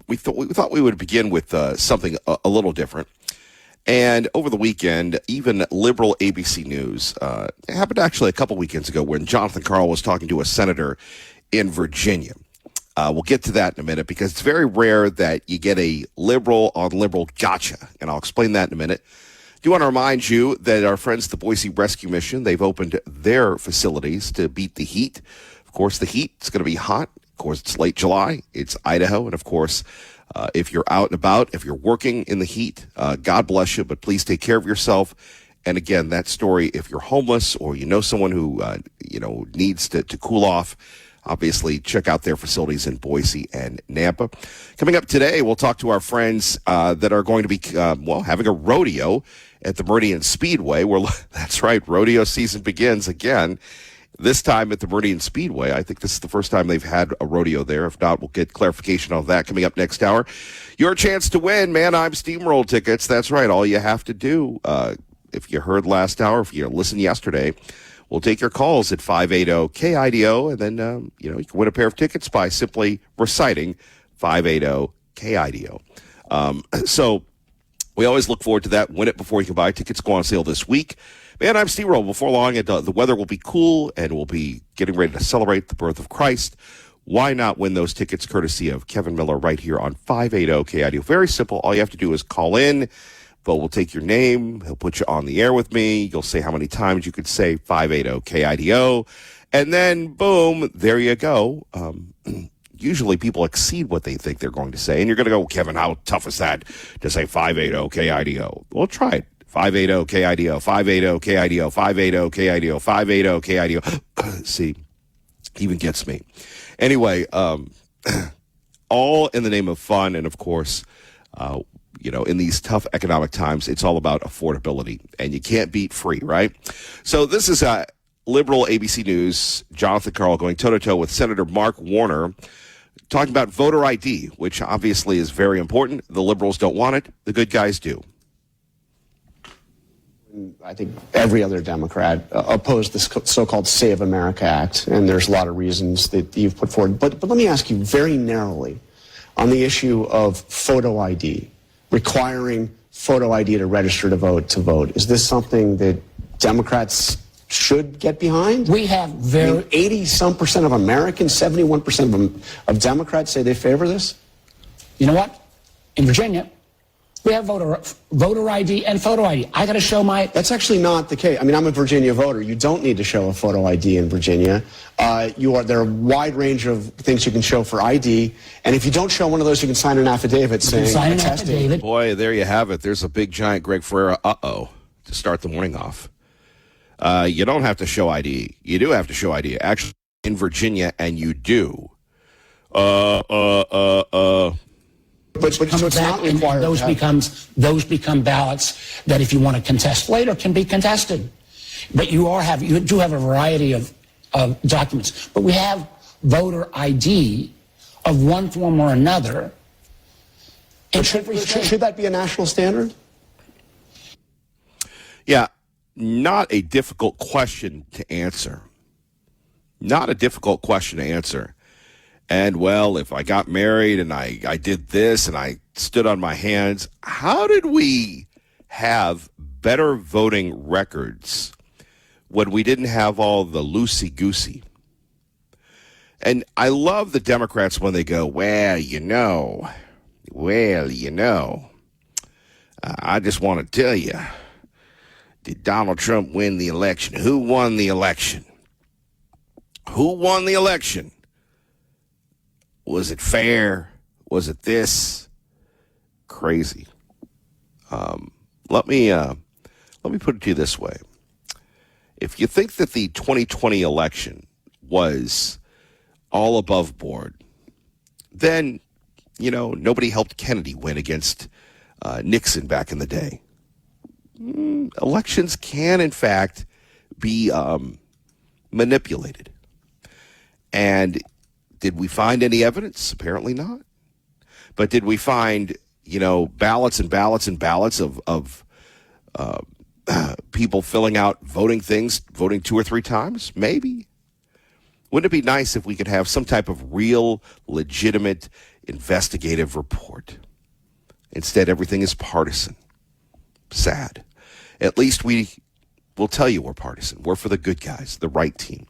we thought we would begin with something a little different. And over the weekend, even liberal ABC News, it happened actually a couple weekends ago when Jonathan Karl was talking to a senator in Virginia. We'll get to that in a minute because it's very rare that you get a liberal on liberal gotcha, and I'll explain that in a minute. I do want to remind you that our friends at the Boise Rescue Mission, they've opened their facilities to beat the heat. Of course, the heat is going to be hot. Of course, it's late July. It's Idaho. And, of course, if you're out and about, if you're working in the heat, God bless you, but please take care of yourself. And, again, that story, if you're homeless or you know someone who, needs to cool off, obviously, check out their facilities in Boise and Nampa. Coming up today, we'll talk to our friends that are going to be, having a rodeo at the Meridian Speedway. That's right, rodeo season begins again, this time at the Meridian Speedway. I think this is the first time they've had a rodeo there. If not, we'll get clarification on that coming up next hour. Your chance to win, Man I'm Steamroll tickets. That's right, all you have to do, if you heard last hour, if you listened yesterday, we'll take your calls at 580-KIDO, and then, you can win a pair of tickets by simply reciting 580-KIDO. So we always look forward to that. Win it before you can buy. Tickets go on sale this week. Man, I'm Steve Roll. Before long, the weather will be cool, and we'll be getting ready to celebrate the birth of Christ. Why not win those tickets courtesy of Kevin Miller right here on 580-KIDO? Very simple. All you have to do is call in. But we'll take your name. He'll put you on the air with me. You'll say how many times you could say 580-KIDO. And then, boom, there you go. Usually people exceed what they think they're going to say. And you're going to go, Kevin, how tough is that to say 580-KIDO? Well, try it. 580-KIDO, 580-KIDO, 580-KIDO, 580-KIDO. See, even gets me. Anyway, all in the name of fun and, of course, in these tough economic times, it's all about affordability, and you can't beat free, right? So this is liberal ABC News, Jonathan Karl going toe-to-toe with Senator Mark Warner, talking about voter ID, which obviously is very important. The liberals don't want it. The good guys do. I think every other Democrat opposed this so-called Save America Act, and there's a lot of reasons that you've put forward. But let me ask you very narrowly on the issue of photo ID. Requiring photo ID to register to vote. Is this something that Democrats should get behind? We have 80-some% of Americans, 71% of Democrats say they favor this? You know what? In Virginia, we have voter ID and photo ID. I got to show my... That's actually not the case. I mean, I'm a Virginia voter. You don't need to show a photo ID in Virginia. There are a wide range of things you can show for ID. And if you don't show one of those, you can sign an affidavit saying... Sign an affidavit. Boy, there you have it. There's a big, giant Greg Ferreira to start the morning off. You don't have to show ID. You do have to show ID. Actually, in Virginia, and you do. But so it's not required. Those become ballots that, if you want to contest later, can be contested. But you do have a variety of documents. But we have voter ID of one form or another. Should that be a national standard? Yeah, not a difficult question to answer. Not a difficult question to answer. And, well, if I got married and I did this and I stood on my hands, how did we have better voting records when we didn't have all the loosey-goosey? And I love the Democrats when they go, well, I just want to tell you, did Donald Trump win the election? Who won the election? Who won the election? Was it fair? Was it this? Crazy. Let me put it to you this way. If you think that the 2020 election was all above board, then, nobody helped Kennedy win against Nixon back in the day. Elections can, in fact, be manipulated. And did we find any evidence? Apparently not. But did we find, ballots and ballots and ballots of people filling out voting 2 or 3 times? Maybe. Wouldn't it be nice if we could have some type of real, legitimate, investigative report. Instead, everything is partisan. Sad. At least we will tell you we're partisan. We're for the good guys, the right team.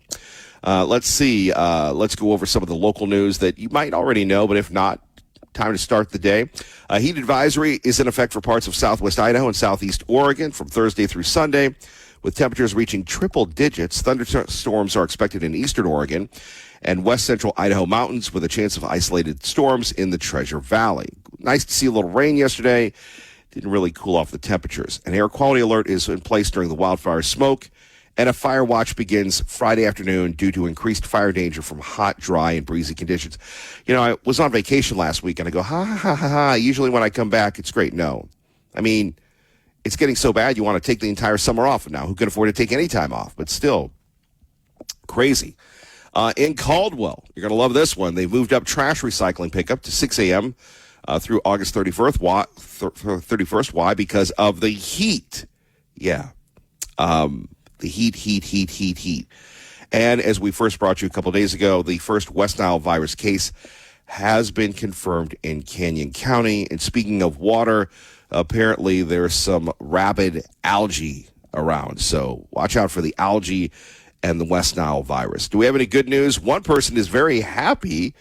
Let's see. Let's go over some of the local news that you might already know, but if not, time to start the day. A heat advisory is in effect for parts of southwest Idaho and southeast Oregon from Thursday through Sunday, with temperatures reaching triple digits. Thunderstorms are expected in eastern Oregon and west central Idaho mountains, with a chance of isolated storms in the Treasure Valley. Nice to see a little rain yesterday. Didn't really cool off the temperatures. An air quality alert is in place during the wildfire smoke, and a fire watch begins Friday afternoon due to increased fire danger from hot, dry, and breezy conditions. You know, I was on vacation last week, and I go, ha, ha, ha, ha. Usually when I come back, it's great. No. I mean, it's getting so bad you want to take the entire summer off now. Who can afford to take any time off? But still, crazy. In Caldwell, you're going to love this one. They've moved up trash recycling pickup to 6 a.m. Through August 31st. 31st. Why? Because of the heat. Yeah. The heat. And as we first brought you a couple of days ago, the first West Nile virus case has been confirmed in Canyon County. And speaking of water, apparently there's some rabid algae around. So watch out for the algae and the West Nile virus. Do we have any good news? One person is very happy,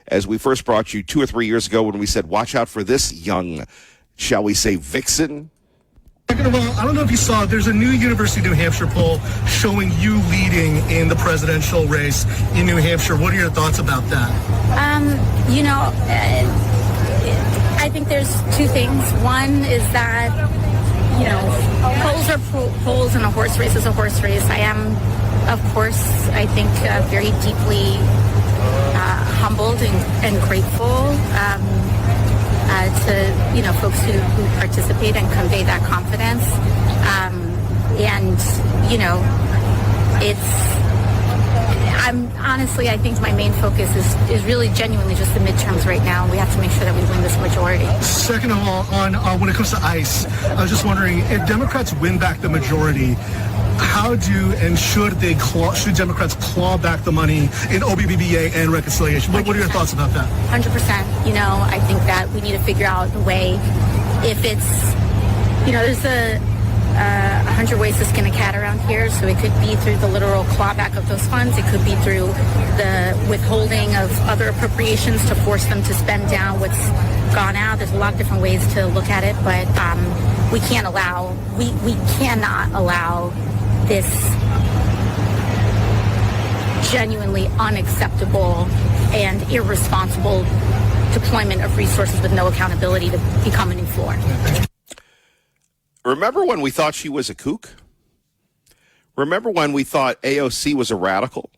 as we first brought you 2 or 3 years ago when we said, watch out for this young, shall we say, vixen. Second of all, I don't know if you saw, there's a new University of New Hampshire poll showing you leading in the presidential race in New Hampshire. What are your thoughts about that? I think there's two things. One is that, polls are polls and a horse race is a horse race. I am, of course, I think very deeply humbled and grateful to folks who participate and convey that confidence, I think my main focus is really genuinely just the midterms right now. We have to make sure that we win this majority. Second of all, on when it comes to ICE, I was just wondering, if Democrats win back the majority, how should Democrats claw back the money in OBBBA and reconciliation? What are your thoughts about that? 100%. I think that we need to figure out a way. If it's, there's 100 ways to skin a cat around here. So it could be through the literal clawback of those funds. It could be through the withholding of other appropriations to force them to spend down what's gone out. There's a lot of different ways to look at it, but we cannot allow this genuinely unacceptable and irresponsible deployment of resources with no accountability to become a new floor. Remember when we thought she was a kook? Remember when we thought AOC was a radical?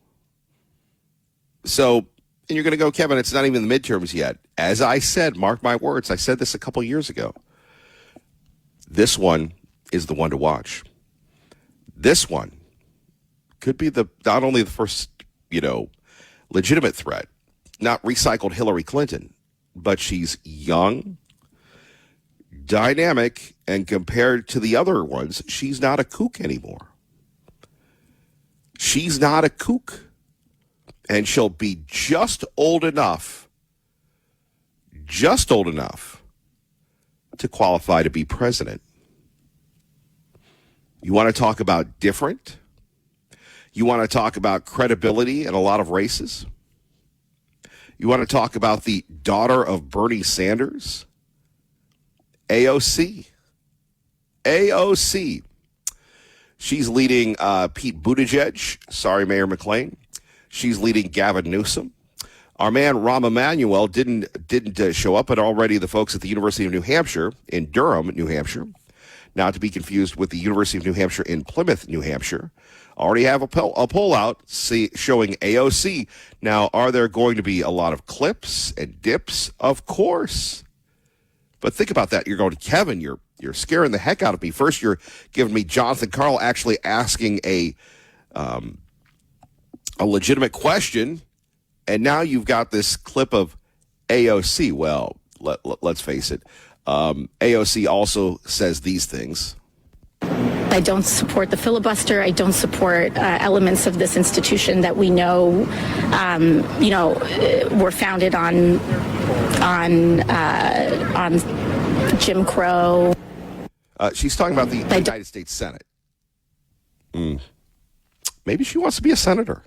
So, and you're going to go, Kevin, it's not even the midterms yet. As I said, mark my words, I said this a couple years ago. This one is the one to watch. This one could be not only the first, legitimate threat, not recycled Hillary Clinton, but she's young, dynamic, and compared to the other ones, she's not a kook anymore. She's not a kook. And she'll be just old enough to qualify to be president. You want to talk about different? You want to talk about credibility in a lot of races? You want to talk about the daughter of Bernie Sanders? AOC. She's leading Pete Buttigieg. Sorry, Mayor McClain. She's leading Gavin Newsom. Our man Rahm Emanuel didn't show up, but already the folks at the University of New Hampshire in Durham, New Hampshire, not to be confused with the University of New Hampshire in Plymouth, New Hampshire, already have a poll out showing AOC. Now, are there going to be a lot of clips and dips? Of course. But think about that. You're going, Kevin, you're scaring the heck out of me. First, you're giving me Jonathan Karl actually asking a legitimate question, and now you've got this clip of AOC. Well, let's face it. AOC also says these things. I don't support the filibuster. I don't support elements of this institution that we know, were founded on Jim Crow. She's talking about the United States Senate. Maybe she wants to be a senator.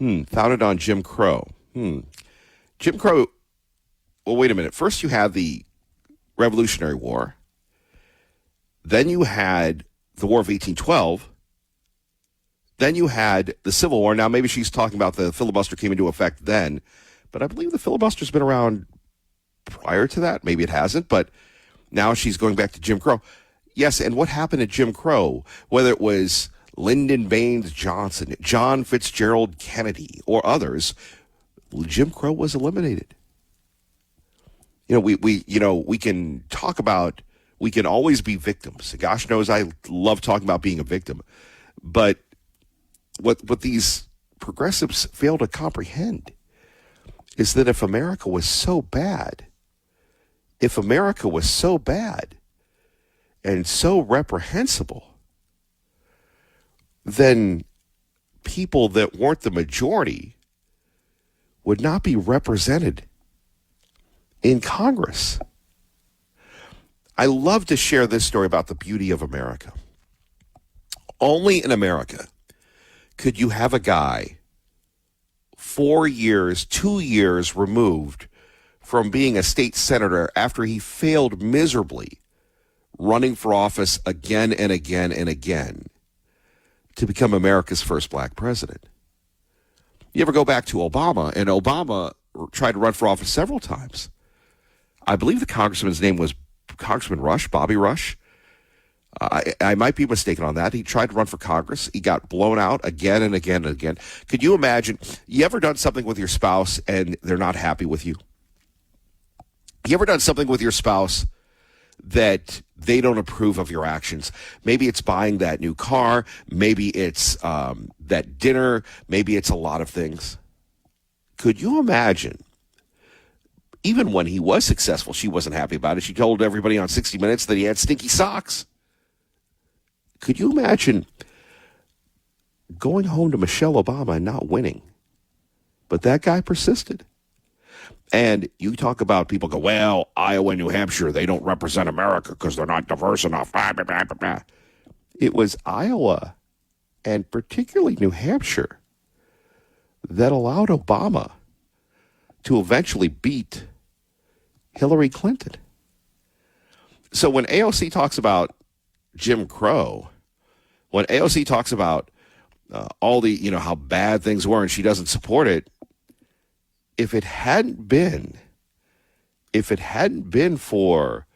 Founded on Jim Crow. Jim Crow. Well, wait a minute. First, you had the Revolutionary War. Then you had the War of 1812. Then you had the Civil War. Now, maybe she's talking about the filibuster came into effect then, but I believe the filibuster's been around prior to that. Maybe it hasn't, but now she's going back to Jim Crow. Yes, and what happened to Jim Crow, whether it was Lyndon Baines Johnson, John Fitzgerald Kennedy, or others, Jim Crow was eliminated. We can talk about, we can always be victims. Gosh knows I love talking about being a victim. But what these progressives fail to comprehend is that if America was so bad and so reprehensible, then people that weren't the majority would not be represented in Congress. I love to share this story about the beauty of America. Only in America could you have a guy 2 years removed from being a state senator after he failed miserably running for office again and again and again to become America's first black president. You ever go back to Obama, and Obama tried to run for office several times. I believe the congressman's name was Congressman Rush, Bobby Rush. I might be mistaken on that. He tried to run for Congress. He got blown out again and again and again. Could you imagine? You ever done something with your spouse and they're not happy with you? You ever done something with your spouse that they don't approve of your actions? Maybe it's buying that new car. Maybe it's that dinner. Maybe it's a lot of things. Could you imagine? Even when he was successful, she wasn't happy about it. She told everybody on 60 Minutes that he had stinky socks. Could you imagine going home to Michelle Obama and not winning? But that guy persisted. And you talk about people go, well, Iowa and New Hampshire, they don't represent America because they're not diverse enough. It was Iowa and particularly New Hampshire that allowed Obama to eventually beat Hillary Clinton. So when AOC talks about Jim Crow, when AOC talks about all the, how bad things were and she doesn't support it, if it hadn't been for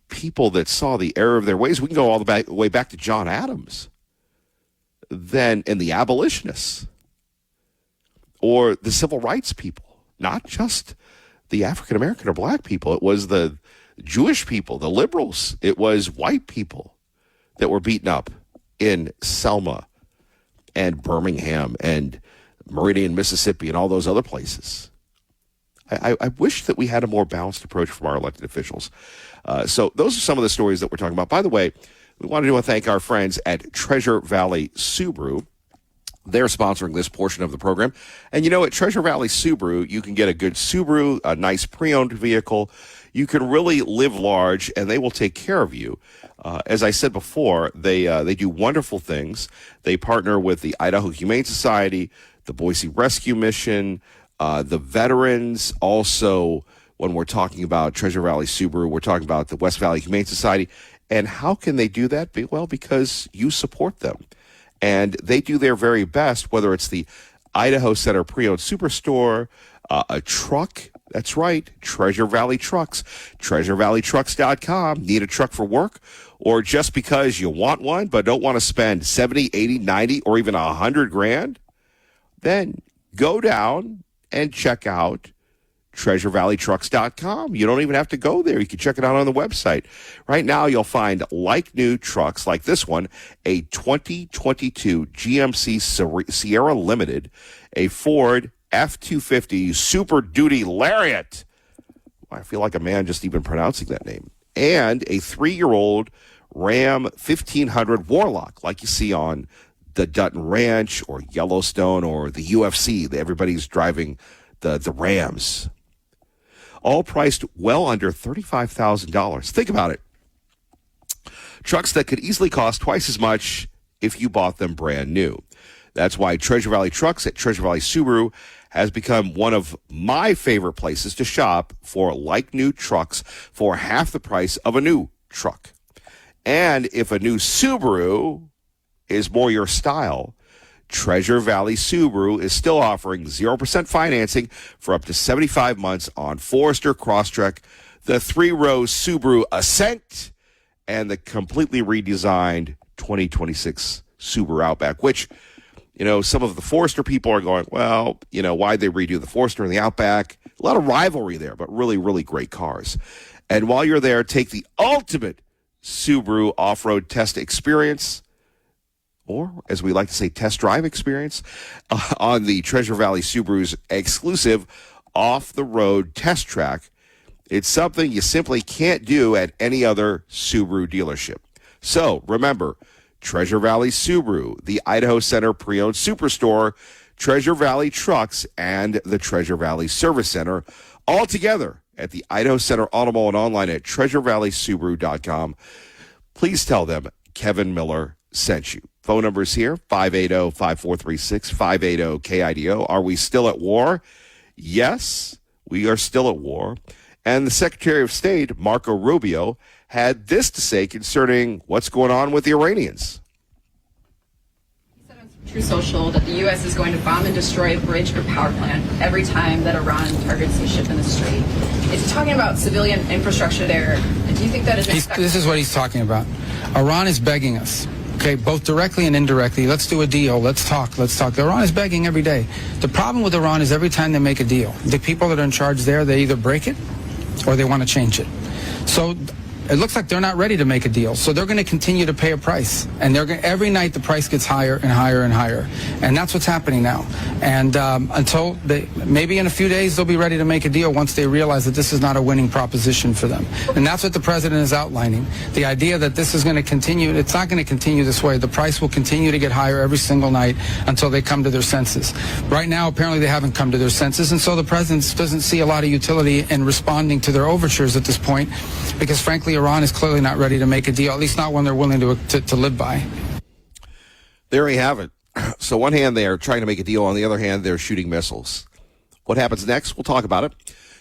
people that saw the error of their ways, we can go all the way back to John Adams, then, and the abolitionists, or the civil rights people, not just the African American or black people. It was the Jewish people, the liberals. It was white people that were beaten up in Selma and Birmingham and Meridian, Mississippi, and all those other places. I wish that we had a more balanced approach from our elected officials. So those are some of the stories that we're talking about. By the way, we want to thank our friends at Treasure Valley Subaru. They're sponsoring this portion of the program. And at Treasure Valley Subaru, you can get a good Subaru, a nice pre-owned vehicle. You can really live large, and they will take care of you. As I said before, they do wonderful things. They partner with the Idaho Humane Society, the Boise Rescue Mission, the veterans. Also, when we're talking about Treasure Valley Subaru, we're talking about the West Valley Humane Society. And how can they do that? Well, because you support them. And they do their very best, whether it's the Idaho Center Pre-Owned Superstore, a truck. That's right, Treasure Valley Trucks. TreasureValleyTrucks.com. Need a truck for work? Or just because you want one but don't want to spend 70, 80, 90, or even $100,000? Then go down and check out TreasureValleyTrucks.com. You don't even have to go there. You can check it out on the website. Right now, you'll find like-new trucks like this one, a 2022 GMC Sierra Limited, a Ford F-250 Super Duty Lariat. I feel like a man just even pronouncing that name. And a 3-year-old Ram 1500 Warlock, like you see on the Dutton Ranch or Yellowstone or the UFC. Everybody's driving the Rams. All priced well under $35,000. Think about it. Trucks that could easily cost twice as much if you bought them brand new. That's why Treasure Valley Trucks at Treasure Valley Subaru has become one of my favorite places to shop for like-new trucks for half the price of a new truck. And if a new Subaru is more your style, Treasure Valley Subaru is still offering 0% financing for up to 75 months on Forester Crosstrek, the 3-row Subaru Ascent, and the completely redesigned 2026 Subaru Outback, which, some of the Forester people are going, well, why'd they redo the Forester and the Outback? A lot of rivalry there, but really, really great cars. And while you're there, take the ultimate Subaru off-road test experience, or as we like to say, test drive experience, on the Treasure Valley Subaru's exclusive off-the-road test track. It's something you simply can't do at any other Subaru dealership. So remember, Treasure Valley Subaru, the Idaho Center Pre-Owned Superstore, Treasure Valley Trucks, and the Treasure Valley Service Center, all together at the Idaho Center Auto Mall and online at treasurevalleysubaru.com. Please tell them Kevin Miller sent you. Phone numbers here, 580-5436, 580-KIDO. Are we still at war? Yes, we are still at war. And the Secretary of State, Marco Rubio, had this to say concerning what's going on with the Iranians. He said on True Social that the U.S. is going to bomb and destroy a bridge or power plant every time that Iran targets a ship in the strait. Is he talking about civilian infrastructure there? And do you think that is... This is what he's talking about. Iran is begging us. Okay, both directly and indirectly. Let's do a deal. Let's talk. Iran is begging every day. The problem with Iran is every time they make a deal, the people that are in charge there, they either break it or they want to change it. So it looks like they're not ready to make a deal. So they're going to continue to pay a price. And every night the price gets higher and higher and higher. And that's what's happening now. And until maybe in a few days they'll be ready to make a deal once they realize that this is not a winning proposition for them. And that's what the president is outlining. The idea that this is going to continue, it's not going to continue this way. The price will continue to get higher every single night until they come to their senses. Right now, apparently they haven't come to their senses. And so the president doesn't see a lot of utility in responding to their overtures at this point because, frankly, Iran is clearly not ready to make a deal, at least not one they're willing to live by. There you have it. So one hand, they're trying to make a deal. On the other hand, they're shooting missiles. What happens next? We'll talk about it.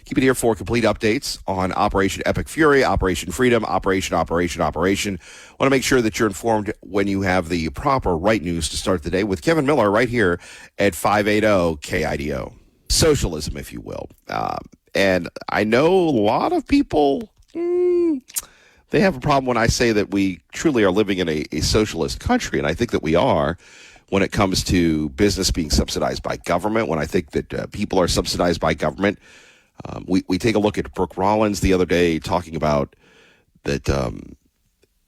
Keep it here for complete updates on Operation Epic Fury, Operation Freedom, Operation. Want to make sure that you're informed when you have the proper right news to start the day with Kevin Miller right here at 580 KIDO. Socialism, if you will. And I know a lot of people... they have a problem when I say that we truly are living in a socialist country, and I think that we are when it comes to business being subsidized by government, when I think that people are subsidized by government. We take a look at Brooke Rollins the other day talking about that,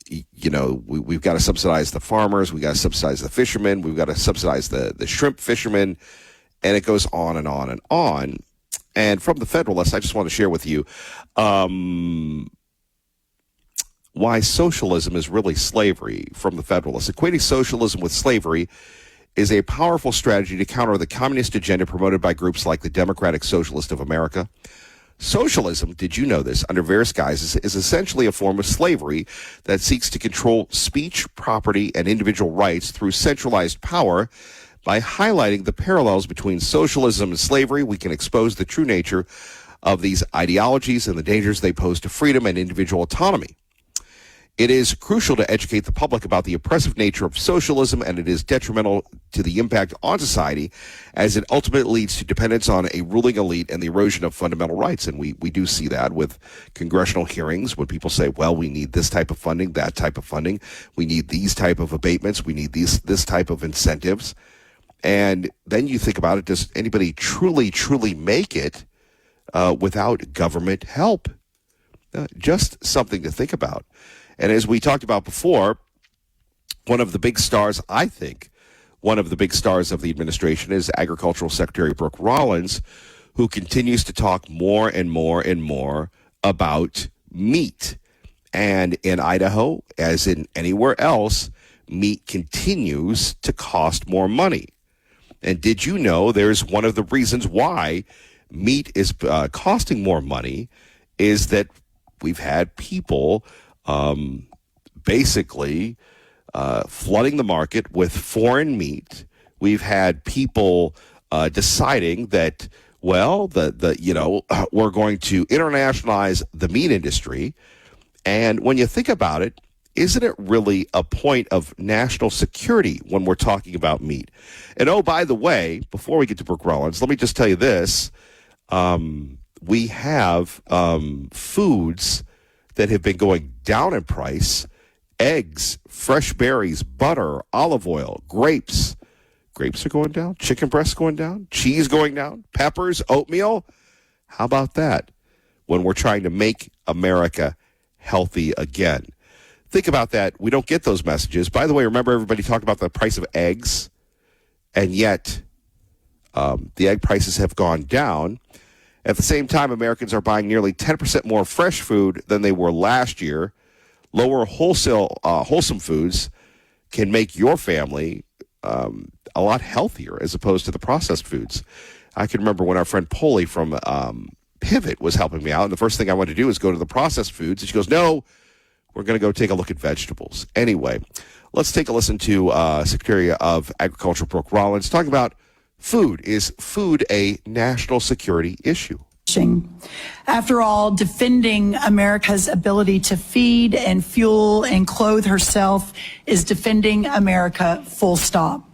we've got to subsidize the farmers, we've got to subsidize the fishermen, we've got to subsidize the shrimp fishermen, and it goes on and on and on. And from the Federalist, I just want to share with you why socialism is really slavery from the Federalist. Equating socialism with slavery is a powerful strategy to counter the communist agenda promoted by groups like the Democratic Socialist of America. Socialism, did you know this, under various guises, is essentially a form of slavery that seeks to control speech, property, and individual rights through centralized power. By highlighting the parallels between socialism and slavery, we can expose the true nature of these ideologies and the dangers they pose to freedom and individual autonomy. It is crucial to educate the public about the oppressive nature of socialism, and it is detrimental to the impact on society as it ultimately leads to dependence on a ruling elite and the erosion of fundamental rights. And we do see that with congressional hearings when people say, well, we need this type of funding, that type of funding. We need these type of abatements. We need this type of incentives. And then you think about it, does anybody truly make it without government help? Just something to think about. And as we talked about before, one of the big stars of the administration is Agricultural Secretary Brooke Rollins, who continues to talk more and more and more about meat. And in Idaho, as in anywhere else, meat continues to cost more money. And did you know there's one of the reasons why meat is costing more money is that we've had people basically flooding the market with foreign meat. We've had people deciding that, well, we're going to internationalize the meat industry. And when you think about it, isn't it really a point of national security when we're talking about meat? And oh, by the way, before we get to Brooke Rollins, let me just tell you this. We have foods that have been going down in price. Eggs, fresh berries, butter, olive oil, grapes. Grapes are going down. Chicken breasts going down. Cheese going down. Peppers, oatmeal. How about that when we're trying to make America healthy again? Think about that. We don't get those messages. By the way, remember everybody talked about the price of eggs, and yet the egg prices have gone down. At the same time, Americans are buying nearly 10% more fresh food than they were last year. Lower wholesome foods can make your family a lot healthier as opposed to the processed foods. I can remember when our friend Polly from Pivot was helping me out, and the first thing I wanted to do is go to the processed foods. And she goes, no, we're going to go take a look at vegetables. Anyway, let's take a listen to Secretary of Agriculture Brooke Rollins talking about food. Is food a national security issue? After all, defending America's ability to feed and fuel and clothe herself is defending America, full stop.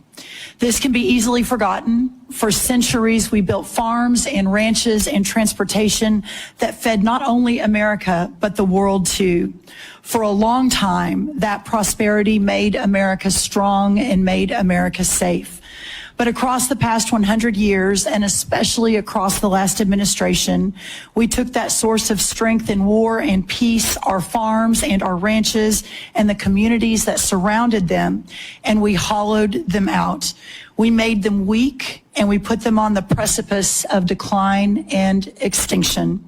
This can be easily forgotten. For centuries, we built farms and ranches and transportation that fed not only America, but the world too. For a long time, that prosperity made America strong and made America safe. But across the past 100 years, and especially across the last administration, we took that source of strength in war and peace, our farms and our ranches, and the communities that surrounded them, and we hollowed them out. We made them weak, and we put them on the precipice of decline and extinction.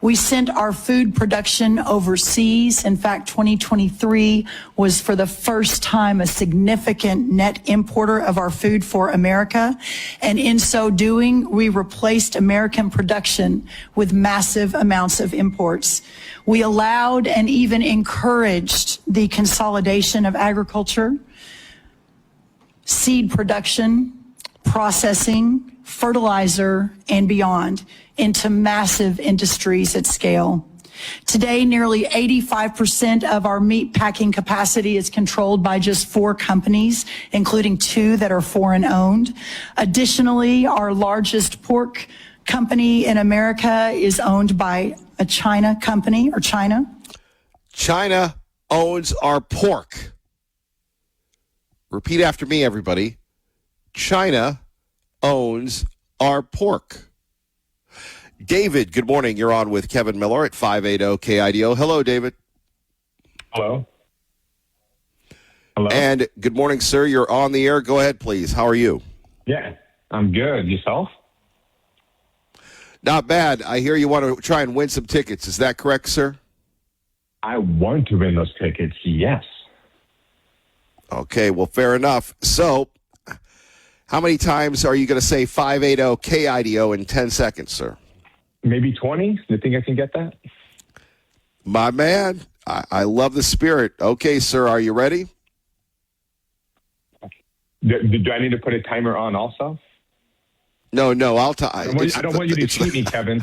We sent our food production overseas. In fact, 2023 was for the first time a significant net importer of our food for America. And in so doing, we replaced American production with massive amounts of imports. We allowed and even encouraged the consolidation of agriculture, seed production, processing, fertilizer, and beyond into massive industries at scale. Today, nearly 85% of our meat packing capacity is controlled by just 4 companies, including 2 that are foreign owned. Additionally, our largest pork company in America is owned by a China company, or China. China owns our pork. Repeat after me, everybody. China owns our pork. David, good morning. You're on with Kevin Miller at 580 KIDO. Hello, David. Hello. Hello. And good morning, sir. You're on the air. Go ahead, please. How are you? Yeah, I'm good. Yourself? Not bad. I hear you want to try and win some tickets. Is that correct, sir? I want to win those tickets, yes. Okay, well, fair enough. So, how many times are you going to say 580 KIDO in 10 seconds, sir? Maybe 20? You think I can get that? My man, I love the spirit. Okay, sir, are you ready? Do I need to put a timer on also? No, I'll I don't want you to cheat me, Kevin.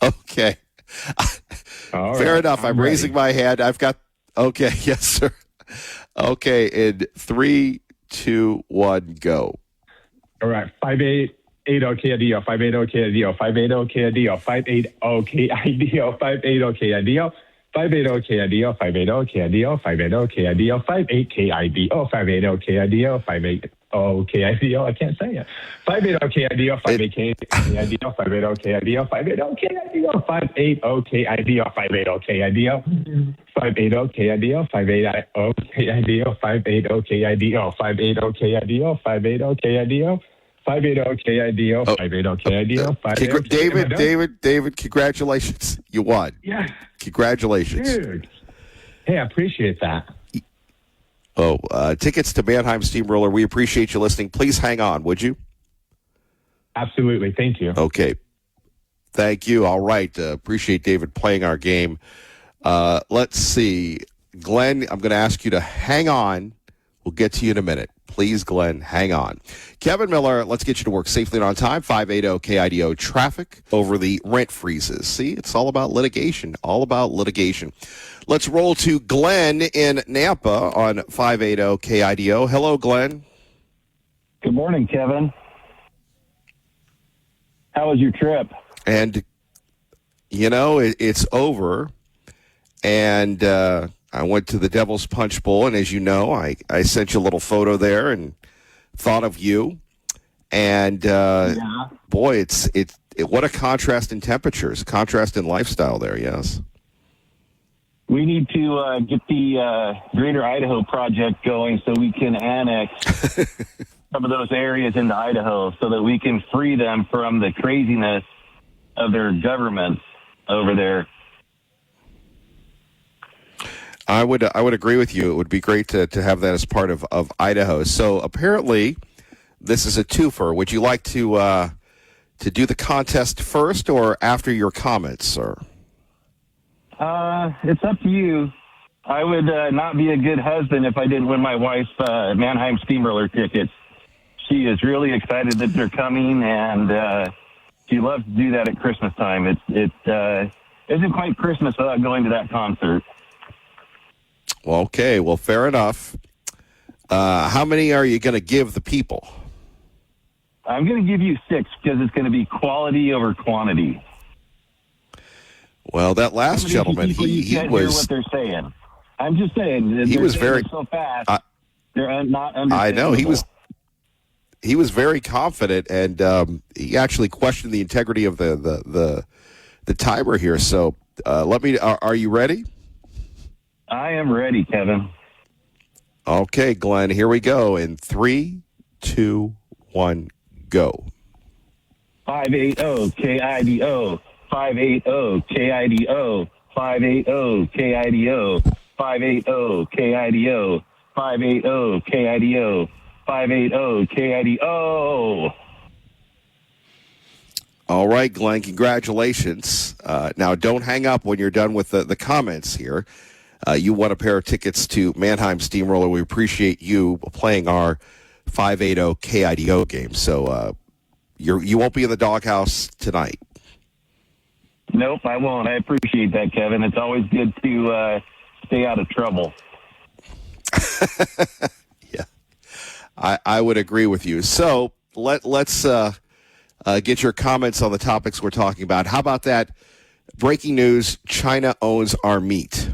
Okay. All Fair right, enough. I'm ready. raising my hand. I've got... Okay, yes, sir. Okay, in 3, 2, 1, go. All right, 580 KIDO, 580 KIDO, 580 KIDO, 580 KIDO, 580 KIDO, 580 KIDO, 580 KIDO, 580 KIDO, 58 KIDO, 580 KIDO, 580 KIDO. I can't say it. 580 KIDO, 58 KIDO, 580 KIDO, 580 KIDO, 580 KIDO, 580 KIDO, 580 KIDO, 580 KIDO, 580 KIDO, 580 KIDO, 580 KIDO, 580 KIDO, 580 KIDO, 580. David, congratulations. You won. Yeah. Congratulations. Dude. Hey, I appreciate that. Tickets to Mannheim Steamroller. We appreciate you listening. Please hang on, would you? Absolutely. Thank you. Okay. Thank you. All right. Appreciate David playing our game. Let's see. Glenn, I'm going to ask you to hang on. We'll get to you in a minute. Please, Glenn, hang on. Kevin Miller, let's get you to work safely and on time. 580 KIDO traffic over the rent freezes. See, it's all about litigation. All about litigation. Let's roll to Glenn in Nampa on 580 KIDO. Hello, Glenn. Good morning, Kevin. How was your trip? And, it's over. And I went to the Devil's Punch Bowl, and as you know, I sent you a little photo there and thought of you. And, boy, it's what a contrast in temperatures, contrast in lifestyle there, yes. We need to get the Greater Idaho project going so we can annex some of those areas into Idaho so that we can free them from the craziness of their governments over there. I would agree with you. It would be great to have that as part of Idaho. So apparently, this is a twofer. Would you like to do the contest first or after your comments, sir? It's up to you. I would not be a good husband if I didn't win my wife's Mannheim Steamroller tickets. She is really excited that they're coming, and she loves to do that at Christmas time. It isn't quite Christmas without going to that concert. Well, okay, well, fair enough. How many are you going to give the people? I'm going to give you 6 because it's going to be quality over quantity. Well, that last gentleman, he can't was. Hear what they're saying. I'm just saying. He was very so fast. They're not understandable. I know he was very confident, and he actually questioned the integrity of the timer here. So Are you ready? I am ready, Kevin. Okay, Glenn. Here we go. In 3, 2, 1, go. 580 KIDO. 580 KIDO. 580 KIDO. 580 KIDO. 580 KIDO. 580 KIDO. All right, Glenn, congratulations. Now, don't hang up when you're done with the comments here. You won a pair of tickets to Mannheim Steamroller. We appreciate you playing our 580 KIDO game. So you won't be in the doghouse tonight. Nope, I won't. I appreciate that, Kevin. It's always good to stay out of trouble. Yeah, I would agree with you. So let's get your comments on the topics we're talking about. How about that breaking news? China owns our meat.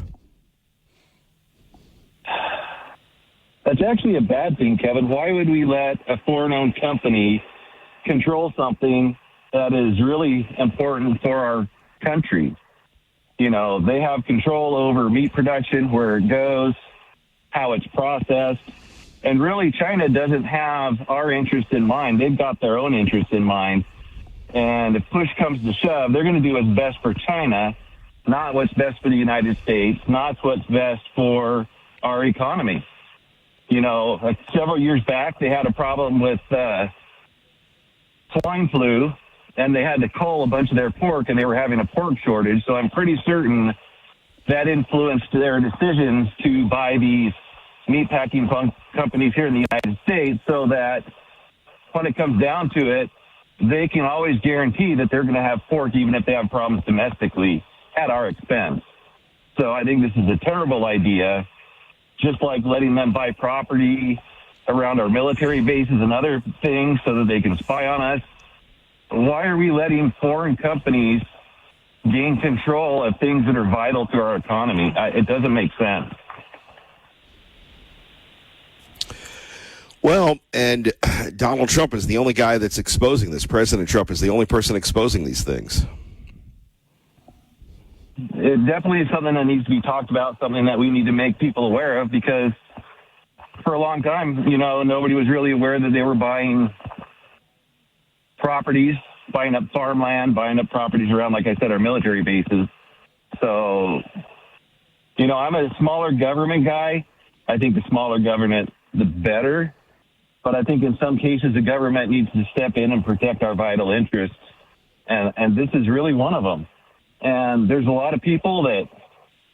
That's actually a bad thing, Kevin. Why would we let a foreign-owned company control something that is really important for our country? You know, they have control over meat production, where it goes, how it's processed. And really, China doesn't have our interest in mind. They've got their own interest in mind. And if push comes to shove, they're going to do what's best for China, not what's best for the United States, not what's best for our economy. You know, several years back, they had a problem with swine flu, and they had to cull a bunch of their pork, and they were having a pork shortage. So I'm pretty certain that influenced their decisions to buy these meatpacking companies here in the United States, so that when it comes down to it, they can always guarantee that they're going to have pork even if they have problems domestically at our expense. So I think this is a terrible idea, just like letting them buy property around our military bases and other things so that they can spy on us. Why are we letting foreign companies gain control of things that are vital to our economy? It doesn't make sense. Well, and Donald Trump is the only guy that's exposing this. President Trump is the only person exposing these things. It definitely is something that needs to be talked about, something that we need to make people aware of, because for a long time, you know, nobody was really aware that they were buying properties, buying up farmland, buying up properties around, like I said, our military bases. So, I'm a smaller government guy. I think the smaller government, the better. But I think in some cases the government needs to step in and protect our vital interests. And this is really one of them. And there's a lot of people that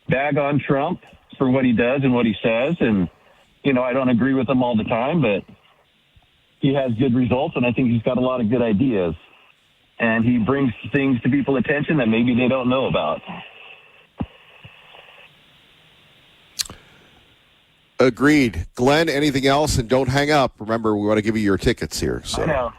bag on Trump for what he does and what he says. And, I don't agree with him all the time, but he has good results, and I think he's got a lot of good ideas. And he brings things to people's attention that maybe they don't know about. Agreed. Glenn, anything else? And don't hang up. Remember, we want to give you your tickets here. So. I know.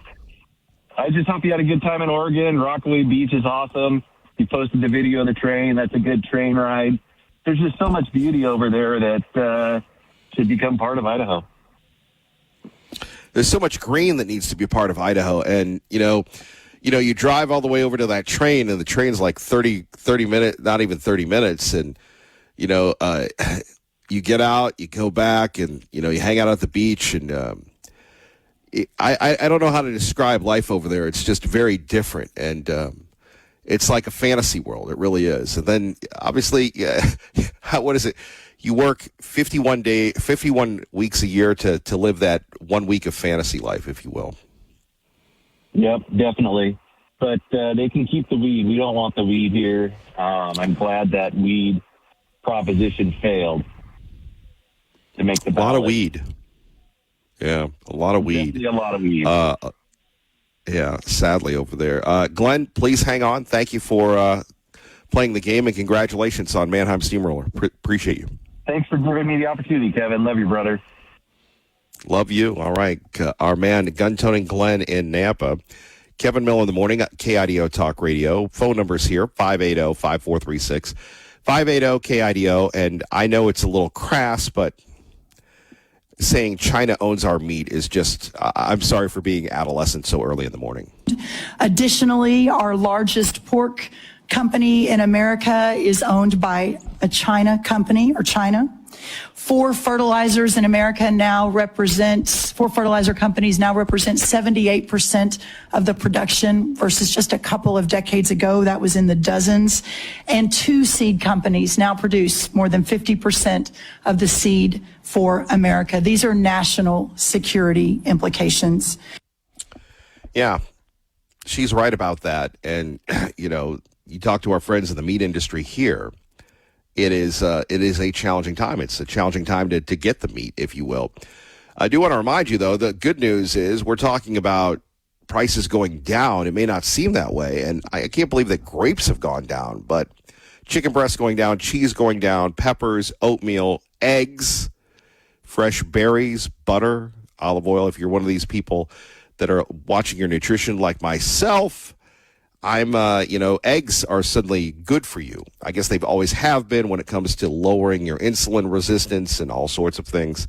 I just hope you had a good time in Oregon. Rockaway Beach is awesome. You posted the video of the train. That's a good train ride. There's just so much beauty over there that should become part of Idaho. There's so much green that needs to be a part of Idaho. And, you drive all the way over to that train, and the train's like 30 minutes, not even 30 minutes. And, you get out, you go back, and, you hang out at the beach. And I don't know how to describe life over there. It's just very different. And it's like a fantasy world. It really is. And then, obviously, what is it? You work 51 weeks a year to live that 1 week of fantasy life, if you will. Yep, definitely. But they can keep the weed. We don't want the weed here. I'm glad that weed proposition failed to make the ballot. A lot of weed. Yeah, a lot of weed. Definitely a lot of weed. Yeah, sadly over there. Glenn, please hang on. Thank you for playing the game, and congratulations on Mannheim Steamroller. Appreciate you. Thanks for giving me the opportunity, Kevin. Love you, brother. Love you. All right. Our man, gun-toting Glenn in Nampa. Kevin Mill in the morning, KIDO Talk Radio. Phone numbers here, 580-5436. 580-KIDO. And I know it's a little crass, but saying China owns our meat is just, I'm sorry for being adolescent so early in the morning. Additionally, our largest pork company in America is owned by a China company, or China. Four fertilizer companies now represent 78% of the production versus just a couple of decades ago. That was in the dozens. And two seed companies now produce more than 50% of the seed for America. These are national security implications. Yeah, she's right about that. And, you talk to our friends in the meat industry here. It is a challenging time. It's a challenging time to get the meat, if you will. I do want to remind you, though, the good news is we're talking about prices going down. It may not seem that way, and I can't believe that grapes have gone down, but chicken breasts going down, cheese going down, peppers, oatmeal, eggs, fresh berries, butter, olive oil. If you're one of these people that are watching your nutrition like myself, eggs are suddenly good for you. I guess they've always have been when it comes to lowering your insulin resistance and all sorts of things.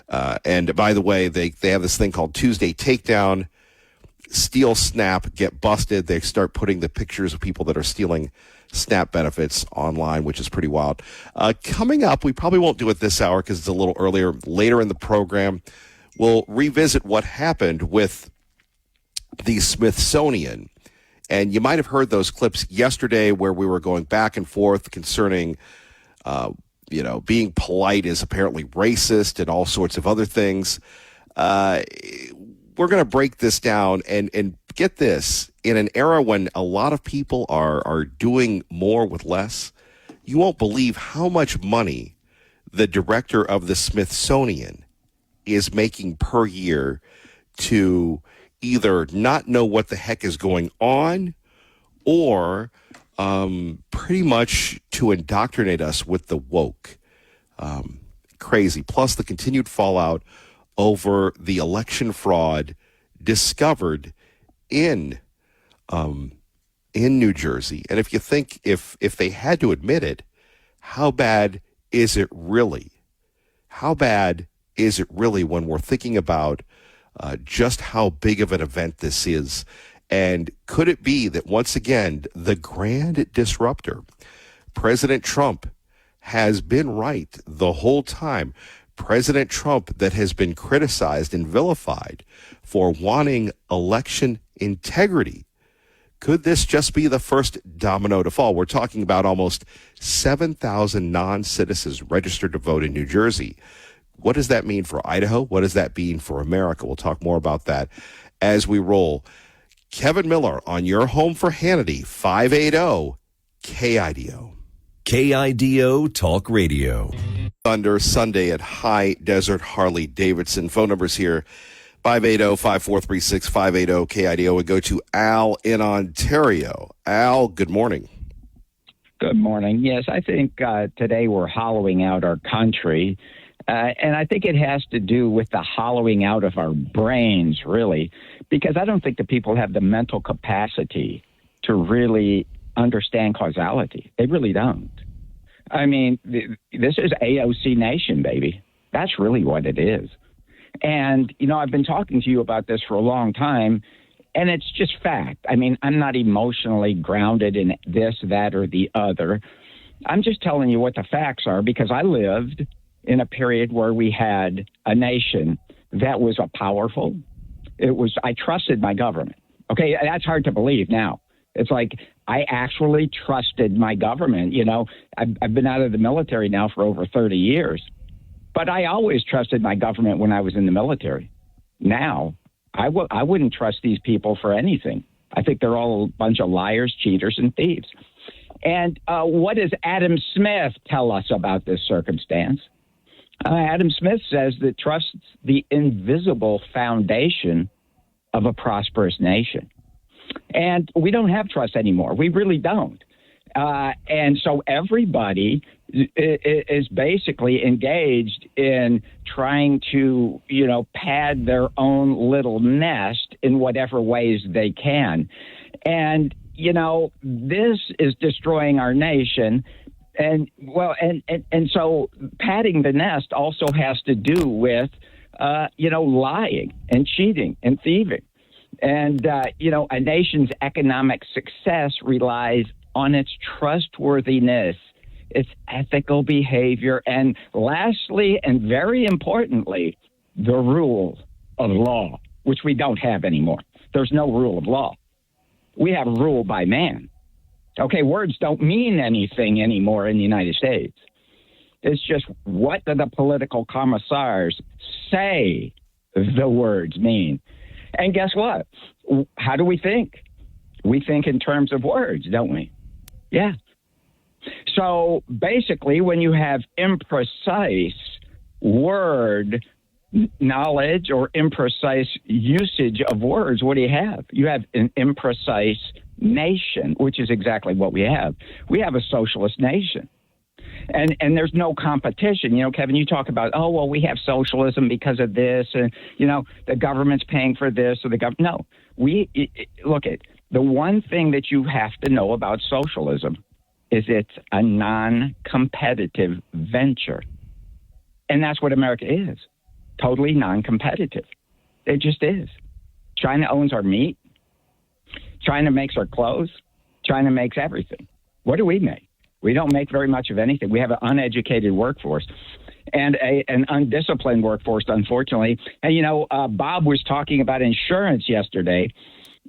And by the way, they have this thing called Tuesday Takedown. Steal SNAP, get busted. They start putting the pictures of people that are stealing SNAP benefits online, which is pretty wild. Coming up, we probably won't do it this hour because it's a little earlier. Later in the program, we'll revisit what happened with the Smithsonian. And you might have heard those clips yesterday where we were going back and forth concerning, being polite is apparently racist and all sorts of other things. We're going to break this down and get this. In an era when a lot of people are doing more with less, you won't believe how much money the director of the Smithsonian is making per year to either not know what the heck is going on or pretty much to indoctrinate us with the woke. Crazy. Plus the continued fallout over the election fraud discovered in New Jersey. And if you think if they had to admit it, how bad is it really? How bad is it really when we're thinking about just how big of an event this is? And could it be that once again, the grand disruptor, President Trump, has been right the whole time? President Trump that has been criticized and vilified for wanting election integrity. Could this just be the first domino to fall? We're talking about almost 7,000 non-citizens registered to vote in New Jersey. What does that mean for Idaho? What does that mean for America? We'll talk more about that as we roll. Kevin Miller on your home for Hannity, 580 KIDO. KIDO Talk Radio. Thunder Sunday at High Desert Harley Davidson. Phone numbers here, 580-5436, 580 KIDO. We go to Al in Ontario. Al, good morning. Good morning. Yes, I think today we're hollowing out our country. And I think it has to do with the hollowing out of our brains, really, because I don't think the people have the mental capacity to really understand causality. They really don't. I mean, this is AOC Nation, baby. That's really what it is. And, you know, I've been talking to you about this for a long time, and it's just fact. I mean, I'm not emotionally grounded in this, that, or the other. I'm just telling you what the facts are because I lived in a period where we had a nation that was powerful. I trusted my government. Okay, that's hard to believe now. It's like I actually trusted my government. You know, I've been out of the military now for over 30 years, but I always trusted my government when I was in the military. Now, I wouldn't trust these people for anything. I think they're all a bunch of liars, cheaters, and thieves. And what does Adam Smith tell us about this circumstance? Adam Smith says that trust's the invisible foundation of a prosperous nation. And we don't have trust anymore. We really don't. And so everybody is basically engaged in trying to, you know, pad their own little nest in whatever ways they can. And, you know, this is destroying our nation. And well, and so padding the nest also has to do with, you know, lying and cheating and thieving. And, you know, a nation's economic success relies on its trustworthiness, its ethical behavior, and lastly, and very importantly, the rule of law, which we don't have anymore. There's no rule of law. We have rule by man. Okay, words don't mean anything anymore in the United States. It's just what do the political commissars say the words mean? And guess what? How do we think? We think in terms of words, don't we? Yeah. So basically, when you have imprecise word knowledge or imprecise usage of words, what do you have? You have an imprecise nation, which is exactly what we have. We have a socialist nation. And there's no competition. You know, Kevin, you talk about, oh, well, we have socialism because of this, and, you know, the government's paying for this, or the government. No, look at the one thing that you have to know about socialism is it's a non-competitive venture. And that's what America is. Totally non-competitive. It just is. China owns our meat. China makes our clothes. China makes everything. What do we make? We don't make very much of anything. We have an uneducated workforce and an undisciplined workforce, unfortunately. And, you know, Bob was talking about insurance yesterday,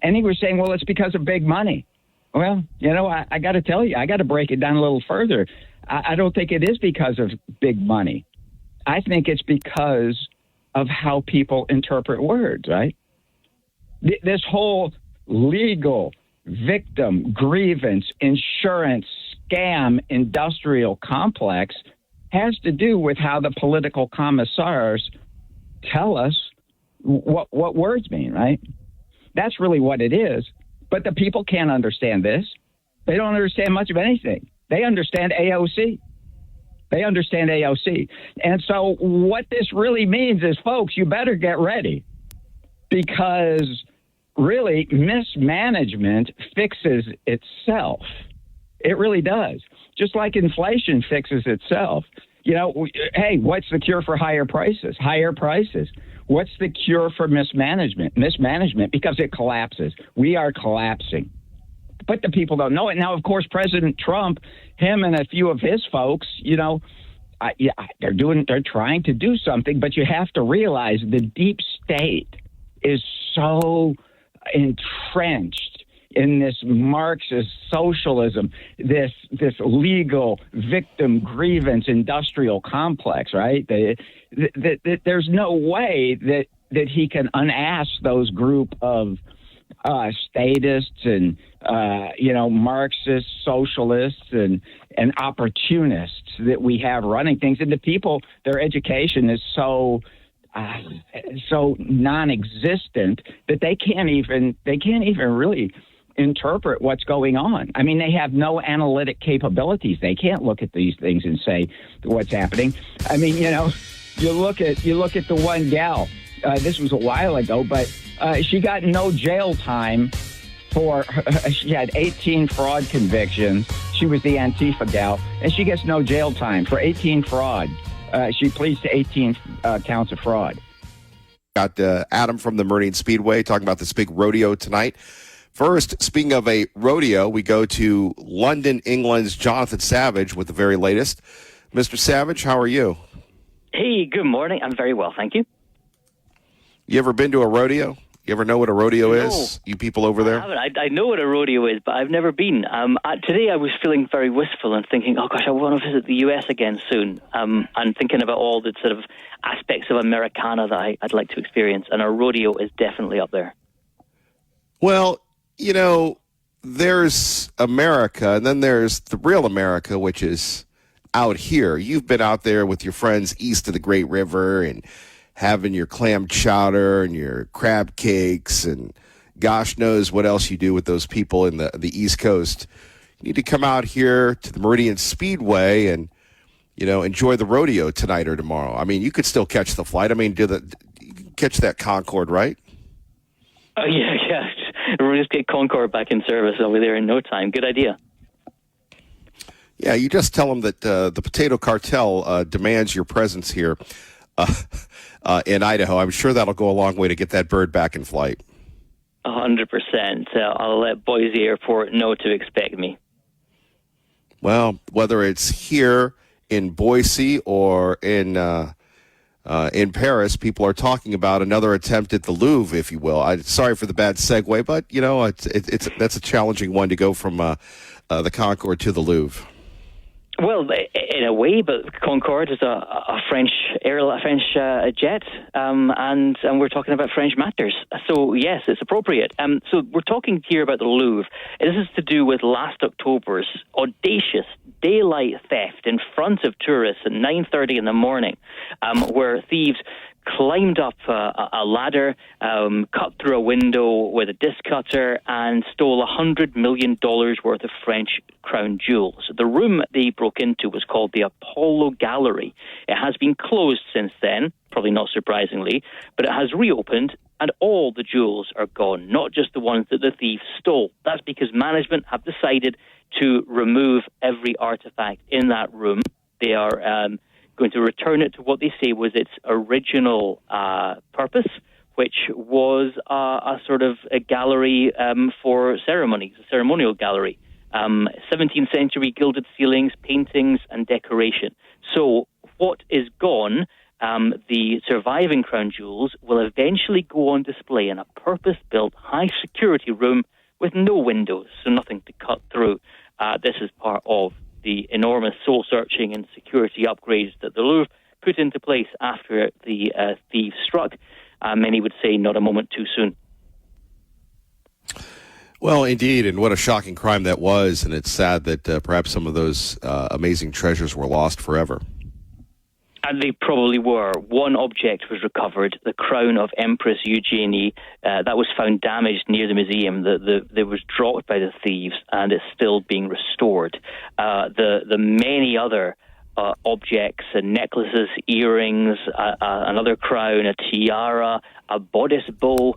and he was saying, well, it's because of big money. Well, you know, I got to tell you, I got to break it down a little further. I don't think it is because of big money. I think it's because of how people interpret words, right? This whole legal, victim, grievance, insurance, scam, industrial complex has to do with how the political commissars tell us what words mean, right? That's really what it is. But the people can't understand this. They don't understand much of anything. They understand AOC. They understand AOC. And so what this really means is, folks, you better get ready, because really mismanagement fixes itself. It really does. Just like inflation fixes itself. You know, hey, what's the cure for higher prices? Higher prices. What's the cure for mismanagement? Mismanagement, because it collapses. We are collapsing. But the people don't know it. Now, of course, President Trump, him and a few of his folks, you know, they're trying to do something, but you have to realize the deep state is so entrenched in this Marxist socialism, this legal victim grievance industrial complex, right? There's no way that he can unask those group of statists and Marxist socialists and opportunists that we have running things. And the people, their education is so non-existent that they can't even really interpret what's going on. I mean, they have no analytic capabilities. They can't look at these things and say what's happening. I mean, you look at the one gal. This was a while ago, but she got no jail time for. She had 18 fraud convictions. She was the Antifa gal, and she gets no jail time for 18 fraud. She pleads to 18 counts of fraud. Got Adam from the Meridian Speedway talking about this big rodeo tonight. First, speaking of a rodeo, we go to London, England's Jonathan Savage with the very latest. Mr. Savage, how are you? Hey, good morning. I'm very well, thank you. You ever been to a rodeo? You ever know what a rodeo is? You people over there? I know what a rodeo is, but I've never been. Today I was feeling very wistful and thinking, oh gosh, I want to visit the US again soon. And thinking about all the sort of aspects of Americana that I'd like to experience, and a rodeo is definitely up there. Well, there's America, and then there's the real America, which is out here. You've been out there with your friends east of the Great River and having your clam chowder and your crab cakes and gosh knows what else you do with those people in the East Coast. You need to come out here to the Meridian Speedway and, enjoy the rodeo tonight or tomorrow. I mean, you could still catch the flight. I mean, you can catch that Concorde, right? Oh, yeah. We'll just get Concorde back in service over there in no time. Good idea. Yeah, you just tell them that the Potato Cartel demands your presence here in Idaho. I'm sure that'll go a long way to get that bird back in flight. 100%. I'll let Boise Airport know to expect me. Well, whether it's here in Boise or in Paris, people are talking about another attempt at the Louvre, if you will. Sorry for the bad segue, but that's a challenging one to go from the Concorde to the Louvre. Well, in a way, but Concorde is a French jet, and we're talking about French matters. So yes, it's appropriate. So we're talking here about the Louvre. This is to do with last October's audacious daylight theft in front of tourists at 9:30 in the morning, where thieves climbed up a ladder, cut through a window with a disc cutter, and stole $100 million worth of French crown jewels. The room they broke into was called the Apollo Gallery. It has been closed since then, probably not surprisingly, but it has reopened, and all the jewels are gone, not just the ones that the thieves stole. That's because management have decided to remove every artifact in that room. They are going to return it to what they say was its original purpose, which was a sort of a gallery for ceremonies, a ceremonial gallery. 17th century gilded ceilings, paintings, and decoration. So what is gone, the surviving crown jewels, will eventually go on display in a purpose-built, high-security room with no windows, so nothing to cut through. This is part of the enormous soul-searching and security upgrades that the Louvre put into place after the thieves struck. Many would say not a moment too soon. Well, indeed, and what a shocking crime that was, and it's sad that perhaps some of those amazing treasures were lost forever. And they probably were. One object was recovered, the crown of Empress Eugenie. That was found damaged near the museum. It was dropped by the thieves, and it's still being restored. The many other objects and necklaces, earrings, another crown, a tiara, a bodice bow,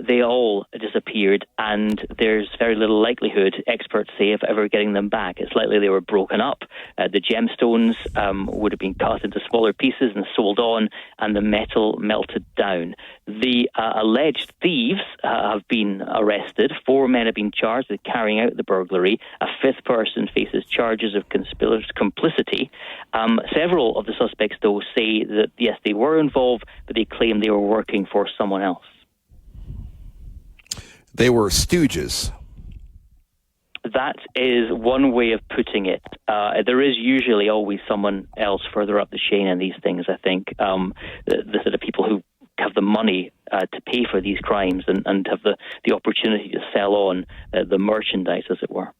they all disappeared, and there's very little likelihood, experts say, of ever getting them back. It's likely they were broken up. The gemstones would have been cut into smaller pieces and sold on, and the metal melted down. The alleged thieves have been arrested. 4 men have been charged with carrying out the burglary. A 5th person faces charges of complicity. Several of the suspects, though, say that, yes, they were involved, but they claim they were working for someone else. They were stooges. That is one way of putting it. There is usually always someone else further up the chain in these things, I think. The sort of people who have the money to pay for these crimes and have the opportunity to sell on the merchandise, as it were.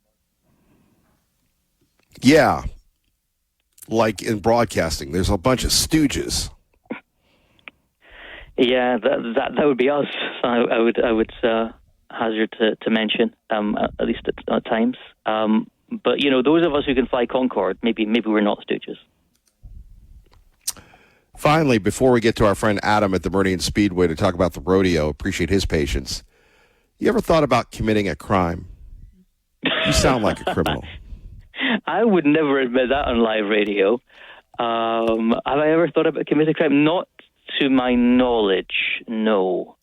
Yeah. Like in broadcasting, there's a bunch of stooges. Yeah, that would be us. I would hazard to mention, at least at times. But those of us who can fly Concorde, maybe we're not stooges. Finally, before we get to our friend Adam at the Meridian Speedway to talk about the rodeo, appreciate his patience. You ever thought about committing a crime? You sound like a criminal. I would never admit that on live radio. Have I ever thought about committing a crime? Not to my knowledge, no.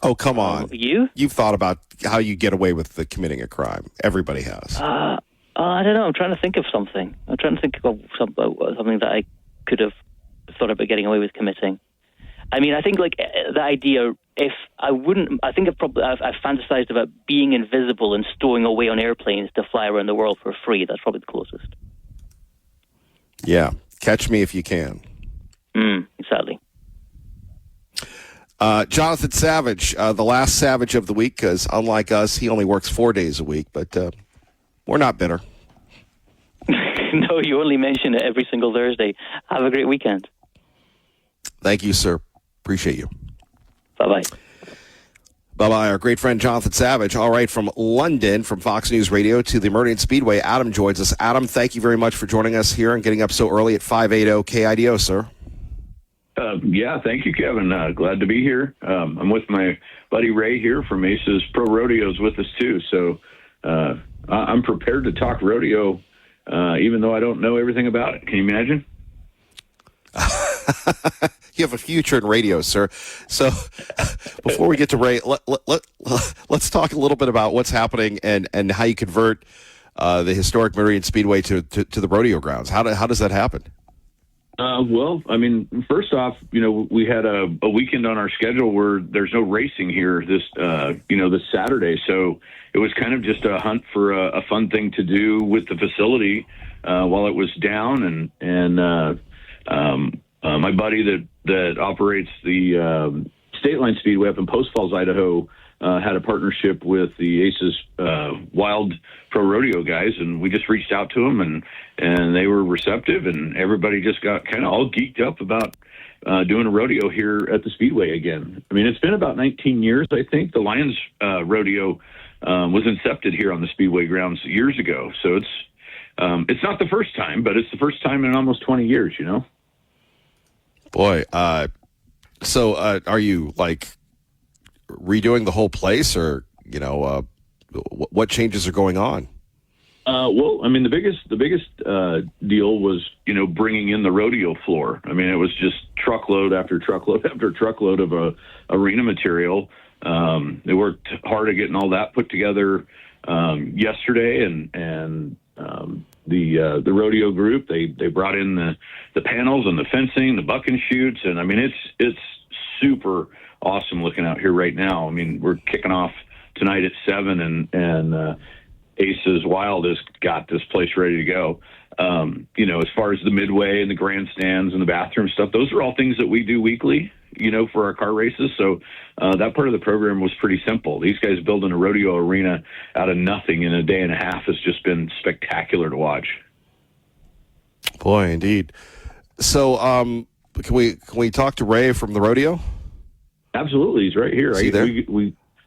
Oh, come on. You? You've thought about how you get away with committing a crime. Everybody has. I don't know. I'm trying to think of something. I'm trying to think of something that I could have thought about getting away with committing. I mean, I think like the idea, I've fantasized about being invisible and stowing away on airplanes to fly around the world for free. That's probably the closest. Yeah. Catch me if you can. Exactly. Jonathan Savage, the last Savage of the week, because unlike us, he only works 4 days a week, but we're not bitter. No, you only mention it every single Thursday. Have a great weekend. Thank you, sir. Appreciate you. Bye-bye. Bye-bye. Our great friend Jonathan Savage. All right, from London, from Fox News Radio to the Meridian Speedway, Adam joins us. Adam, thank you very much for joining us here and getting up so early at 580 KIDO, sir. Yeah, thank you, Kevin. Glad to be here. I'm with my buddy Ray here from Aces Pro Rodeos with us, too. So I'm prepared to talk rodeo, even though I don't know everything about it. Can you imagine? You have a future in radio, sir. So before we get to Ray, let's talk a little bit about what's happening and how you convert the historic Meridian Speedway to the rodeo grounds. How does that happen? Well, I mean, first off, we had a weekend on our schedule where there's no racing here this Saturday. So it was kind of just a hunt for a fun thing to do with the facility while it was down. And my buddy that operates the State Line Speedway up in Post Falls, Idaho, had a partnership with the Aces Wild Pro Rodeo guys, and we just reached out to them, and they were receptive, and everybody just got kind of all geeked up about doing a rodeo here at the Speedway again. I mean, it's been about 19 years, I think. The Lions Rodeo was incepted here on the Speedway grounds years ago, so it's not the first time, but it's the first time in almost 20 years, Boy, so are you like redoing the whole place, or what changes are going on? Well, I mean, the biggest deal was bringing in the rodeo floor. I mean, it was just truckload after truckload after truckload of arena material. They worked hard at getting all that put together yesterday, and the rodeo group they brought in the panels and the fencing, the buck and shoots, and I mean it's super awesome looking out here right now. I mean, we're kicking off tonight at 7, and Aces Wild has got this place ready to go. As far as the midway and the grandstands and the bathroom stuff, those are all things that we do weekly, for our car races. So that part of the program was pretty simple. These guys building a rodeo arena out of nothing in a day and a half has just been spectacular to watch. Boy, indeed. So can we talk to Ray from the rodeo? Absolutely, he's right here. Is he there?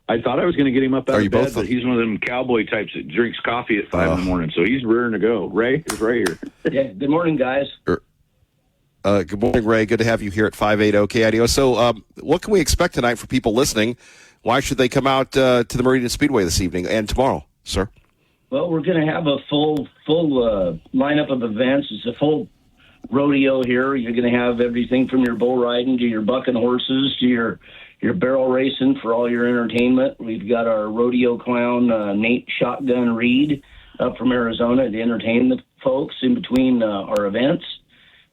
I thought I was going to get him up out of bed, both but he's one of them cowboy types that drinks coffee at 5 in the morning, so he's rearing to go. Ray is right here. Yeah, good morning, guys. Good morning, Ray. Good to have you here at 580 KIDO. So what can we expect tonight for people listening? Why should they come out to the Meridian Speedway this evening and tomorrow, sir? Well, we're going to have a full lineup of events. It's a full rodeo here. You're going to have everything from your bull riding to your bucking horses to your barrel racing for all your entertainment. We've got our rodeo clown, Nate Shotgun Reed, up from Arizona to entertain the folks in between our events.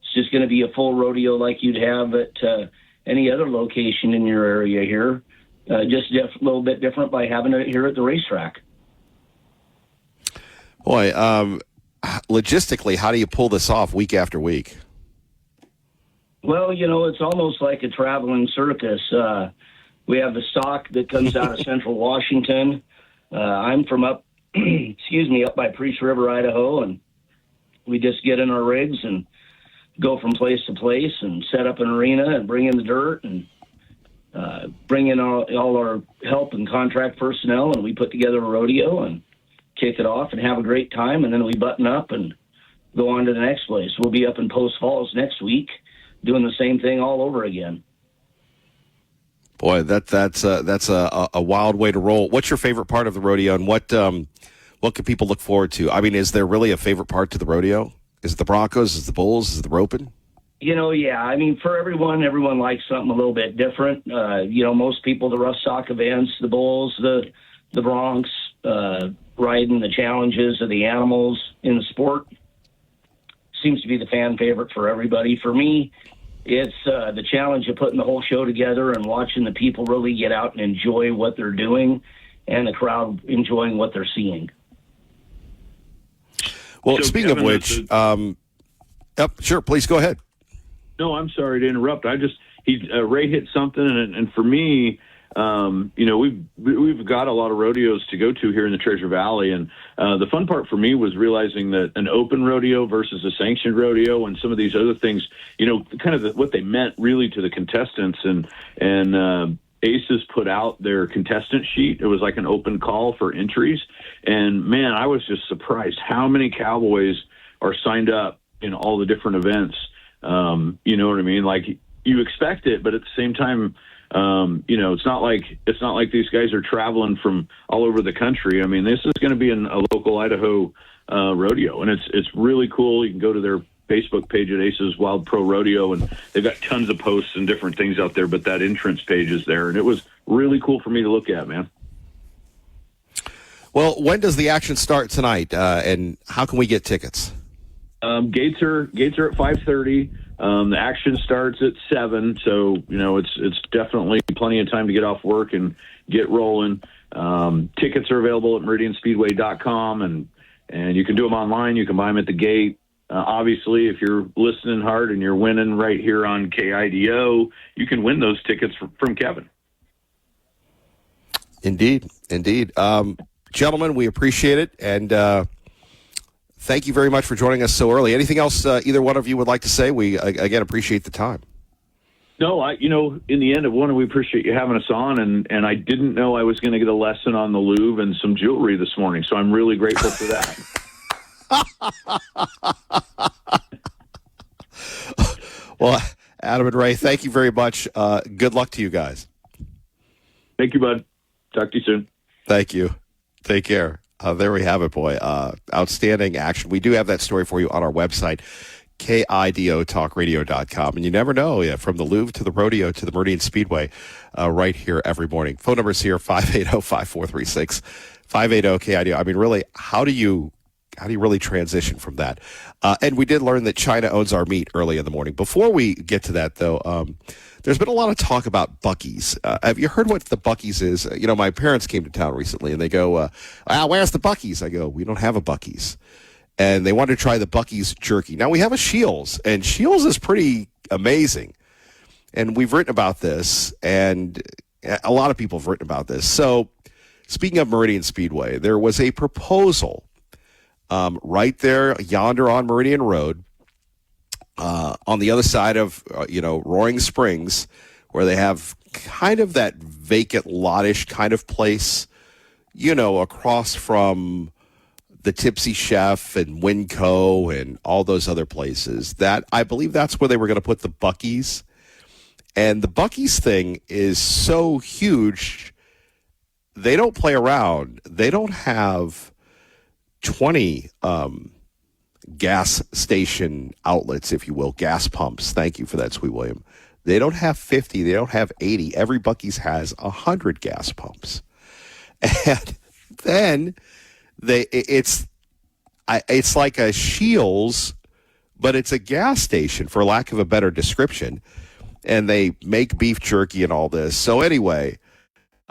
It's just going to be a full rodeo like you'd have at any other location in your area here. just a little bit different by having it here at the racetrack. Boy, logistically, how do you pull this off week after week? Well, it's almost like a traveling circus. We have the stock that comes out of Central Washington. I'm from up by Priest River, Idaho, and we just get in our rigs and go from place to place and set up an arena and bring in the dirt and bring in all our help and contract personnel, and we put together a rodeo and kick it off and have a great time, and then we button up and go on to the next place. We'll be up in Post Falls next week doing the same thing all over again. Boy, that's a wild way to roll. What's your favorite part of the rodeo, and what can people look forward to? I mean, is there really a favorite part to the rodeo? Is it the Broncos? Is it the Bulls? Is it the roping? Yeah. I mean, for everyone likes something a little bit different. Most people, the rough stock events, the Bulls, the Bronx, riding the challenges of the animals in the sport seems to be the fan favorite for everybody. For me, it's the challenge of putting the whole show together and watching the people really get out and enjoy what they're doing and the crowd enjoying what they're seeing. Well, So, speaking Kevin, of which, sure, please go ahead. No, I'm sorry to interrupt. Ray hit something, and for me, we've got a lot of rodeos to go to here in the Treasure Valley, and the fun part for me was realizing that an open rodeo versus a sanctioned rodeo and some of these other things, kind of what they meant really to the contestants, and Aces put out their contestant sheet. It was like an open call for entries, and man, I was just surprised how many cowboys are signed up in all the different events. You know what I mean? Like, you expect it, but at the same time, it's not like these guys are traveling from all over the country. I mean, this is going to be a local Idaho rodeo, and it's really cool. You can go to their Facebook page at Aces Wild Pro Rodeo, and they've got tons of posts and different things out there, but that entrance page is there, and it was really cool for me to look at, man. Well, when does the action start tonight, and how can we get tickets? Gates are at 5:30. The action starts at 7, so it's definitely plenty of time to get off work and get rolling. Tickets are available at meridianspeedway.com, and you can do them online. You can buy them at the gate. Obviously, if you're listening hard and you're winning right here on KIDO, you can win those tickets from Kevin. Indeed. Gentlemen, we appreciate it, and thank you very much for joining us so early. Anything else either one of you would like to say? We, again, appreciate the time. No, in the end, we appreciate you having us on, and I didn't know I was going to get a lesson on the Louvre and some jewelry this morning, so I'm really grateful for that. Well, Adam and Ray, thank you very much. Good luck to you guys. Thank you, bud. Talk to you soon. Thank you. Take care. There we have it, boy. Outstanding action. We do have that story for you on our website, KIDOTalkRadio.com. And you never know, from the Louvre to the rodeo to the Meridian Speedway, right here every morning. Phone number is here, 580-5436, 580-KIDO. I mean, really, how do you really transition from that? And we did learn that China owns our meat early in the morning. Before we get to that, though, there's been a lot of talk about Buc-ee's. Have you heard what the Buc-ee's is? My parents came to town recently, and they go, where's the Buc-ee's? I go, we don't have a Buc-ee's. And they wanted to try the Buc-ee's jerky. Now, we have a Shields, and Shields is pretty amazing. And we've written about this, and a lot of people have written about this. So, speaking of Meridian Speedway, there was a proposal right there, yonder on Meridian Road, on the other side of, Roaring Springs, where they have kind of that vacant lot-ish kind of place, across from the Tipsy Chef and Winco and all those other places. That, I believe that's where they were going to put the Buc-ee's. And the Buc-ee's thing is so huge, they don't play around. They don't have 20 gas station outlets, if you will, gas pumps. Thank you for that, Sweet William. They don't have 50. They don't have 80. Every Buc-ee's has 100 gas pumps. And then it's like a Shields, but it's a gas station, for lack of a better description. And they make beef jerky and all this. So anyway,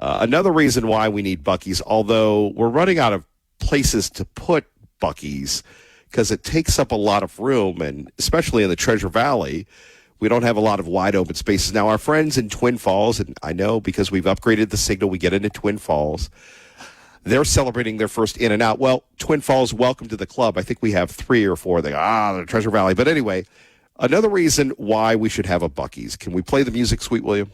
Another reason why we need Buc-ee's, although we're running out of places to put Buc-ee's because it takes up a lot of room, and especially in the Treasure Valley, we don't have a lot of wide open spaces. Now, our friends in Twin Falls, and I know because we've upgraded the signal, we get into Twin Falls, they're celebrating their first In-N-Out. Well, Twin Falls, welcome to the club. I think we have 3 or 4. The Treasure Valley. But anyway, another reason why we should have a Buc-ee's. Can we play the music, Sweet William?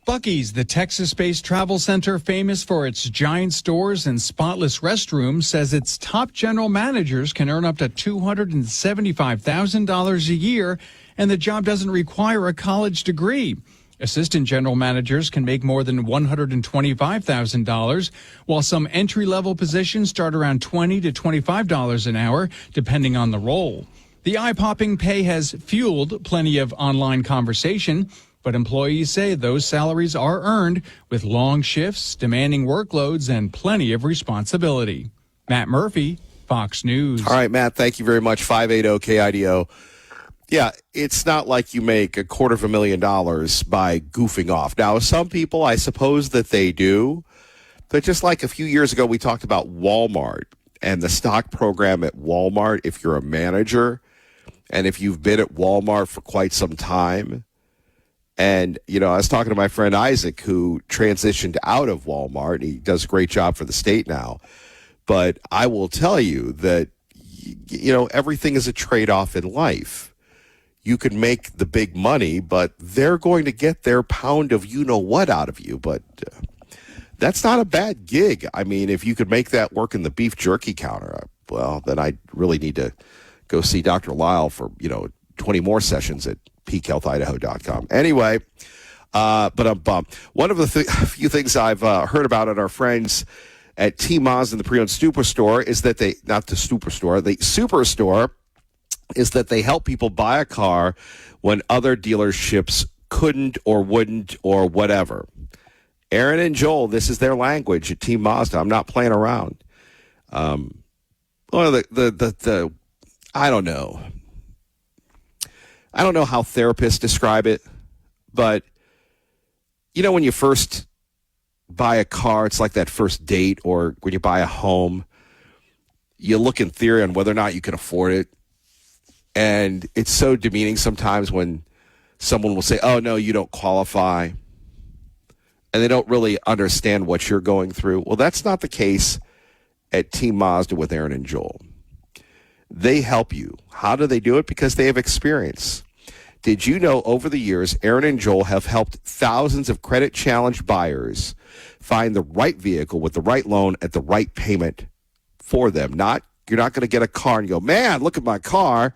Buc-ee's, the Texas-based travel center famous for its giant stores and spotless restrooms, says its top general managers can earn up to $275,000 a year, and the job doesn't require a college degree. Assistant general managers can make more than $125,000, while some entry-level positions start around $20 to $25 an hour, depending on the role. The eye-popping pay has fueled plenty of online conversation, but employees say those salaries are earned with long shifts, demanding workloads, and plenty of responsibility. Matt Murphy, Fox News. All right, Matt, thank you very much. 580 KIDO. Yeah, it's not like you make $250,000 by goofing off. Now, some people, I suppose that they do, but just like a few years ago, we talked about Walmart and the stock program at Walmart. If you're a manager and if you've been at Walmart for quite some time, and, you know, I was talking to my friend Isaac, who transitioned out of Walmart. He does a great job for the state now. But I will tell you that, you know, everything is a trade-off in life. You can make the big money, but they're going to get their pound of you-know-what out of you. But that's not a bad gig. I mean, if you could make that work in the beef jerky counter, well, then I really need to go see Dr. Lyle for, 20 more sessions at peakhealthidaho.com. Anyway, but I'm bummed. One of the few things I've heard about at our friends at T-Moz and the Pre-Owned Superstore is that the Superstore is that they help people buy a car when other dealerships couldn't or wouldn't or whatever. Aaron and Joel, this is their language at Team Mazda. I'm not playing around. I don't know. I don't know how therapists describe it, but when you first buy a car, it's like that first date, or when you buy a home, you look in theory on whether or not you can afford it. And it's so demeaning sometimes when someone will say, oh, no, you don't qualify. And they don't really understand what you're going through. Well, that's not the case at Team Mazda with Aaron and Joel. They help you. How do they do it? Because they have experience. Did you know over the years, Aaron and Joel have helped thousands of credit-challenged buyers find the right vehicle with the right loan at the right payment for them? You're not going to get a car and go, man, look at my car.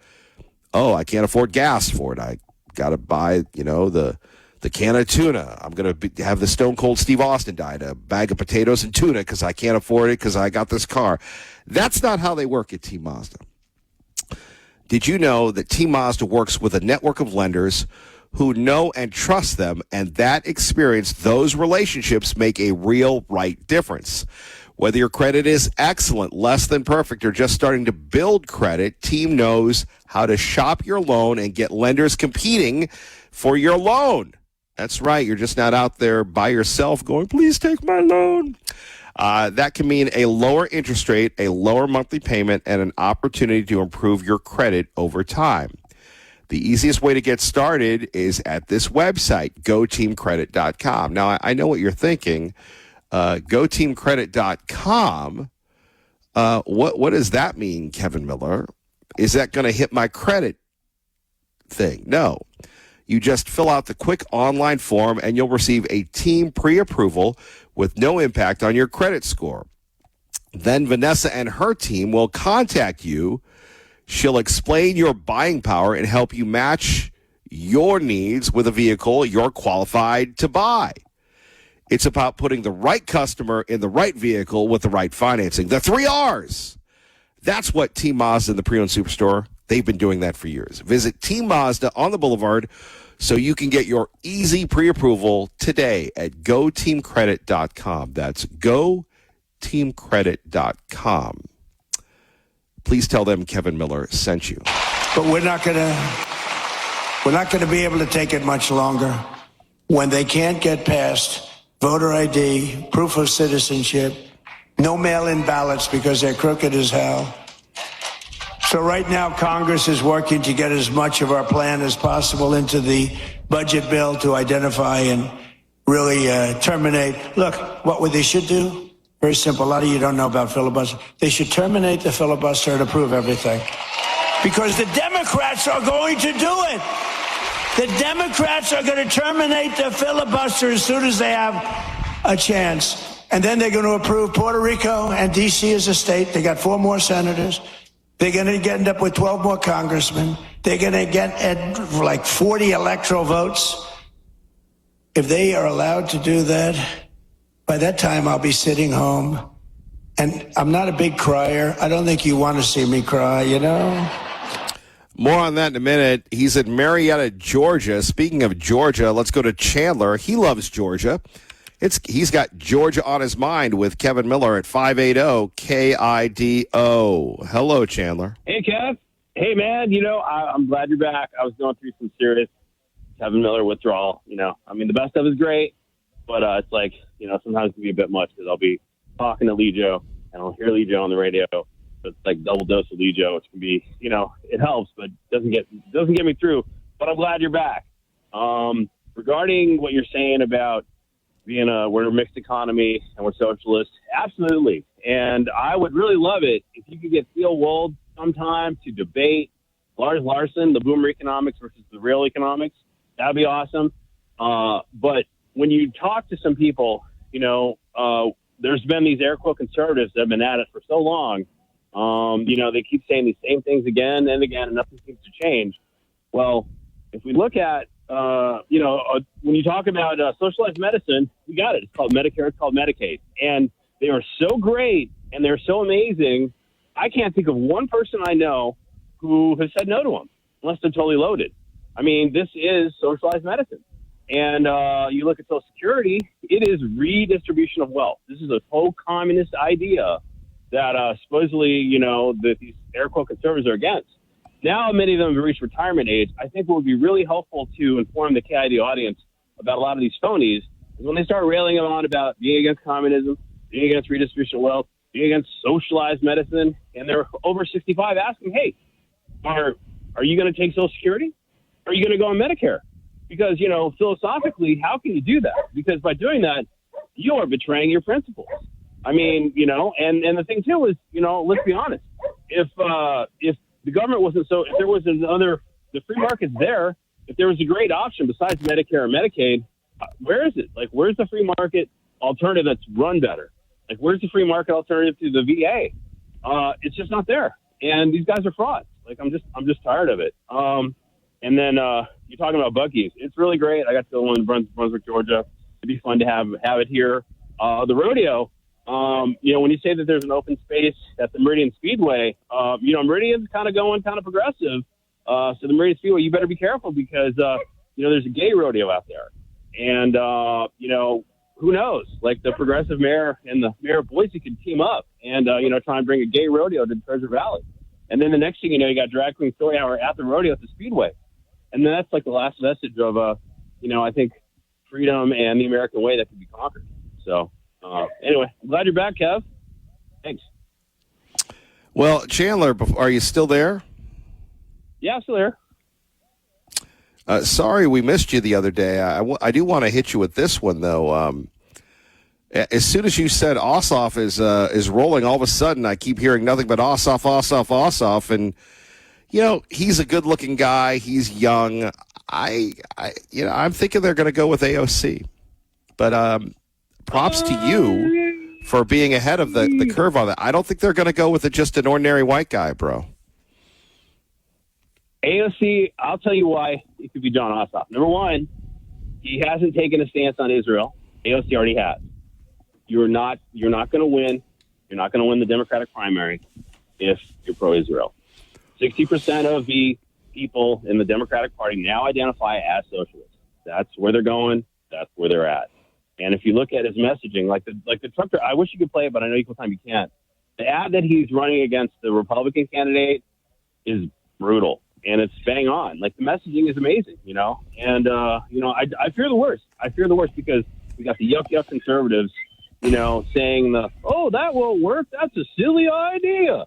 Oh, I can't afford gas for it. I got to buy, the can of tuna. I'm going to have the Stone Cold Steve Austin diet, a bag of potatoes and tuna because I can't afford it because I got this car. That's not how they work at Team Mazda. Did you know that Team Mazda works with a network of lenders who know and trust them, and that experience, those relationships make a real right difference? Whether your credit is excellent, less than perfect, or just starting to build credit, Team knows how to shop your loan and get lenders competing for your loan. That's right. You're just not out there by yourself going, please take my loan. That can mean a lower interest rate, a lower monthly payment, and an opportunity to improve your credit over time. The easiest way to get started is at this website, goteamcredit.com. Now, I know what you're thinking. Goteamcredit.com. What does that mean, Kevin Miller? Is that going to hit my credit thing? No. You just fill out the quick online form and you'll receive a team pre-approval with no impact on your credit score. Then Vanessa and her team will contact you. She'll explain your buying power and help you match your needs with a vehicle you're qualified to buy. It's about putting the right customer in the right vehicle with the right financing. The 3 R's. That's what Team Mazda and the Pre-Owned Superstore, they've been doing that for years. Visit Team Mazda on the Boulevard so you can get your easy pre-approval today at goteamcredit.com. That's goteamcredit.com. Please tell them Kevin Miller sent you. But we're not going to be able to take it much longer when they can't get past voter ID, proof of citizenship, no mail-in ballots because they're crooked as hell. So right now, Congress is working to get as much of our plan as possible into the budget bill to identify and really terminate. Look, what they should do? Very simple. A lot of you don't know about filibuster. They should terminate the filibuster and approve everything. Because the Democrats are going to do it. The Democrats are going to terminate the filibuster as soon as they have a chance. And then they're going to approve Puerto Rico and D.C. as a state. They got 4 more senators. They're going to end up with 12 more congressmen. They're going to get like 40 electoral votes. If they are allowed to do that, by that time I'll be sitting home. And I'm not a big crier. I don't think you want to see me cry, you know? More on that in a minute. He's in Marietta, Georgia. Speaking of Georgia, let's go to Chandler. He loves Georgia. He's got Georgia on his mind with Kevin Miller at 580 KIDO. Hello, Chandler. Hey, Kev. Hey, man. I'm glad you're back. I was going through some serious Kevin Miller withdrawal. The best of is great, but it's like, sometimes it can be a bit much because I'll be talking to Lee Joe and I'll hear Lee Joe on the radio. So it's like double dose of Lee Joe, which can be, it helps, but doesn't get me through. But I'm glad you're back. Regarding what you're saying about we're a mixed economy and we're socialist. Absolutely. And I would really love it if you could get Theo Wold sometime to debate Lars Larson, the boomer economics versus the real economics. That'd be awesome. But when you talk to some people, there's been these air quote conservatives that have been at it for so long. They keep saying these same things again and again, and nothing seems to change. Well, if we look at when you talk about socialized medicine, we got it. It's called Medicare. It's called Medicaid. And they are so great and they're so amazing. I can't think of one person I know who has said no to them unless they're totally loaded. This is socialized medicine. And you look at Social Security, it is redistribution of wealth. This is a whole communist idea that supposedly, that these air quote conservatives are against. Now, many of them have reached retirement age. I think what would be really helpful to inform the KID audience about a lot of these phonies is when they start railing on about being against communism, being against redistribution of wealth, being against socialized medicine, and they're over 65, ask them, hey, are you going to take Social Security? Are you going to go on Medicare? Because, philosophically, how can you do that? Because by doing that, you are betraying your principles. And the thing, too, is, let's be honest. If the government wasn't if there was the free market's there, if there was a great option besides Medicare or Medicaid, where is it? Like, where's the free market alternative that's run better? Like, where's the free market alternative to the VA? It's just not there. And these guys are frauds. Like, I'm just tired of it. And then you're talking about Buc-ee's. It's really great. I got to go in Brunswick, Georgia. It'd be fun to have it here. The rodeo, when you say that there's an open space at the Meridian Speedway, Meridian's kind of going kind of progressive. So the Meridian Speedway, you better be careful because, there's a gay rodeo out there. And, who knows? Like the progressive mayor and the mayor of Boise could team up and, try and bring a gay rodeo to Treasure Valley. And then the next thing you know, you got Drag Queen Story Hour at the rodeo at the Speedway. And then that's like the last vestige of, I think freedom and the American way that can be conquered. So, anyway, I'm glad you're back, Kev. Thanks. Well, Chandler, are you still there? Yeah, I'm still there. Sorry we missed you the other day. I do want to hit you with this one, though. As soon as you said Ossoff is rolling, all of a sudden I keep hearing nothing but Ossoff. And, he's a good-looking guy. He's young. I'm thinking they're going to go with AOC. But props to you for being ahead of the curve on that. I don't think they're going to go with just an ordinary white guy, bro. AOC, I'll tell you why it could be John Ossoff. Number one, he hasn't taken a stance on Israel. AOC already has. You're not going to win. You're not going to win the Democratic primary if you're pro-Israel. 60% of the people in the Democratic Party now identify as socialists. That's where they're going. That's where they're at. And if you look at his messaging, like the Trump, I wish you could play it, but I know equal time you can't. The ad that he's running against the Republican candidate is brutal, and it's bang on. Like the messaging is amazing, And I fear the worst. I fear the worst because We got the yuck conservatives, saying that won't work. That's a silly idea,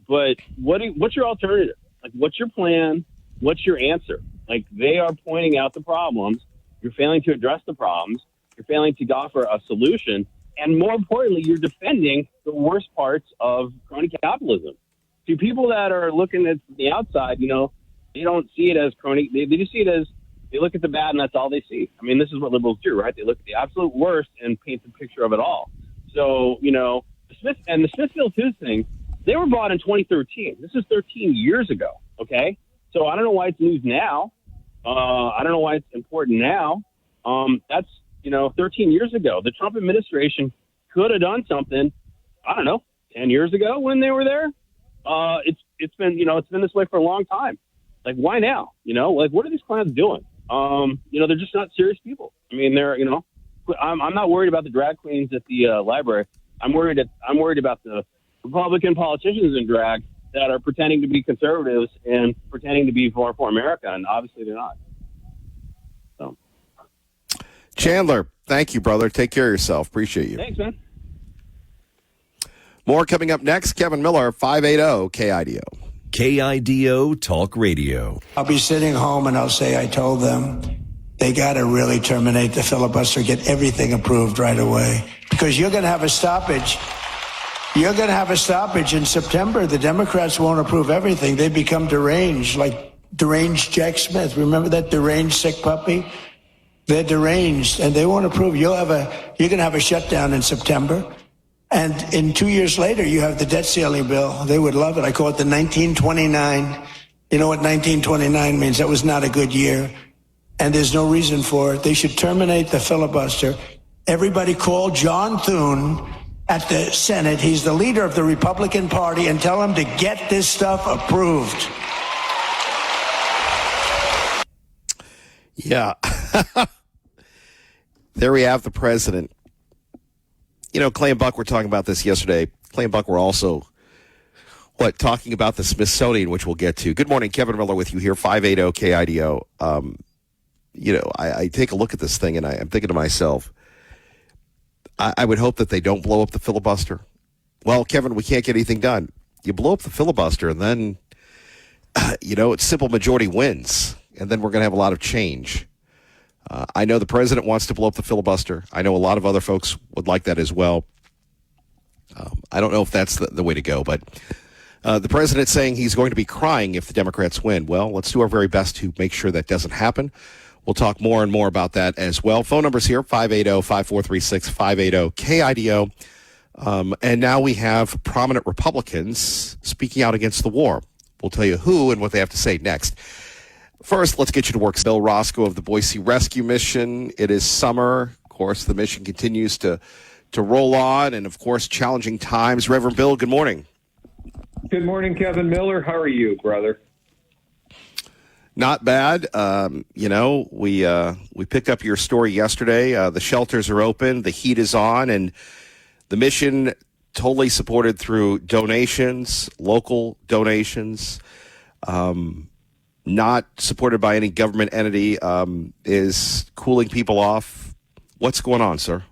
But what's your alternative? Like, what's your plan? What's your answer? Like, they are pointing out the problems. You're failing to address the problems. You're failing to offer a solution. And more importantly, you're defending the worst parts of crony capitalism. To people that are looking at the outside, they don't see it as crony. They just see it as, they look at the bad and that's all they see. I mean, this is what liberals do, right? They look at the absolute worst and paint the picture of it all. So, the Smithfield Foods thing, they were bought in 2013. This is 13 years ago, okay? So I don't know why it's news now. I don't know why it's important now. That's, 13 years ago. The Trump administration could have done something, I don't know, 10 years ago when they were there. It's been this way for a long time. Like, why now? What are these clowns doing? They're just not serious people. I mean, I'm not worried about the drag queens at the library. I'm worried about the Republican politicians in drag that are pretending to be conservatives and pretending to be for America, and obviously they're not. So, Chandler, thank you, brother. Take care of yourself. Appreciate you. Thanks, man. More coming up next. Kevin Miller, 580 KIDO. KIDO Talk Radio. I'll be sitting home and I'll say I told them they got to really terminate the filibuster, get everything approved right away, because you're going to have a stoppage. You're going to have a stoppage in September. The Democrats won't approve everything. They become deranged, like deranged Jack Smith. Remember that deranged sick puppy? They're deranged, and they won't approve. You're going to have a shutdown in September. And in 2 years later, you have the debt ceiling bill. They would love it. I call it the 1929. You know what 1929 means? That was not a good year. And there's no reason for it. They should terminate the filibuster. Everybody call John Thune at the Senate. He's the leader of the Republican Party, and tell him to get this stuff approved. Yeah. There we have the president. Clay and Buck were talking about this yesterday. Clay and Buck were also, talking about the Smithsonian, which we'll get to. Good morning, Kevin Miller with you here, 580 KIDO. I take a look at this thing and I'm thinking to myself, I would hope that they don't blow up the filibuster. Well, Kevin, we can't get anything done. You blow up the filibuster and then, it's simple majority wins. And then we're going to have a lot of change. I know the president wants to blow up the filibuster. I know a lot of other folks would like that as well. I don't know if that's the way to go, but the president's saying he's going to be crying if the Democrats win. Well, let's do our very best to make sure that doesn't happen. We'll talk more and more about that as well. Phone numbers here, 580-5436, 580-KIDO. And now we have prominent Republicans speaking out against the war. We'll tell you who and what they have to say next. First, let's get you to work. Bill Roscoe of the Boise Rescue Mission. It is summer. Of course, the mission continues to roll on, and, of course, challenging times. Reverend Bill, good morning. Good morning, Kevin Miller. How are you, brother? Not bad. We picked up your story yesterday. The shelters are open. The heat is on, and the mission totally supported through donations, local donations, not supported by any government entity, is cooling people off. What's going on, sir?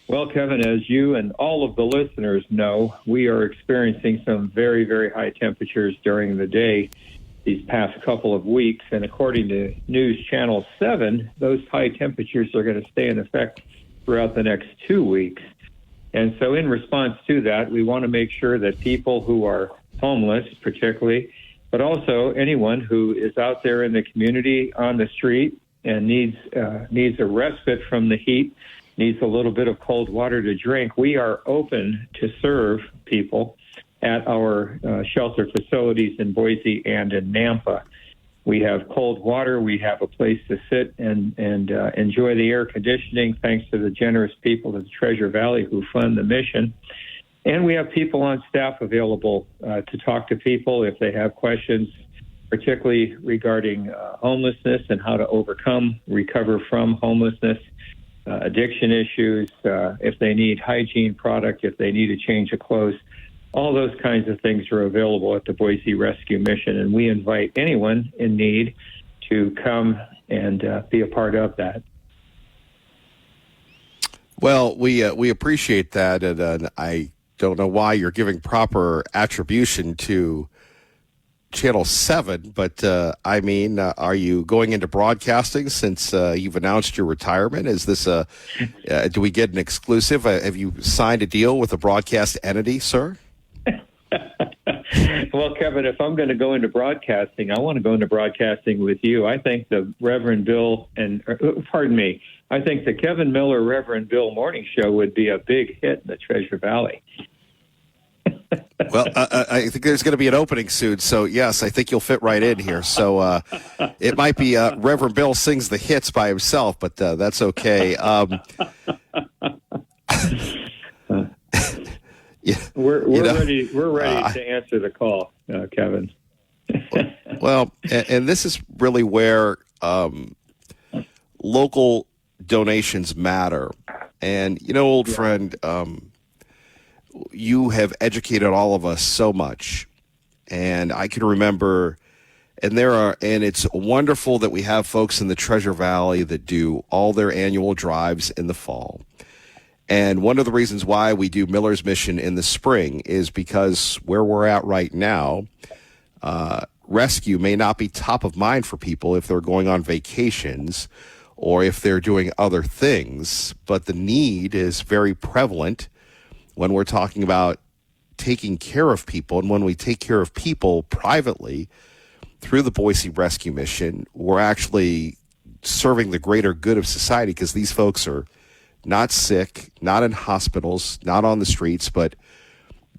Well, Kevin, as you and all of the listeners know, we are experiencing some very, very high temperatures during the day these past couple of weeks. And according to News Channel 7, those high temperatures are going to stay in effect throughout the next 2 weeks. And so in response to that, we want to make sure that people who are homeless, particularly, but also anyone who is out there in the community on the street and needs a respite from the heat, needs a little bit of cold water to drink, we are open to serve people at our shelter facilities in Boise and in Nampa. We have cold water. We have a place to sit and enjoy the air conditioning, thanks to the generous people of the Treasure Valley who fund the mission. And we have people on staff available to talk to people if they have questions, particularly regarding homelessness and how to recover from homelessness, addiction issues, if they need hygiene product, if they need a change of clothes. All those kinds of things are available at the Boise Rescue Mission, and we invite anyone in need to come and be a part of that. Well, we appreciate that, and I don't know why you're giving proper attribution to Channel 7, but I mean, are you going into broadcasting since you've announced your retirement? Is this do we get an exclusive? Have you signed a deal with a broadcast entity, sir? Well, Kevin, if I'm going to go into broadcasting, I want to go into broadcasting with you. I think the Reverend Bill I think the Kevin Miller Reverend Bill morning show would be a big hit in the Treasure Valley. Well, I think there's going to be an opening soon, so yes, I think you'll fit right in here. So it might be Reverend Bill sings the hits by himself, but that's okay. We're ready. We're ready to answer the call, Kevin. Well, and this is really where local donations matter. And old friend, you have educated all of us so much, and I can remember. And it's wonderful that we have folks in the Treasure Valley that do all their annual drives in the fall. And one of the reasons why we do Miller's Mission in the spring is because where we're at right now, rescue may not be top of mind for people if they're going on vacations or if they're doing other things. But the need is very prevalent when we're talking about taking care of people. And when we take care of people privately through the Boise Rescue Mission, we're actually serving the greater good of society, because these folks are not sick, not in hospitals, not on the streets, but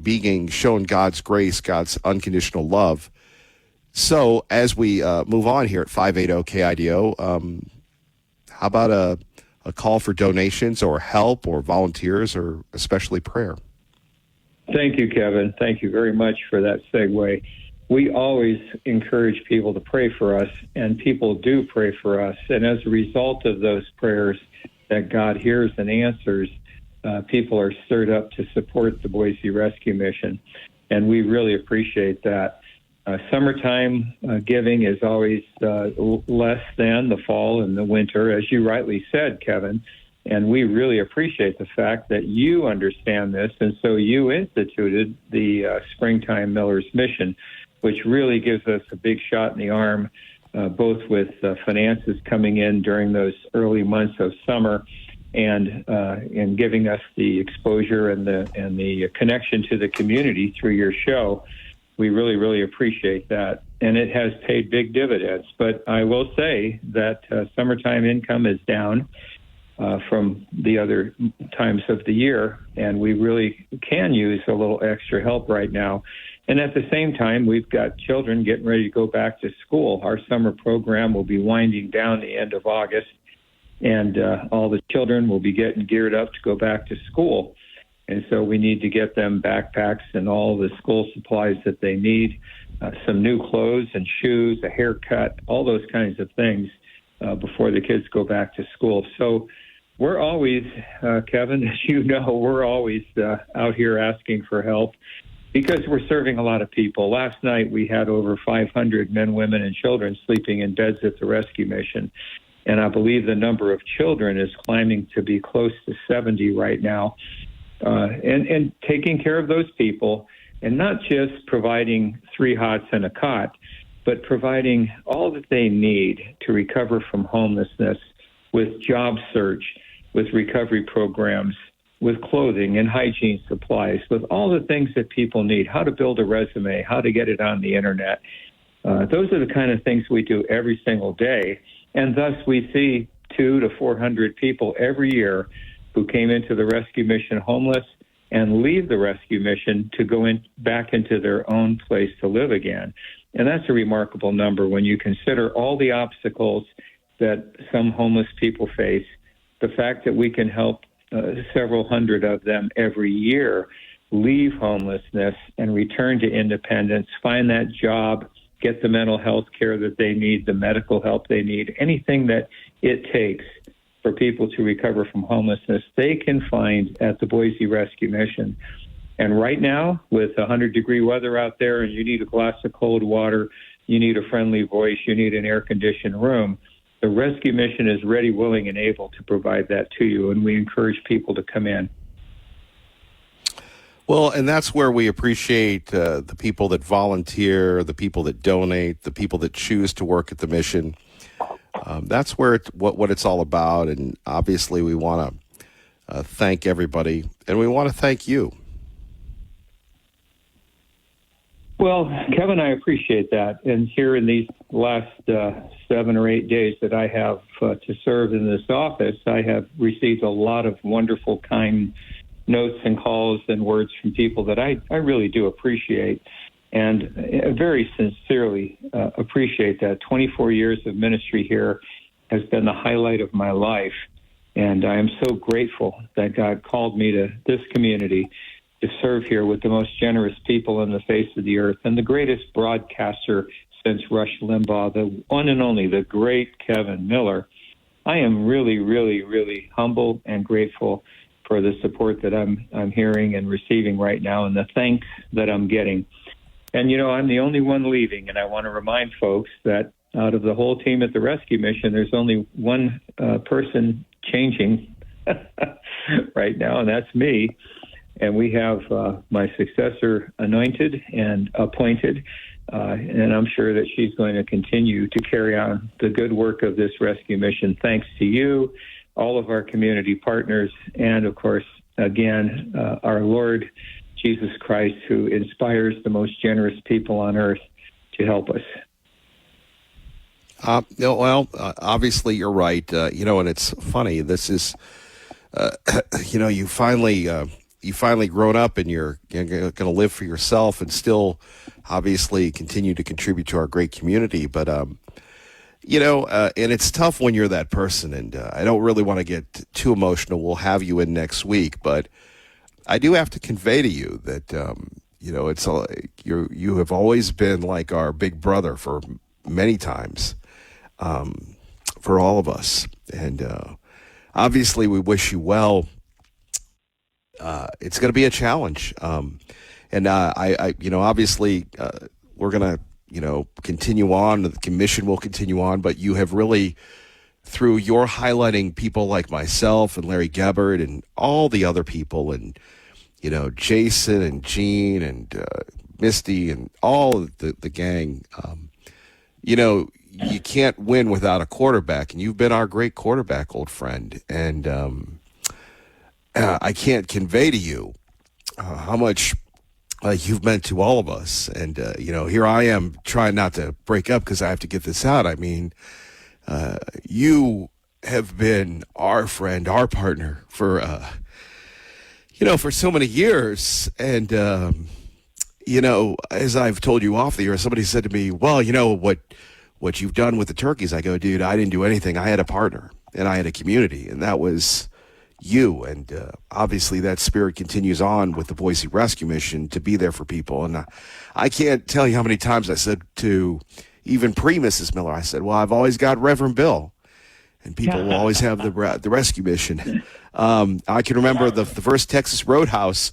being shown God's grace, God's unconditional love. So as we move on here at 580 KIDO, how about a call for donations or help or volunteers or especially prayer? Thank you, Kevin. Thank you very much for that segue. We always encourage people to pray for us, and people do pray for us. And as a result of those prayers that God hears and answers, people are stirred up to support the Boise Rescue Mission. And we really appreciate that. Summertime giving is always less than the fall and the winter, as you rightly said, Kevin. And we really appreciate the fact that you understand this. And so you instituted the Springtime Miller's Mission, which really gives us a big shot in the arm, both with finances coming in during those early months of summer and giving us the exposure and the connection to the community through your show. We really, really appreciate that. And it has paid big dividends. But I will say that summertime income is down from the other times of the year, and we really can use a little extra help right now. And at the same time, we've got children getting ready to go back to school. Our summer program will be winding down the end of August, and all the children will be getting geared up to go back to school. And so we need to get them backpacks and all the school supplies that they need, some new clothes and shoes, a haircut, all those kinds of things before the kids go back to school. So we're always, Kevin, as you know, we're always out here asking for help because we're serving a lot of people. Last night we had over 500 men, women, and children sleeping in beds at the rescue mission. And I believe the number of children is climbing to be close to 70 right now. And taking care of those people, and not just providing 3 hots and a cot, but providing all that they need to recover from homelessness with job search, with recovery programs, with clothing and hygiene supplies, with all the things that people need, how to build a resume, how to get it on the internet. Those are the kind of things we do every single day. And thus we see 200 to 400 people every year who came into the rescue mission homeless and leave the rescue mission to go back into their own place to live again. And that's a remarkable number when you consider all the obstacles that some homeless people face. The fact that we can help several hundred of them every year leave homelessness and return to independence, find that job, get the mental health care that they need, the medical help they need, anything that it takes for people to recover from homelessness, they can find at the Boise Rescue Mission. And right now, with 100-degree weather out there and you need a glass of cold water, you need a friendly voice, you need an air-conditioned room, The rescue mission is ready, willing, and able to provide that to you, and we encourage people to come in. Well, and that's where we appreciate the people that volunteer, the people that donate, the people that choose to work at the mission. That's where what it's all about, and obviously we want to thank everybody, and we want to thank you. Well, Kevin, I appreciate that. And here in these last 7 or 8 days that I have to serve in this office, I have received a lot of wonderful, kind notes and calls and words from people that I really do appreciate, and very sincerely appreciate that. 24 years of ministry here has been the highlight of my life, and I am so grateful that God called me to this community to serve here with the most generous people on the face of the earth and the greatest broadcaster since Rush Limbaugh, the one and only, the great Kevin Miller. I am really, really, really humble and grateful for the support that I'm hearing and receiving right now, and the thanks that I'm getting. And, you know, I'm the only one leaving, and I want to remind folks that out of the whole team at the rescue mission, there's only one person changing right now, and that's me. And we have my successor anointed and appointed, and I'm sure that she's going to continue to carry on the good work of this rescue mission. Thanks to you, all of our community partners, and, of course, again, our Lord Jesus Christ, who inspires the most generous people on earth to help us. Obviously, you're right. And it's funny. This is, you finally grown up, and you're going to live for yourself and still obviously continue to contribute to our great community. But, and it's tough when you're that person, and I don't really want to get too emotional. We'll have you in next week, but I do have to convey to you that, you have always been like our big brother for many times, for all of us. And obviously we wish you well. It's going to be a challenge. Obviously, we're going to, continue on. The commission will continue on, but you have really, through your highlighting people like myself and Larry Gebhardt and all the other people, and, Jason and Gene and Misty and all of the gang, you can't win without a quarterback, and you've been our great quarterback, old friend. And, I can't convey to you how much you've meant to all of us. And, here I am trying not to break up because I have to get this out. I mean, you have been our friend, our partner for so many years. And, as I've told you off the air, somebody said to me, well, what you've done with the turkeys. I go, dude, I didn't do anything. I had a partner and I had a community, and that was you. And obviously that spirit continues on with the Boise Rescue Mission to be there for people. And I can't tell you how many times I said to even pre-Mrs. Miller, I said, well, I've always got Reverend Bill, and people will always have the rescue mission. I can remember the first Texas Roadhouse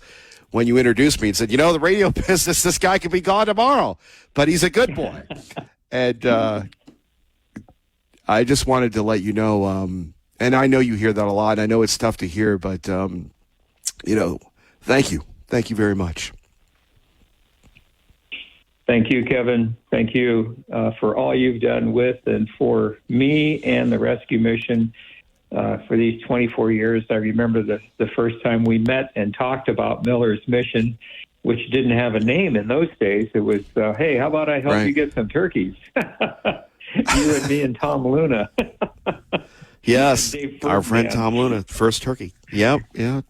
when you introduced me and said, the radio business, this guy could be gone tomorrow, but he's a good boy. And I just wanted to let you know, and I know you hear that a lot. I know it's tough to hear, but, thank you. Thank you very much. Thank you, Kevin. Thank you for all you've done with and for me and the rescue mission for these 24 years. I remember the first time we met and talked about Miller's mission, which didn't have a name in those days. It was, hey, how about I help you get some turkeys? You and me and Tom Luna. Yes, our friend Tom Luna, first turkey. Yep, yeah.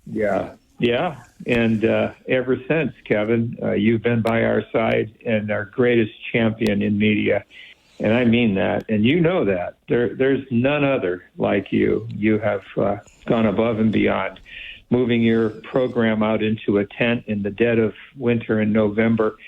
Yeah. And ever since, Kevin, you've been by our side and our greatest champion in media. And I mean that. And you know that. There's none other like you. You have gone above and beyond, moving your program out into a tent in the dead of winter in November,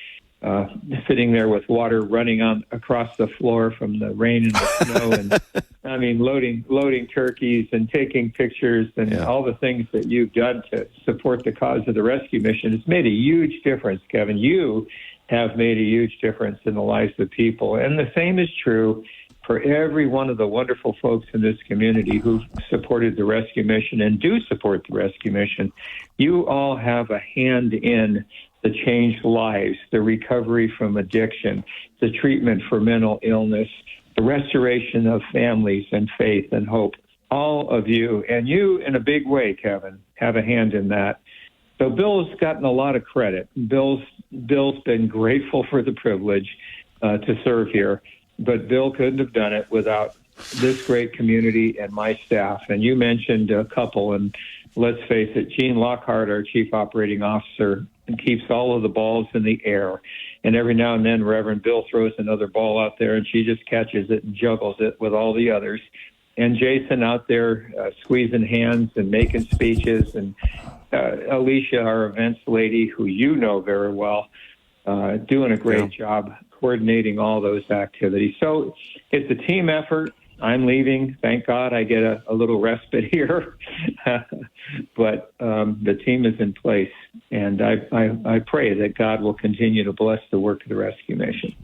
sitting there with water running across the floor from the rain and the snow, and I mean loading turkeys and taking pictures and all the things that you've done to support the cause of the rescue mission. It's made a huge difference, Kevin. You have made a huge difference in the lives of people, and the same is true for every one of the wonderful folks in this community who supported the rescue mission and do support the rescue mission. You all have a hand in the changed lives, the recovery from addiction, the treatment for mental illness, the restoration of families and faith and hope. All of you, and you in a big way, Kevin, have a hand in that. So Bill's gotten a lot of credit. Bill's been grateful for the privilege to serve here, but Bill couldn't have done it without this great community and my staff. And you mentioned a couple, and let's face it, Gene Lockhart, our Chief Operating Officer, keeps all of the balls in the air. And every now and then, Reverend Bill throws another ball out there, and she just catches it and juggles it with all the others. And Jason out there squeezing hands and making speeches, and Alicia, our events lady, who you know very well, doing a great job coordinating all those activities. So it's a team effort. I'm leaving. Thank God I get a little respite here. But the team is in place, and I pray that God will continue to bless the work of the rescue mission.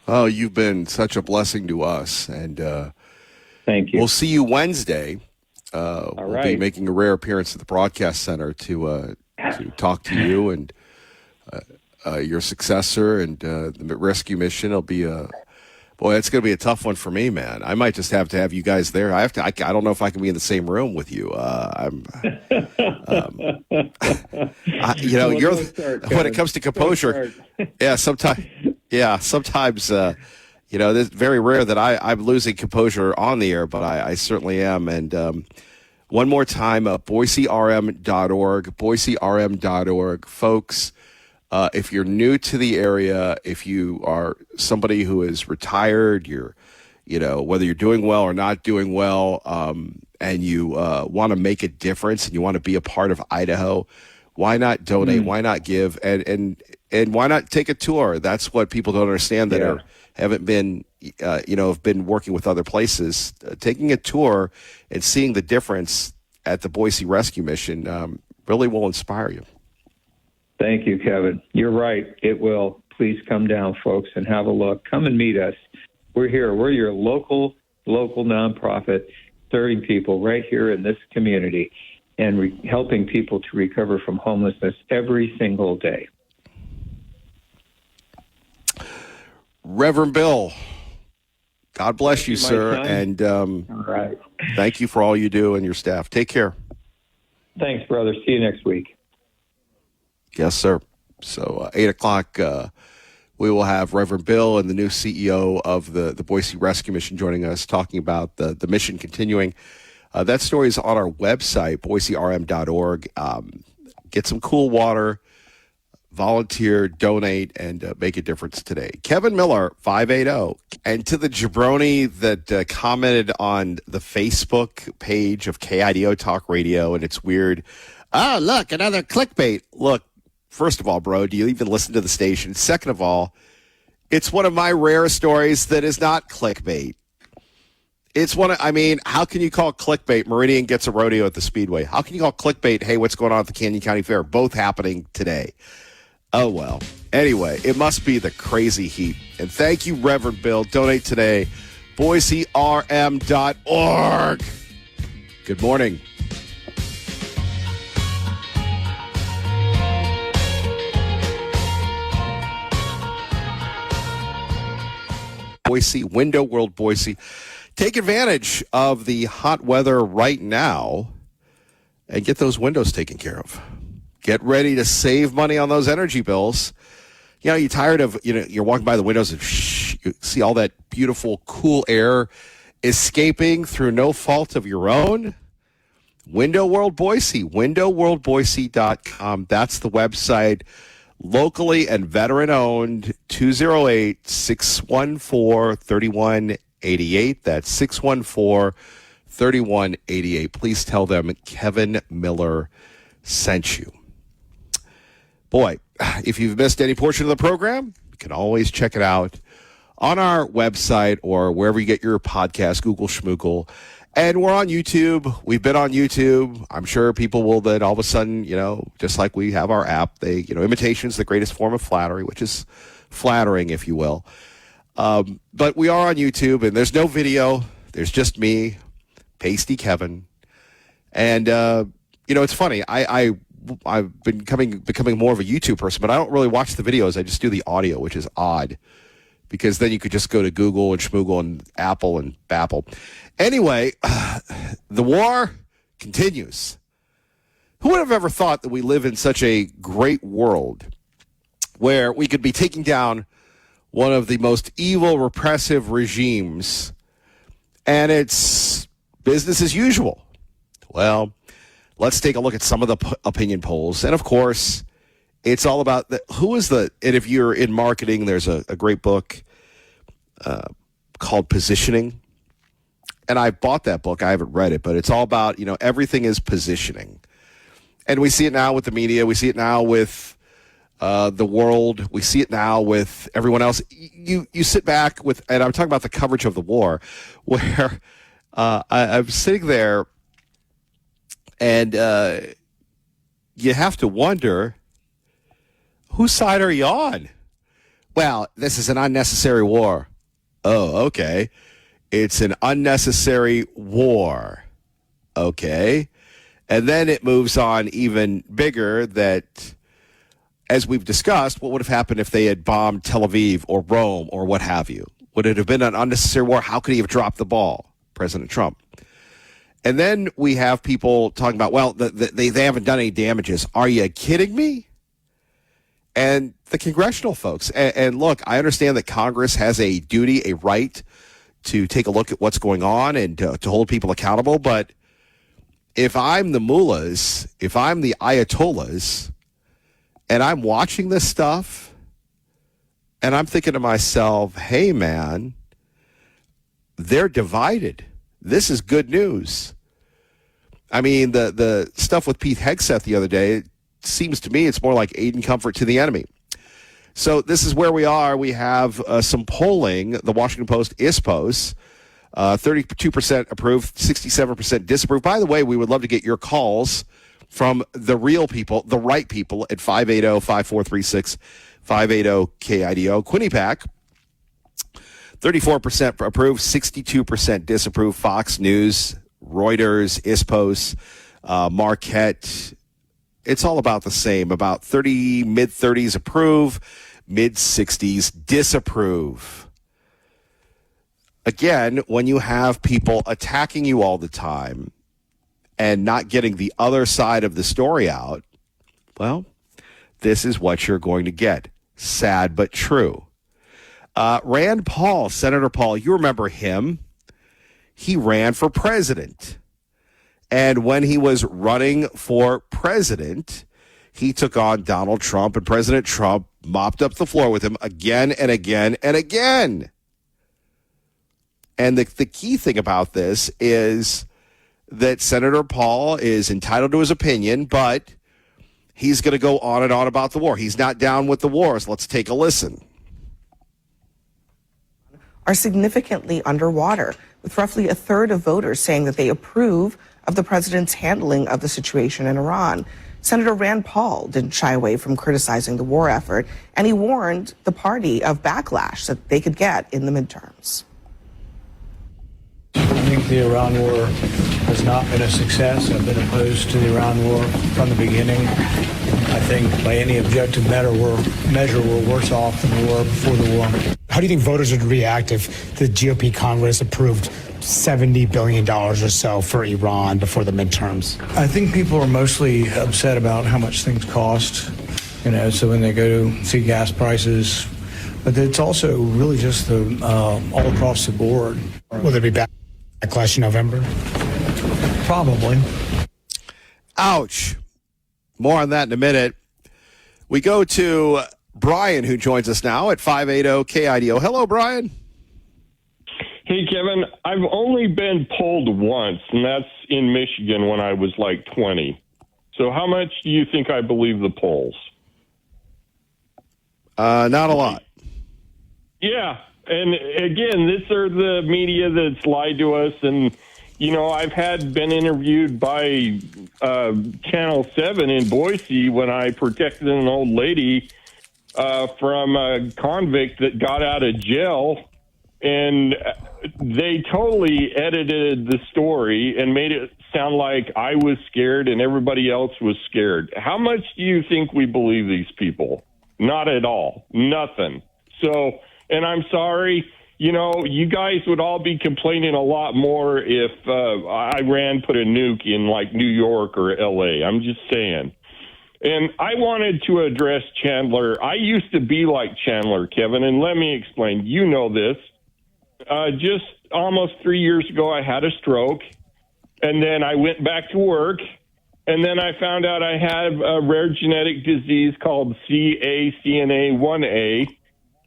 Oh, you've been such a blessing to us, and thank you. We'll see you Wednesday. We'll right. be making a rare appearance at the broadcast center to talk to you and your successor and the rescue mission. It'll be boy, it's going to be a tough one for me, man. I might just have to have you guys there. I don't know if I can be in the same room with you. When it comes to composure, sometimes, it's very rare that I'm losing composure on the air, but I certainly am. And one more time, BoiseRM.org, BoiseRM.org, folks. If you're new to the area, if you are somebody who is retired, whether you're doing well or not doing well, and you want to make a difference and you want to be a part of Idaho, why not donate? Why not give? And why not take a tour? That's what people don't understand that haven't been, have been working with other places. Taking a tour and seeing the difference at the Boise Rescue Mission really will inspire you. Thank you, Kevin. You're right. It will. Please come down, folks, and have a look. Come and meet us. We're here. We're your local nonprofit serving people right here in this community and helping people to recover from homelessness every single day. Reverend Bill, God bless you, sir. Son. And all right. Thank you for all you do and your staff. Take care. Thanks, brother. See you next week. Yes, sir. So 8 o'clock, we will have Reverend Bill and the new CEO of the Boise Rescue Mission joining us, talking about the mission continuing. That story is on our website, BoiseRM.org. Get some cool water, volunteer, donate, and make a difference today. Kevin Miller, 580. And to the jabroni that commented on the Facebook page of KIDO Talk Radio, and it's weird. Oh, look, another clickbait. Look. First of all, bro, do you even listen to the station? Second of all, it's one of my rare stories that is not clickbait. It's how can you call clickbait Meridian gets a rodeo at the Speedway? How can you call clickbait, hey, what's going on at the Canyon County Fair? Both happening today. Oh, well. Anyway, it must be the crazy heat. And thank you, Reverend Bill. Donate today. BoiseRM.org. Good morning. Boise, Window World Boise. Take advantage of the hot weather right now and get those windows taken care of. Get ready to save money on those energy bills. You're tired of, you're walking by the windows and you see all that beautiful, cool air escaping through no fault of your own. Window World Boise, windowworldboise.com. That's the website. Locally and veteran-owned, 208-614-3188. That's 614-3188. Please tell them Kevin Miller sent you. Boy, if you've missed any portion of the program, you can always check it out on our website or wherever you get your podcast, Google Schmoogle. And we're on YouTube. We've been on YouTube. I'm sure people will then all of a sudden, just like we have our app, imitation is the greatest form of flattery, which is flattering, if you will. But we are on YouTube, and there's no video. There's just me, Pasty Kevin. And, it's funny. I've been becoming more of a YouTube person, but I don't really watch the videos. I just do the audio, which is odd, because then you could just go to Google and Schmoogle and Apple and Babble. Anyway, the war continues. Who would have ever thought that we live in such a great world where we could be taking down one of the most evil, repressive regimes, and it's business as usual? Well, let's take a look at some of the opinion polls. And, of course, it's all about and if you're in marketing, there's a great book called Positioning. And I bought that book. I haven't read it, but it's all about, everything is positioning. And we see it now with the media. We see it now with the world. We see it now with everyone else. You sit back and I'm talking about the coverage of the war, where I'm sitting there, and you have to wonder, whose side are you on? Well, this is an unnecessary war. Oh, okay. It's an unnecessary war. Okay. And then it moves on even bigger that, as we've discussed, what would have happened if they had bombed Tel Aviv or Rome or what have you? Would it have been an unnecessary war? How could he have dropped the ball, President Trump? And then we have people talking about, well, they haven't done any damages. Are you kidding me? And the congressional folks. And look, I understand that Congress has a duty, a right to take a look at what's going on and to hold people accountable. But if I'm the mullahs, if I'm the ayatollahs, and I'm watching this stuff, and I'm thinking to myself, hey, man, they're divided. This is good news. I mean, the stuff with Pete Hegseth the other day, it seems to me it's more like aid and comfort to the enemy. So this is where we are. We have some polling. The Washington Post, ISPOS, 32% approved, 67% disapprove. By the way, we would love to get your calls from the real people, the right people, at 580-5436, 580-KIDO. Quinnipiac, 34% approved, 62% disapprove. Fox News, Reuters, ISPOS, Marquette. It's all about the same. About mid-30s approve, mid-60s disapprove. Again, when you have people attacking you all the time and not getting the other side of the story out, well, this is what you're going to get. Sad but true. Rand Paul, Senator Paul, you remember him. He ran for president. And when he was running for president, he took on Donald Trump, and President Trump mopped up the floor with him again and again and again. And the key thing about this is that Senator Paul is entitled to his opinion, but he's going to go on and on about the war. He's not down with the wars. Let's take a listen. Are significantly underwater, with roughly a third of voters saying that they approve of the president's handling of the situation in Iran. Senator Rand Paul didn't shy away from criticizing the war effort, and he warned the party of backlash that they could get in the midterms. I think the Iran war has not been a success. I've been opposed to the Iran war from the beginning. I think by any objective measure, we're worse off than we were before the war. How do you think voters would react if the GOP Congress approved $70 billion or so for Iran before the midterms? I think people are mostly upset about how much things cost, so when they go to see gas prices. But it's also really just all across the board. Will there be backlash in November? Probably. Ouch. More on that in a minute. We go to Brian, who joins us now at 580-KIDO. Hello, Brian. Hey, Kevin. I've only been polled once, and that's in Michigan when I was like 20. So how much do you think I believe the polls? Not a lot. Yeah. And again, these are the media that's lied to us. And, I've been interviewed by Channel 7 in Boise when I protected an old lady from a convict that got out of jail, and they totally edited the story and made it sound like I was scared and everybody else was scared. How much do you think we believe these people? Not at all. Nothing. So, and I'm sorry, you guys would all be complaining a lot more if Iran put a nuke in like New York or LA. I'm just saying. And I wanted to address Chandler. I used to be like Chandler, Kevin, and let me explain. You know this. Just almost 3 years ago, I had a stroke, and then I went back to work, and then I found out I had a rare genetic disease called CACNA1A,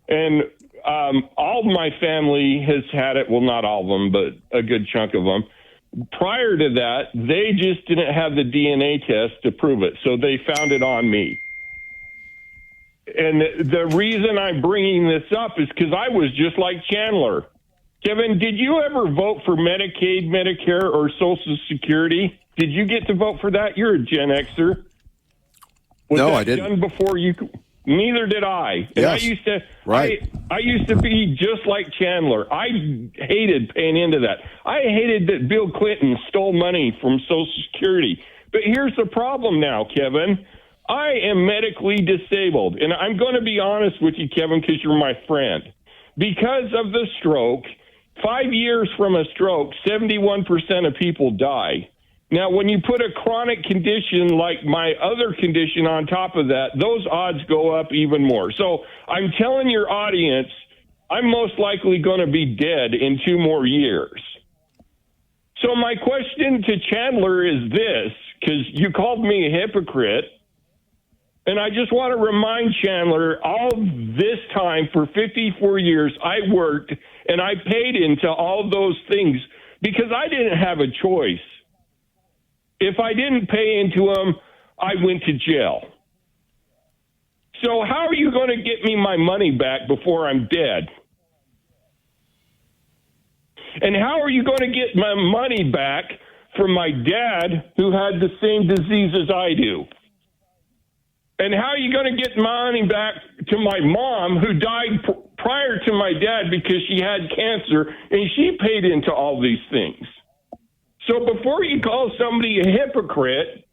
and all of my family has had it. Well, not all of them, but a good chunk of them. Prior to that, they just didn't have the DNA test to prove it, so they found it on me. And the reason I'm bringing this up is because I was just like Chandler. Kevin, did you ever vote for Medicaid, Medicare, or Social Security? Did you get to vote for that? You're a Gen Xer. No, I didn't. Done before you? Neither did I. And yes. I used to be just like Chandler. I hated paying into that. I hated that Bill Clinton stole money from Social Security. But here's the problem now, Kevin. I am medically disabled. And I'm going to be honest with you, Kevin, because you're my friend. Because of the stroke, 5 years from a stroke, 71% of people die. Now, when you put a chronic condition like my other condition on top of that, those odds go up even more. So I'm telling your audience, I'm most likely going to be dead in 2 more years. So my question to Chandler is this, because you called me a hypocrite. And I just want to remind Chandler, all this time for 54 years, I worked and I paid into all those things because I didn't have a choice. If I didn't pay into them, I went to jail. So how are you going to get me my money back before I'm dead? And how are you going to get my money back from my dad who had the same disease as I do? And how are you going to get money back to my mom who died prior to my dad because she had cancer and she paid into all these things? So before you call somebody a hypocrite,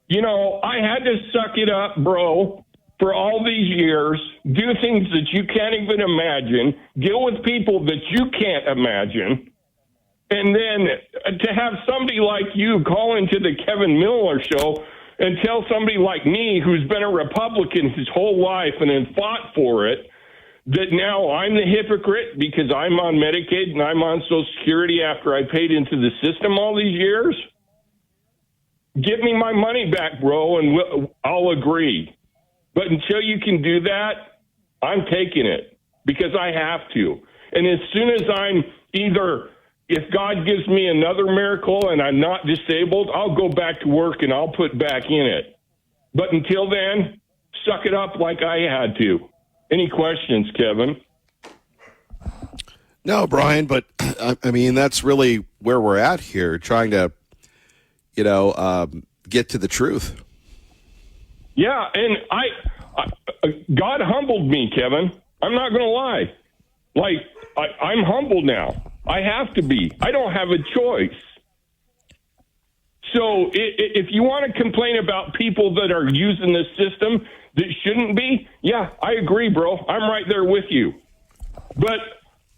I had to suck it up, bro, for all these years, do things that you can't even imagine, deal with people that you can't imagine. And then to have somebody like you call into the Kevin Miller show and tell somebody like me who's been a Republican his whole life and then fought for it, that now I'm the hypocrite because I'm on Medicaid and I'm on Social Security after I paid into the system all these years? Give me my money back, bro, and I'll agree. But until you can do that, I'm taking it because I have to. And as soon as I'm if God gives me another miracle and I'm not disabled, I'll go back to work and I'll put back in it. But until then, suck it up like I had to. Any questions, Kevin? No, Brian, but I mean, that's really where we're at here, trying to, get to the truth. Yeah, and God humbled me, Kevin. I'm not going to lie. I'm humbled now. I have to be. I don't have a choice. So if you want to complain about people that are using this system that shouldn't be, yeah, I agree, bro. I'm right there with you. But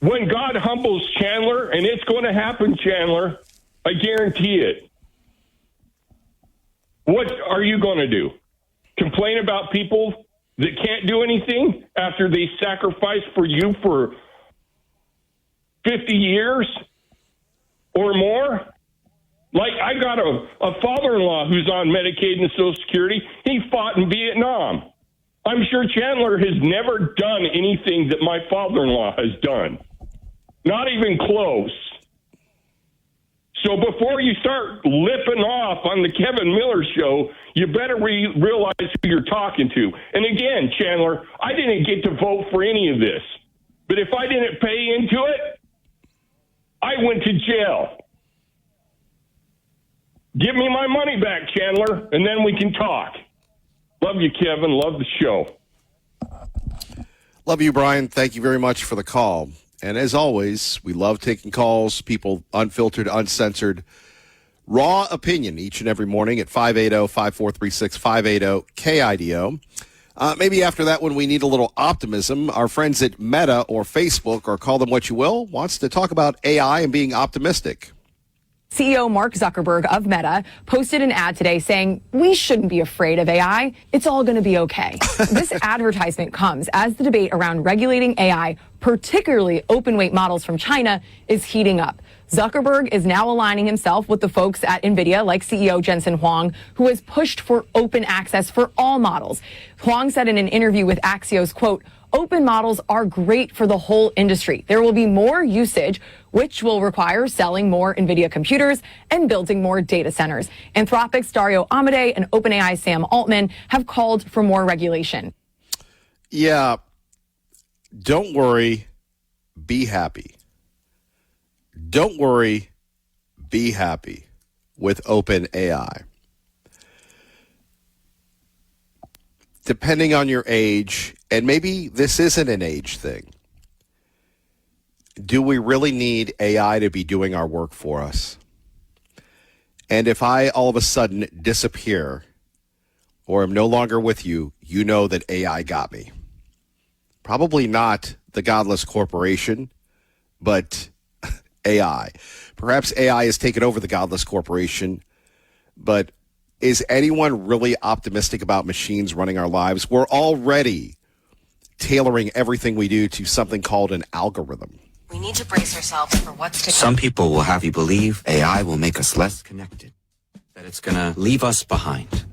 when God humbles Chandler, and it's going to happen, Chandler, I guarantee it. What are you going to do? Complain about people that can't do anything after they sacrifice for you for 50 years or more? Like, I got a father-in-law who's on Medicaid and Social Security. He fought in Vietnam. I'm sure Chandler has never done anything that my father-in-law has done. Not even close. So before you start lipping off on the Kevin Miller show, you better realize who you're talking to. And again, Chandler, I didn't get to vote for any of this. But if I didn't pay into it, I went to jail. Give me my money back, Chandler, and then we can talk. Love you, Kevin. Love the show. Love you, Brian. Thank you very much for the call. And as always, we love taking calls, people unfiltered, uncensored, raw opinion each and every morning at 580-5436, 580-KIDO. Maybe after that, when we need a little optimism, our friends at Meta or Facebook, or call them what you will, wants to talk about AI and being optimistic. CEO Mark Zuckerberg of Meta posted an ad today saying, "We shouldn't be afraid of AI. It's all going to be okay." This advertisement comes as the debate around regulating AI, particularly open weight models from China, is heating up. Zuckerberg is now aligning himself with the folks at NVIDIA, like CEO Jensen Huang, who has pushed for open access for all models. Huang said in an interview with Axios, quote, "Open models are great for the whole industry. There will be more usage, which will require selling more NVIDIA computers and building more data centers." Anthropic's Dario Amodei and OpenAI's Sam Altman have called for more regulation. Yeah, don't worry, be happy. Don't worry, be happy with OpenAI. Depending on your age, and maybe this isn't an age thing, do we really need AI to be doing our work for us? And if I all of a sudden disappear or am no longer with you, you know that AI got me. Probably not the godless corporation, but AI. Perhaps AI has taken over the godless corporation, but is anyone really optimistic about machines running our lives? We're already tailoring everything we do to something called an algorithm. We need to brace ourselves for what's to come. Some people will have you believe AI will make us less connected, that it's going to leave us behind.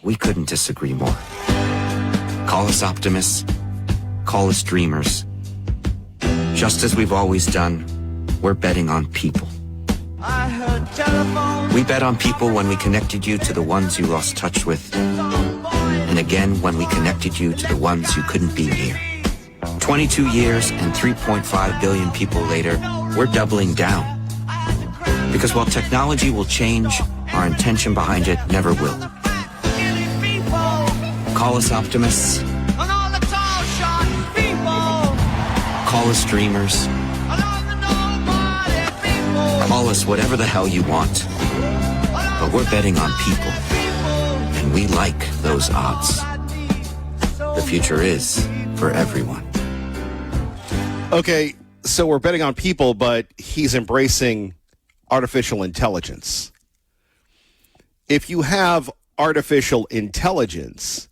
We couldn't disagree more. Call us optimists, call us dreamers. Just as we've always done, we're betting on people. We bet on people when we connected you to the ones you lost touch with, and again when we connected you to the ones you couldn't be near. 22 years and 3.5 billion people later, we're doubling down. Because while technology will change, our intention behind it never will. Call us optimists. Call us dreamers. Call us whatever the hell you want. But we're betting on people. And we like those odds. The future is for everyone. Okay, so we're betting on people, but he's embracing artificial intelligence. If you have artificial intelligence,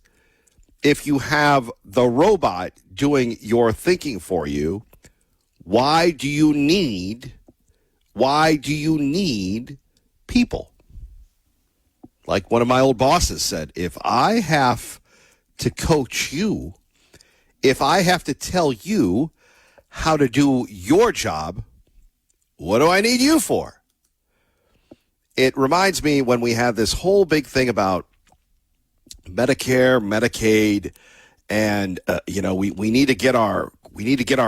if you have the robot doing your thinking for you, why do you need people? Like one of my old bosses said, if I have to coach you, if I have to tell you how to do your job, what do I need you for? It reminds me when we had this whole big thing about Medicare, Medicaid, and we need to get our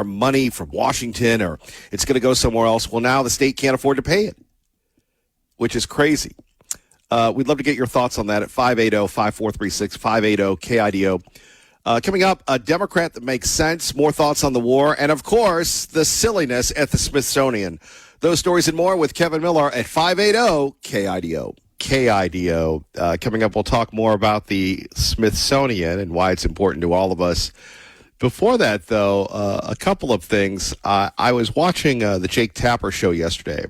money from Washington, or it's going to go somewhere else. Well, now the state can't afford to pay it, which is crazy. We'd love to get your thoughts on that at 580-5436, 580-KIDO. Coming up, a Democrat that makes sense, more thoughts on the war, and, of course, the silliness at the Smithsonian. Those stories and more with Kevin Miller at 580-KIDO. KIDO. Coming up, we'll talk more about the Smithsonian and why it's important to all of us. Before that, though, a couple of things. I was watching the Jake Tapper show yesterday,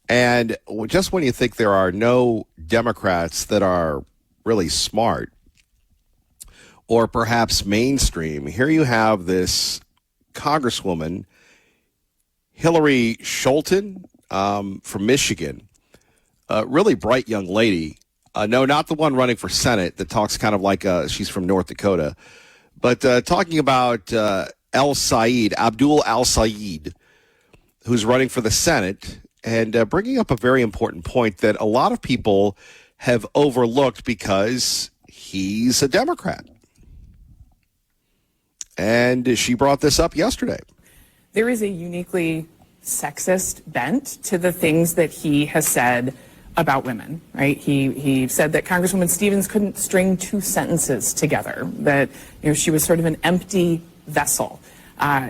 and just when you think there are no Democrats that are really smart or perhaps mainstream, here you have this Congresswoman, Hillary Scholten from Michigan, a really bright young lady. No, not the one running for Senate that talks kind of like she's from North Dakota, but talking about Abdul al-Sayed, who's running for the Senate, and bringing up a very important point that a lot of people have overlooked because he's a Democrat. And she brought this up yesterday. There is a uniquely sexist bent to the things that he has said about women, right? He said that Congresswoman Stevens couldn't string two sentences together, that she was sort of an empty vessel.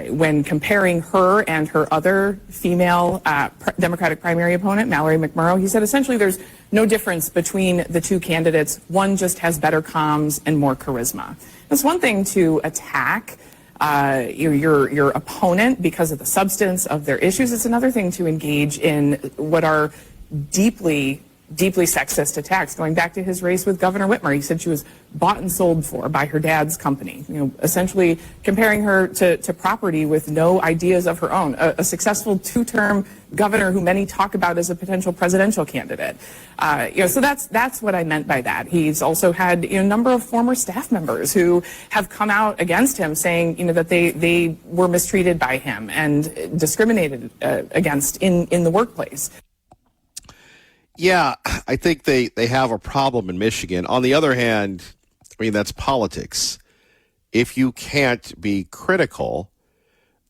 When comparing her and her other female Democratic primary opponent, Mallory McMurrow, he said essentially there's no difference between the two candidates. One just has better comms and more charisma. It's one thing to attack your opponent because of the substance of their issues. It's another thing to engage in what are deeply sexist attacks. Going back to his race with Governor Whitmer, he said she was bought and sold for by her dad's company. Essentially comparing her to property with no ideas of her own. A successful two-term governor who many talk about as a potential presidential candidate. So that's what I meant by that. He's also had a number of former staff members who have come out against him, saying that they were mistreated by him and discriminated against in the workplace. Yeah, I think they have a problem in Michigan. On the other hand, I mean, that's politics. If you can't be critical,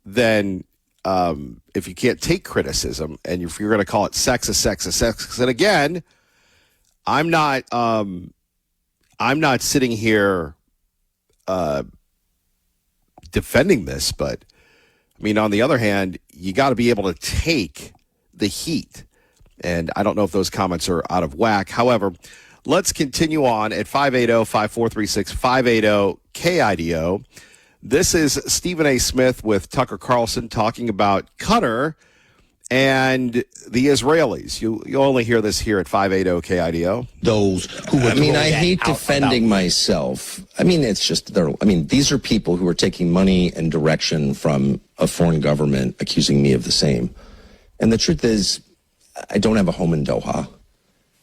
then if you can't take criticism, and if you're going to call it sexist, and again, I'm not sitting here defending this, but I mean, on the other hand, you got to be able to take the heat. And I don't know if those comments are out of whack. However, let's continue on at 580-5436, 580-KIDO. This is Stephen A. Smith with Tucker Carlson talking about Qatar and the Israelis. You only hear this here at 580-KIDO. Those who would I hate defending myself. I mean, it's just, these are people who are taking money and direction from a foreign government accusing me of the same. And the truth is, I don't have a home in Doha.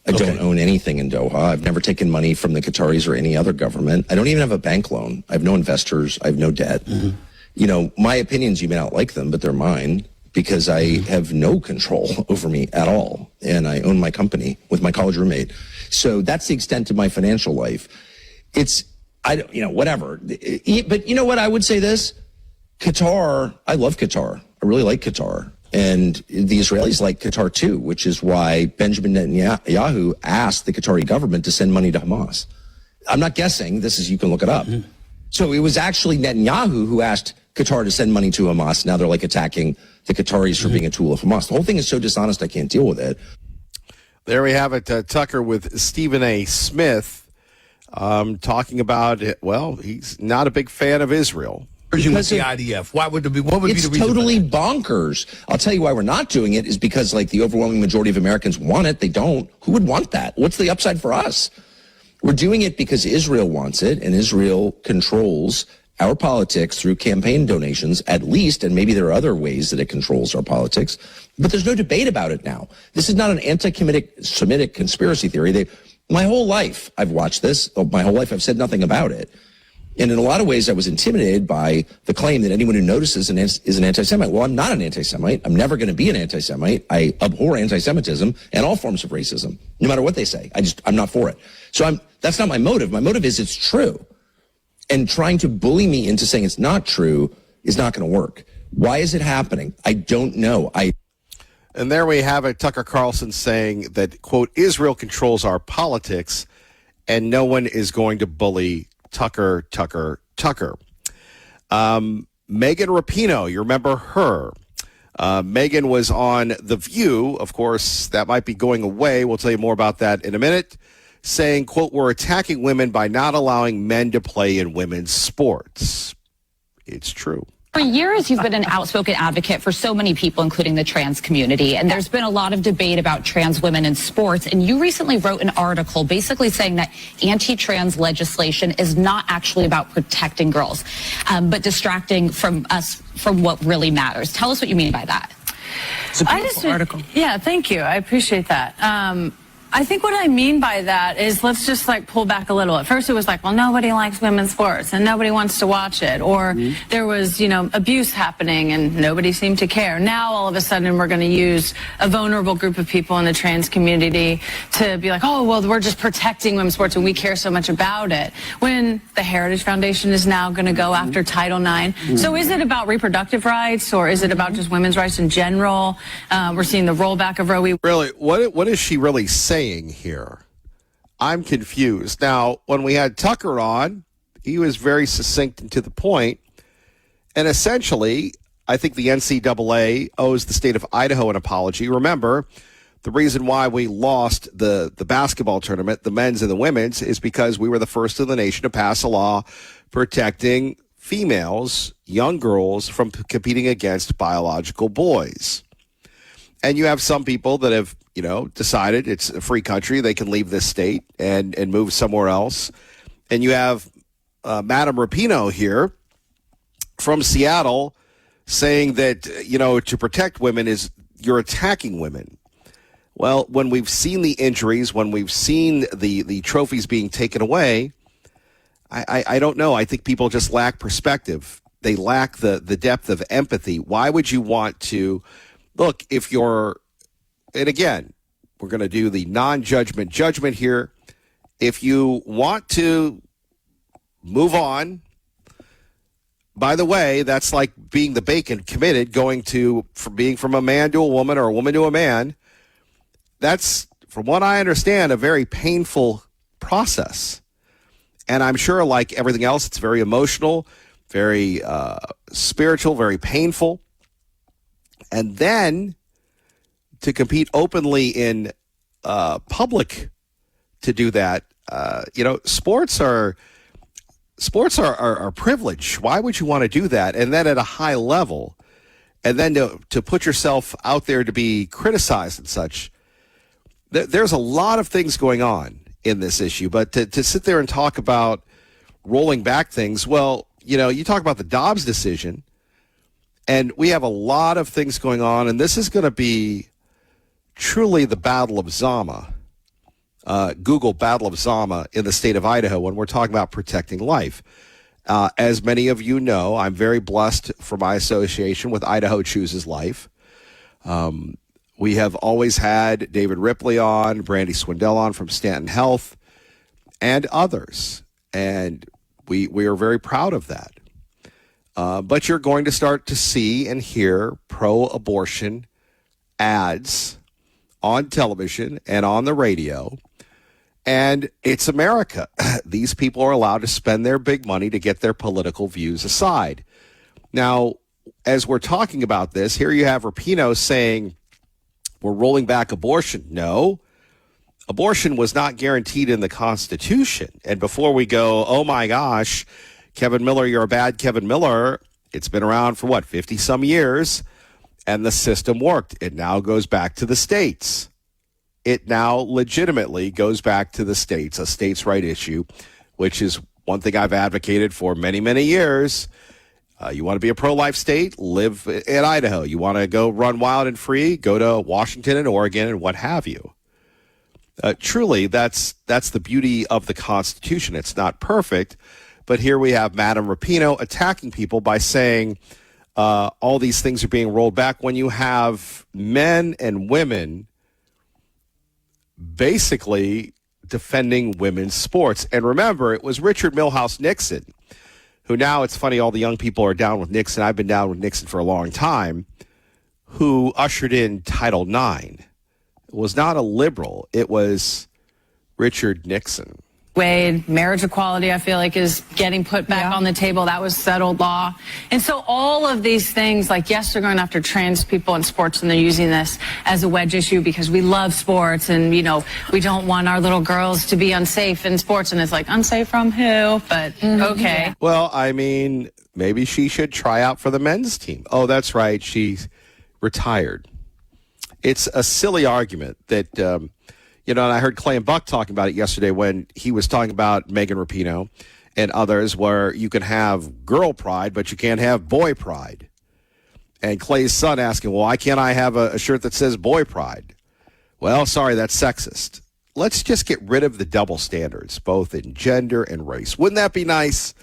I don't own anything in Doha. I've never taken money from the Qataris or any other government. I don't even have a bank loan. I have no investors. I have no debt. Mm-hmm. My opinions, you may not like them, but they're mine because I have no control over me at all. And I own my company with my college roommate. So that's the extent of my financial life. Whatever. But you know what? I would say this. Qatar, I love Qatar. I really like Qatar. And the Israelis like Qatar too, which is why Benjamin Netanyahu asked the Qatari government to send money to Hamas. I'm not guessing. You can look it up. Mm-hmm. So it was actually Netanyahu who asked Qatar to send money to Hamas. Now they're attacking the Qataris for being a tool of Hamas. The whole thing is so dishonest, I can't deal with it. There we have it, Tucker, with Stephen A. Smith talking about, he's not a big fan of Israel. Because the IDF. What would be the reason? It's totally bonkers. I'll tell you why we're not doing it is because the overwhelming majority of Americans want it. They don't. Who would want that? What's the upside for us? We're doing it because Israel wants it, and Israel controls our politics through campaign donations, at least, and maybe there are other ways that it controls our politics. But there's no debate about it now. This is not an anti-Semitic conspiracy theory. My whole life I've watched this. My whole life I've said nothing about it. And in a lot of ways, I was intimidated by the claim that anyone who notices is an anti-Semite. Well, I'm not an anti-Semite. I'm never going to be an anti-Semite. I abhor anti-Semitism and all forms of racism, no matter what they say. I'm not for it. So that's not my motive. My motive is it's true. And trying to bully me into saying it's not true is not going to work. Why is it happening? I don't know. And there we have it, Tucker Carlson saying that, quote, Israel controls our politics and no one is going to bully Tucker. Megan Rapinoe, you remember her. Megan was on The View. Of course, that might be going away. We'll tell you more about that in a minute. Saying, quote, we're attacking women by not allowing men to play in women's sports. It's true. For years, you've been an outspoken advocate for so many people, including the trans community. And there's been a lot of debate about trans women in sports. And you recently wrote an article basically saying that anti-trans legislation is not actually about protecting girls, but distracting from us from what really matters. Tell us what you mean by that. It's a beautiful article. Yeah, thank you. I appreciate that. I think what I mean by that is let's just pull back a little. At first it was well, nobody likes women's sports and nobody wants to watch it. Or there was, abuse happening and nobody seemed to care. Now all of a sudden we're going to use a vulnerable group of people in the trans community to be oh, well, we're just protecting women's sports and we care so much about it. When the Heritage Foundation is now going to go after Title IX. So is it about reproductive rights or is it about just women's rights in general? We're seeing the rollback of Roe v. Really, what is she really saying here? I'm confused. Now, when we had Tucker on, he was very succinct and to the point, And essentially, I think the NCAA owes the state of Idaho an apology. Remember, the reason why we lost the basketball tournament, the men's and the women's, is because we were the first in the nation to pass a law protecting females, young girls, from competing against biological boys. And you have some people that have, decided it's a free country. They can leave this state and move somewhere else. And you have Madam Rapinoe here from Seattle saying that, to protect women is you're attacking women. Well, when we've seen the injuries, when we've seen the trophies being taken away, I don't know. I think people just lack perspective. They lack the depth of empathy. Why would you want to look if you're, and again, we're going to do the non-judgment judgment here. If you want to move on, by the way, that's like being the bacon committed, from being from a man to a woman or a woman to a man. That's, from what I understand, a very painful process. And I'm sure, like everything else, it's very emotional, very spiritual, very painful. And then to compete openly in public to do that, sports are privilege. Why would you want to do that? And then at a high level, and then to put yourself out there to be criticized and such. There's a lot of things going on in this issue, but to sit there and talk about rolling back things, well, you talk about the Dobbs decision, and we have a lot of things going on, and this is going to be truly the Battle of Zama. Google Battle of Zama in the state of Idaho when we're talking about protecting life. As many of you know, I'm very blessed for my association with Idaho Chooses Life. We have always had David Ripley on, Brandy Swindell on from Stanton Health, and others. And we are very proud of that. But you're going to start to see and hear pro-abortion ads on television and on the radio. And it's America. These people are allowed to spend their big money to get their political views aside. Now, as we're talking about this, here you have Rapinoe saying, we're rolling back abortion. No, abortion was not guaranteed in the Constitution. And before we go, oh my gosh, Kevin Miller, you're a bad Kevin Miller. It's been around for 50 some years, and the system worked. It now goes back to the states. It now legitimately goes back to the states, a states' right issue, which is one thing I've advocated for many, many years. You want to be a pro-life state? Live in Idaho. You want to go run wild and free? Go to Washington and Oregon and what have you. Truly, that's the beauty of the Constitution. It's not perfect, but here we have Madam Rapinoe attacking people by saying all these things are being rolled back when you have men and women basically defending women's sports. And remember, it was Richard Milhouse Nixon, who now, it's funny, all the young people are down with Nixon. I've been down with Nixon for a long time, who ushered in Title IX. It was not a liberal. It was Richard Nixon. Wade, marriage equality, I feel like, is getting put back on the table. That was settled law. And so all of these things, like, yes, they're going after trans people in sports, and they're using this as a wedge issue because we love sports and, we don't want our little girls to be unsafe in sports. And it's like, unsafe from who? But okay. Well, I mean, maybe she should try out for the men's team. Oh, that's right. She's retired. It's a silly argument that, and I heard Clay and Buck talking about it yesterday when he was talking about Megan Rapinoe and others, where you can have girl pride, but you can't have boy pride. And Clay's son asking, well, why can't I have a shirt that says boy pride? Well, sorry, that's sexist. Let's just get rid of the double standards, both in gender and race. Wouldn't that be nice?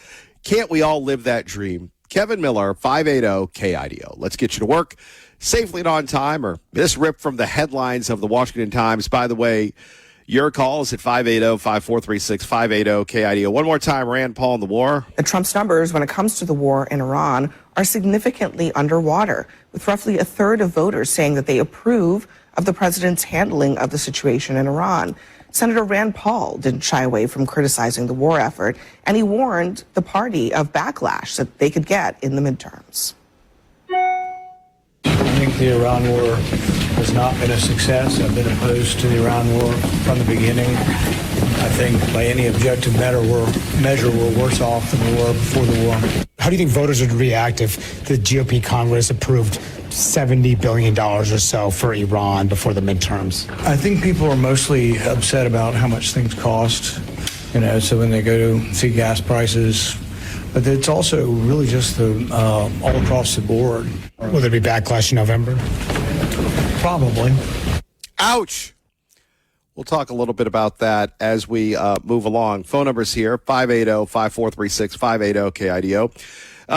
Can't we all live that dream? Kevin Miller, 580 KIDO. Let's get you to work safely and on time, or this rip from the headlines of the Washington Times. By the way, your call is at 580-5436, 580 KIDO. One more time, Rand Paul and the war. Trump's numbers when it comes to the war in Iran are significantly underwater, with roughly a third of voters saying that they approve of the president's handling of the situation in Iran. Senator Rand Paul didn't shy away from criticizing the war effort, and he warned the party of backlash that they could get in the midterms. I think the Iran war has not been a success. I've been opposed to the Iran war from the beginning. I think by any objective measure, we're worse off than we were before the war. How do you think voters would react if the GOP Congress approved $70 billion or so for Iran before the midterms? I think people are mostly upset about how much things cost, so when they go to see gas prices. But it's also really just all across the board. Will there be backlash in November? Probably. Ouch. We'll talk a little bit about that as we move along. Phone numbers here, 580-5436, 580-KIDO.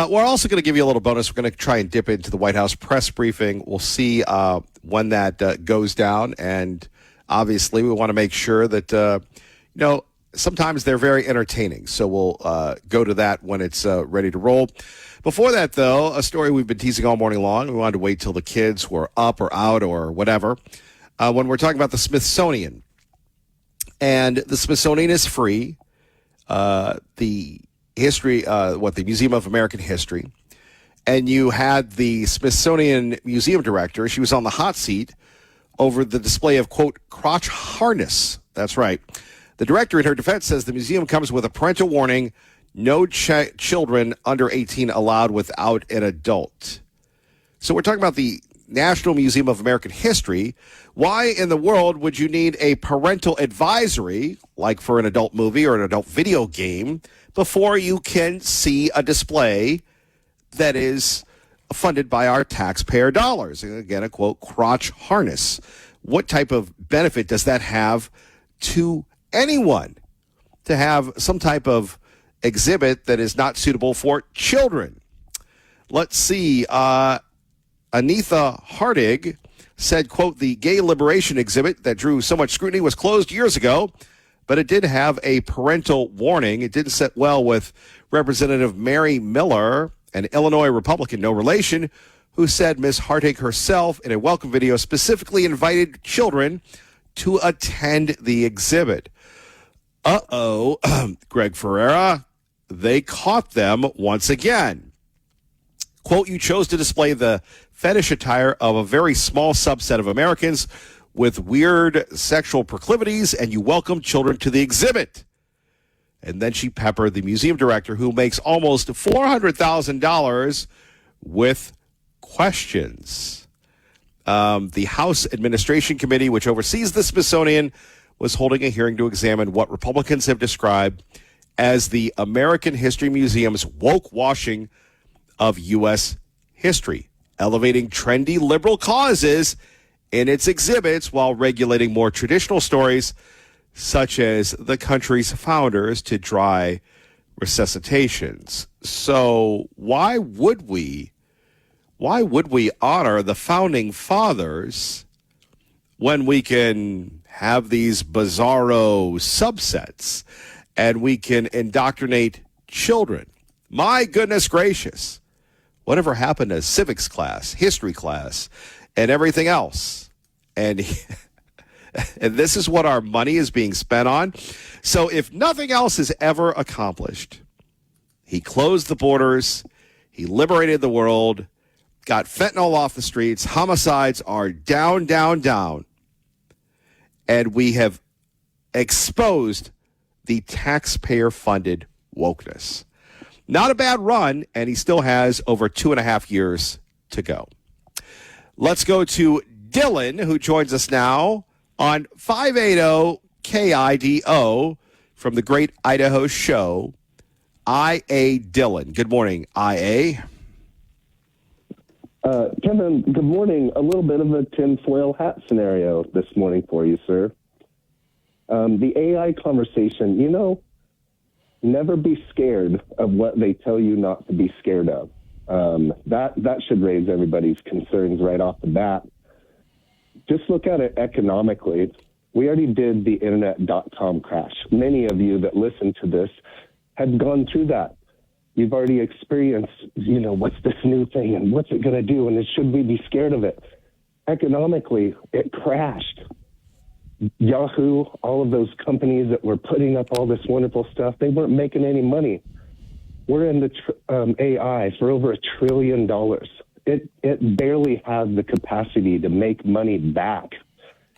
We're also going to give you a little bonus. We're going to try and dip into the White House press briefing. We'll see when that goes down. And obviously, we want to make sure that, sometimes they're very entertaining. So we'll go to that when it's ready to roll. Before that, though, a story we've been teasing all morning long. We wanted to wait till the kids were up or out or whatever. When we're talking about the Smithsonian. And the Smithsonian is free. The Museum of American History. And you had the Smithsonian Museum director. She was on the hot seat over the display of, quote, crotch harness. That's right. The director, in her defense, says the museum comes with a parental warning, no children under 18 allowed without an adult. So we're talking about the National Museum of American History. Why in the world would you need a parental advisory, like for an adult movie or an adult video game, before you can see a display that is funded by our taxpayer dollars? Again, a quote, crotch harness. What type of benefit does that have to anyone to have some type of exhibit that is not suitable for children? Let's see. Anitha Hartig said, quote, the gay liberation exhibit that drew so much scrutiny was closed years ago, but it did have a parental warning. It didn't sit well with Representative Mary Miller, an Illinois Republican, no relation, who said Ms. Hartig herself in a welcome video specifically invited children to attend the exhibit. Greg Ferreira, they caught them once again. Quote, you chose to display the fetish attire of a very small subset of Americans with weird sexual proclivities, and you welcomed children to the exhibit. And then she peppered the museum director, who makes almost $400,000, with questions. The House Administration Committee, which oversees the Smithsonian, was holding a hearing to examine what Republicans have described as the American History Museum's woke washing of U.S. history, elevating trendy liberal causes in its exhibits while regulating more traditional stories, such as the country's founders, to dry resuscitations. So why would we honor the founding fathers when we can have these bizarro subsets and we can indoctrinate children? My goodness gracious. Whatever happened to civics class, history class, and everything else? And this is what our money is being spent on. So if nothing else is ever accomplished, he closed the borders, he liberated the world, got fentanyl off the streets, homicides are down, down, down, and we have exposed the taxpayer-funded wokeness. Not a bad run, and he still has over 2.5 years to go. Let's go to Dylan, who joins us now on 580 KIDO from the Great Idaho Show. IA Dylan. Good morning, IA. Kevin, good morning. A little bit of a tinfoil hat scenario this morning for you, sir. The AI conversation, never be scared of what they tell you not to be scared of. That should raise everybody's concerns right off the bat. Just look at it economically. We already did the internet.com crash. Many of you that listen to this have gone through that. You've already experienced, what's this new thing and what's it going to do and should we be scared of it? Economically, it crashed. Yahoo, all of those companies that were putting up all this wonderful stuff, they weren't making any money. We're in the AI for over $1 trillion. It barely has the capacity to make money back.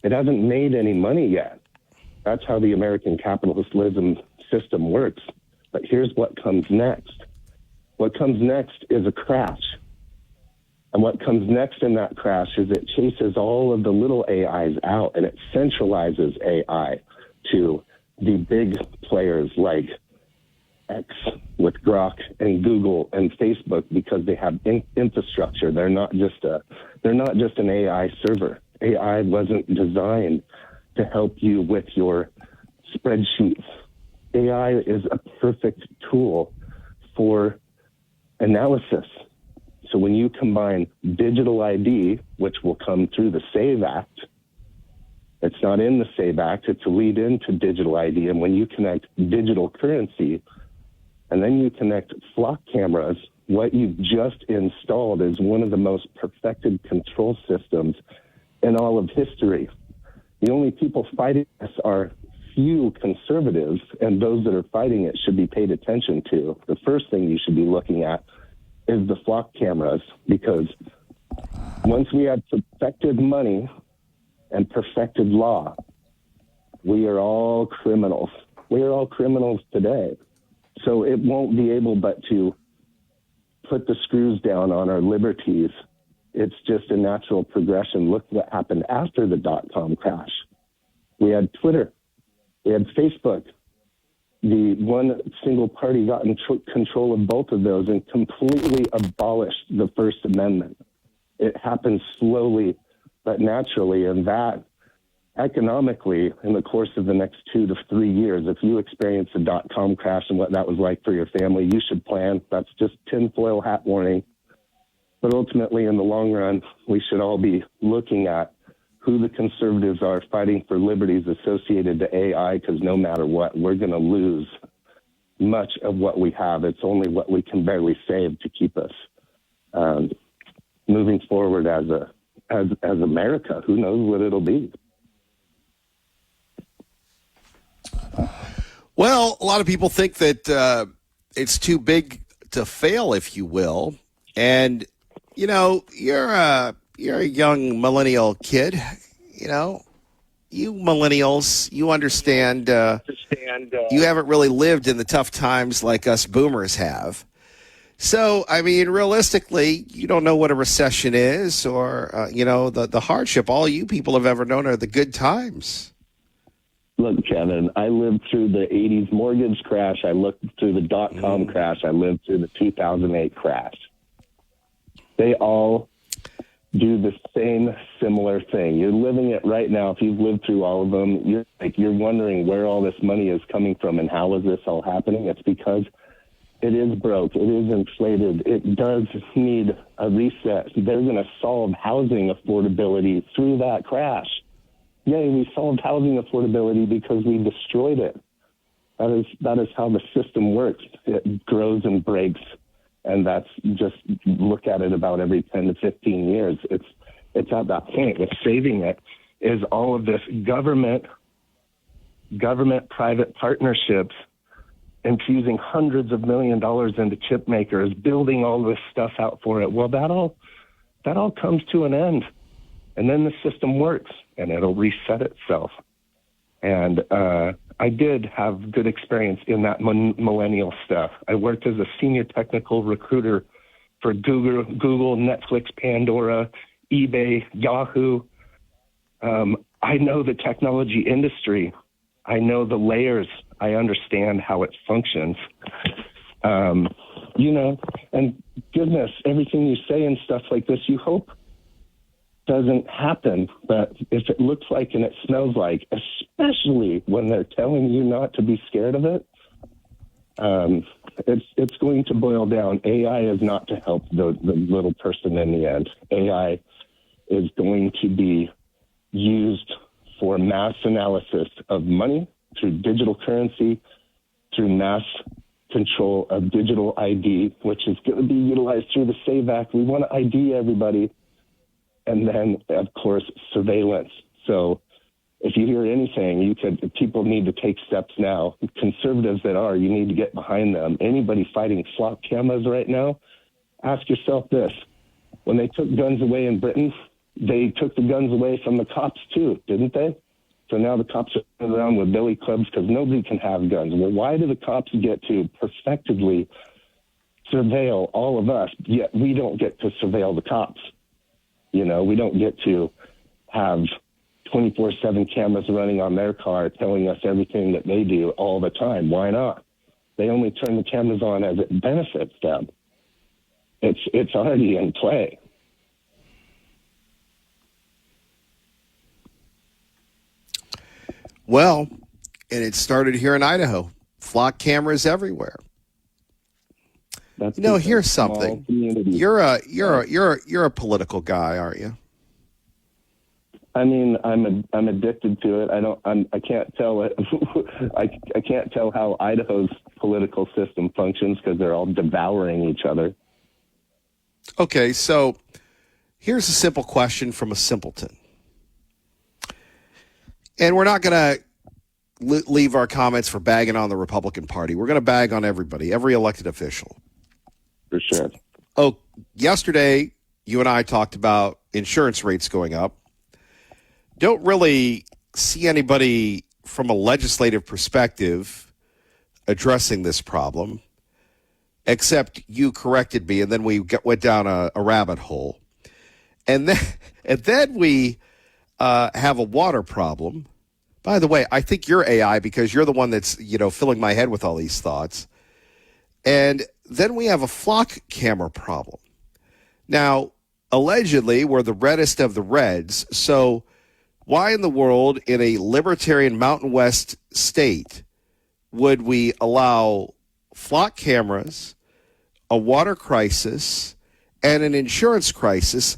It hasn't made any money yet. That's how the American capitalism system works. But here's what comes next. What comes next is a crash. And what comes next in that crash is it chases all of the little AIs out, and it centralizes AI to the big players like X with Grok and Google and Facebook, because they have infrastructure. They're not just an AI server. AI wasn't designed to help you with your spreadsheets. AI is a perfect tool for analysis. So when you combine digital ID, which will come through the SAVE Act, it's not in the SAVE Act, it's a lead into digital ID. And when you connect digital currency, and then you connect flock cameras, what you've just installed is one of the most perfected control systems in all of history. The only people fighting this are few conservatives, and those that are fighting it should be paid attention to. The first thing you should be looking at is the flock cameras, because once we have perfected money and perfected law, we are all criminals. We are all criminals today. So it won't be able but to put the screws down on our liberties. It's just a natural progression. Look what happened after the dot-com crash. We had Twitter. We had Facebook. The one single party got in control of both of those and completely abolished the First Amendment. It happened slowly but naturally, and that economically, in the course of the next 2 to 3 years, if you experience a dot-com crash and what that was like for your family, you should plan. That's just tinfoil hat warning. But ultimately, in the long run, we should all be looking at who the conservatives are fighting for liberties associated to AI, because no matter what, we're going to lose much of what we have. It's only what we can barely save to keep us moving forward as America. Who knows what it'll be? Well, a lot of people think that it's too big to fail, if you will. And, you know, you're a young millennial kid. You know, you millennials, you understand, you haven't really lived in the tough times like us boomers have. So, I mean, realistically, you don't know what a recession is or, you know, the hardship. All you people have ever known are the good times. Look, Kevin, I lived through the 80s mortgage crash. I lived through the dot-com crash. I lived through the 2008 crash. They all do the same similar thing. You're living it right now. If you've lived through all of them, you're wondering where all this money is coming from and how is this all happening. It's because it is broke. It is inflated. It does need a reset. They're going to solve housing affordability through that crash. Yay, we solved housing affordability because we destroyed it. That is how the system works. It grows and breaks, and that's just look at it about every 10 to 15 years. It's at that point. With saving it is all of this government-private partnerships, infusing hundreds of millions of dollars into chip makers, building all this stuff out for it. Well, that all comes to an end, and then the system works, and it'll reset itself. And I did have good experience in that millennial stuff. I worked as a senior technical recruiter for Google, Netflix, Pandora, eBay, Yahoo. I know the technology industry. I know the layers. I understand how it functions. You know, and goodness, everything you say and stuff like this, you hope doesn't happen. But if it looks like and it smells like, especially when they're telling you not to be scared of it, it's going to boil down. AI is not to help the little person in the end. AI is going to be used for mass analysis of money through digital currency, through mass control of digital ID, which is going to be utilized through the SAVE Act. We want to ID everybody. And then, of course, surveillance. So if you hear anything, people need to take steps now. Conservatives that are, you need to get behind them. Anybody fighting flock cameras right now, ask yourself this. When they took guns away in Britain, they took the guns away from the cops too, didn't they? So now the cops are running around with billy clubs because nobody can have guns. Well, why do the cops get to perfectively surveil all of us, yet we don't get to surveil the cops? We don't get to have 24/7 cameras running on their car telling us everything that they do all the time. Why not? They only turn the cameras on as it benefits them. It's already in play. Well, and it started here in Idaho. Flock cameras everywhere. Here's something. You're a political guy, aren't you? I mean, I'm addicted to it. I can't tell it. I can't tell how Idaho's political system functions because they're all devouring each other. Okay, so here's a simple question from a simpleton. And we're not going to leave our comments for bagging on the Republican Party. We're going to bag on everybody, every elected official. For sure. Oh, yesterday, you and I talked about insurance rates going up. Don't really see anybody from a legislative perspective addressing this problem, except you corrected me, and then we went down a rabbit hole. And then we have a water problem. By the way, I think you're AI because you're the one that's, filling my head with all these thoughts. And then we have a flock camera problem. Now, allegedly, we're the reddest of the reds. So why in the world, in a libertarian Mountain West state, would we allow flock cameras, a water crisis, and an insurance crisis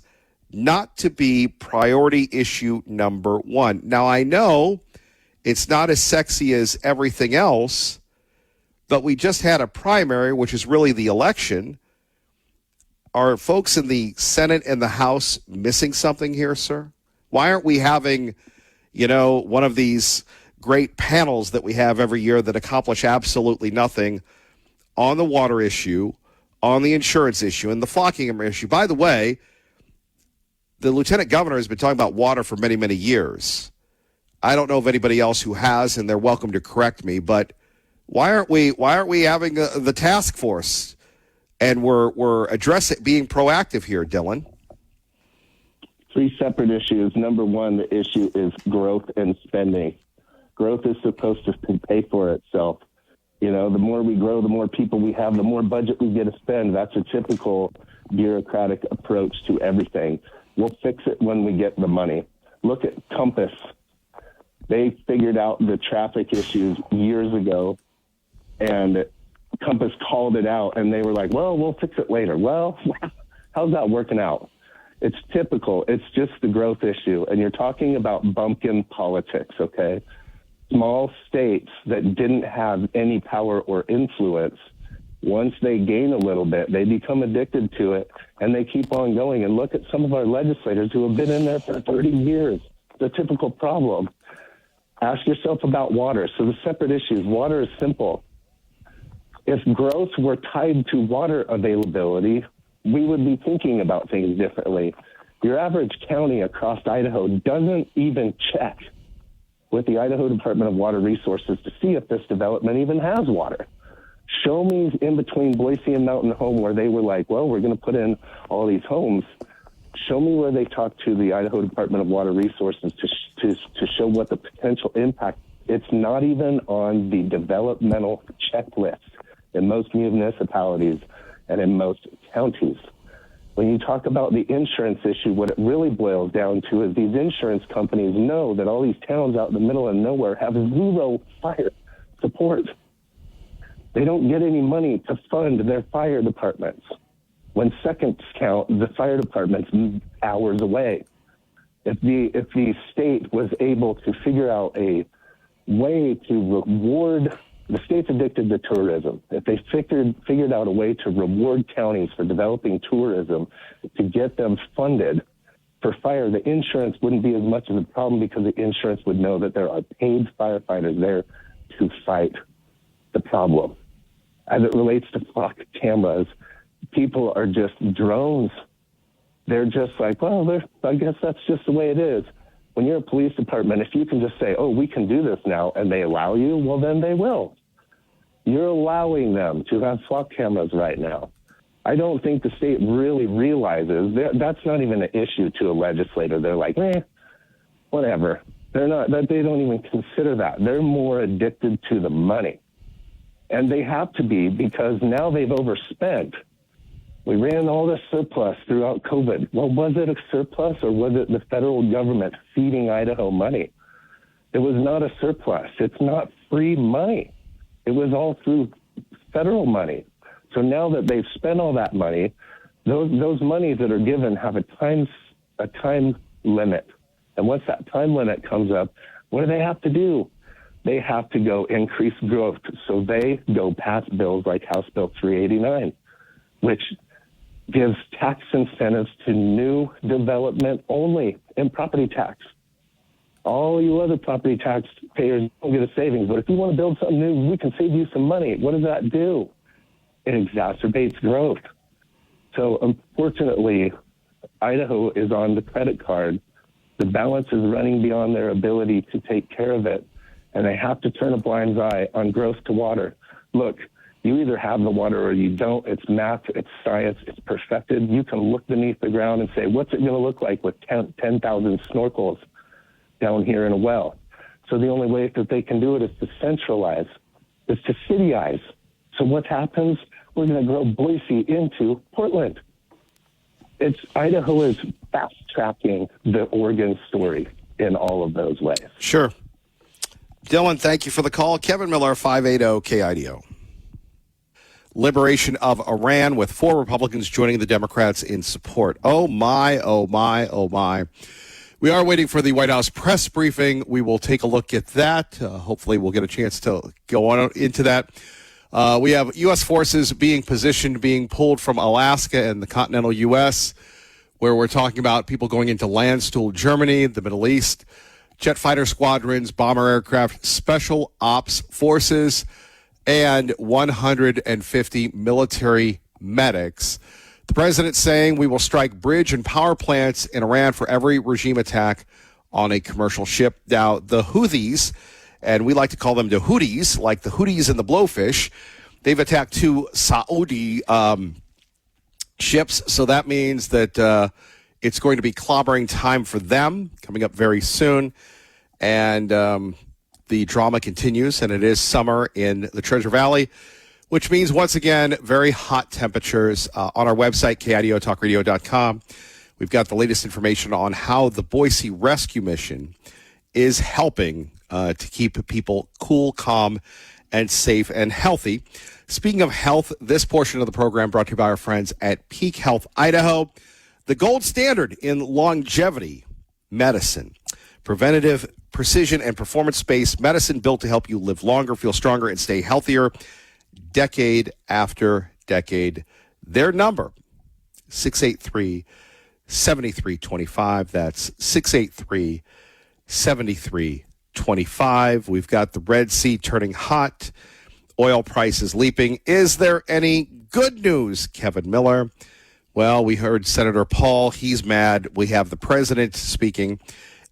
not to be priority issue number one? Now, I know it's not as sexy as everything else, but we just had a primary, which is really the election. Are folks in the Senate and the House missing something here, sir? Why aren't we having, one of these great panels that we have every year that accomplish absolutely nothing on the water issue, on the insurance issue, and the flocking issue? By the way, the lieutenant governor has been talking about water for many, many years. I don't know of anybody else who has, and they're welcome to correct me, but why aren't we having the task force and we're addressing, being proactive here, Dylan? 3 separate issues. Number one, the issue is growth and spending. Growth is supposed to pay for itself. The more we grow, the more people we have, the more budget we get to spend. That's a typical bureaucratic approach to everything. We'll fix it when we get the money. Look at Compass. They figured out the traffic issues years ago, and Compass called it out, and they were like, well, we'll fix it later. Well, how's that working out? It's typical. It's just the growth issue, and you're talking about bumpkin politics, okay? Small states that didn't have any power or influence, once they gain a little bit, they become addicted to it, and they keep on going. And look at some of our legislators who have been in there for 30 years. It's a typical problem. Ask yourself about water. So the separate issues, water is simple. If growth were tied to water availability, we would be thinking about things differently. Your average county across Idaho doesn't even check with the Idaho Department of Water Resources to see if this development even has water. Show me in between Boise and Mountain Home where they were like, well, we're going to put in all these homes. Show me where they talked to the Idaho Department of Water Resources to show what the potential impact. It's not even on the developmental checklist in most municipalities and in most counties. When you talk about the insurance issue, what it really boils down to is these insurance companies know that all these towns out in the middle of nowhere have zero fire support. They don't get any money to fund their fire departments. When seconds count, the fire department's hours away. If the state was able to figure out a way to reward, the state's addicted to tourism. If they figured out a way to reward counties for developing tourism to get them funded, for fire, the insurance wouldn't be as much of a problem because the insurance would know that there are paid firefighters there to fight the problem. As it relates to flock cameras, people are just drones. They're just like, well, I guess that's just the way it is. When you're a police department, if you can just say, oh, we can do this now, and they allow you, well, then they will. You're allowing them to have flock cameras right now. I don't think the state really realizes that's not even an issue to a legislator. They're like, whatever. They don't even consider that. They're more addicted to the money. And they have to be, because now they've overspent. We ran all this surplus throughout COVID. Well, was it a surplus or was it the federal government feeding Idaho money? It was not a surplus. It's not free money. It was all through federal money. So now that they've spent all that money, those monies that are given have a time limit. And once that time limit comes up, what do they have to do? They have to go increase growth. So they go pass bills like House Bill 389, which gives tax incentives to new development only in property tax. All you other property tax payers don't get a savings. But if you want to build something new, we can save you some money. What does that do? It exacerbates growth. So unfortunately, Idaho is on the credit card. The balance is running beyond their ability to take care of it, and they have to turn a blind eye on growth to water. Look, you either have the water or you don't. It's math, it's science, it's perfected. You can look beneath the ground and say, what's it going to look like with 10,000 snorkels down here in a well? So the only way that they can do it is to centralize, is to cityize. So what happens? We're going to grow Boise into Portland. Idaho is fast-tracking the Oregon story in all of those ways. Sure. Dylan, thank you for the call. Kevin Miller, 580 KIDO. Liberation of Iran, with 4 Republicans joining the Democrats in support. Oh, my, oh, my, oh, my. We are waiting for the White House press briefing. We will take a look at that. Hopefully we'll get a chance to go on into that. We have U.S. forces being positioned, being pulled from Alaska and the continental U.S., where we're talking about people going into Landstuhl, Germany, the Middle East, jet fighter squadrons, bomber aircraft, special ops forces, and 150 military medics. The president saying we will strike bridge and power plants in Iran for every regime attack on a commercial ship. Now, the Houthis, and we like to call them the Houthis, like the Houthis and the Blowfish, they've attacked 2 Saudi ships. So that means that it's going to be clobbering time for them coming up very soon. And the drama continues, and it is summer in the Treasure Valley, which means, once again, very hot temperatures. On our website, KIDOTalkRadio.com, we've got the latest information on how the Boise Rescue Mission is helping to keep people cool, calm, and safe and healthy. Speaking of health, this portion of the program brought to you by our friends at Peak Health Idaho, the gold standard in longevity medicine. Preventative, precision, and performance-based medicine built to help you live longer, feel stronger, and stay healthier decade after decade. Their number, 683-7325. That's 683-7325. We've got the Red Sea turning hot. Oil prices leaping. Is there any good news, Kevin Miller? Well, we heard Senator Paul. He's mad. We have the president speaking,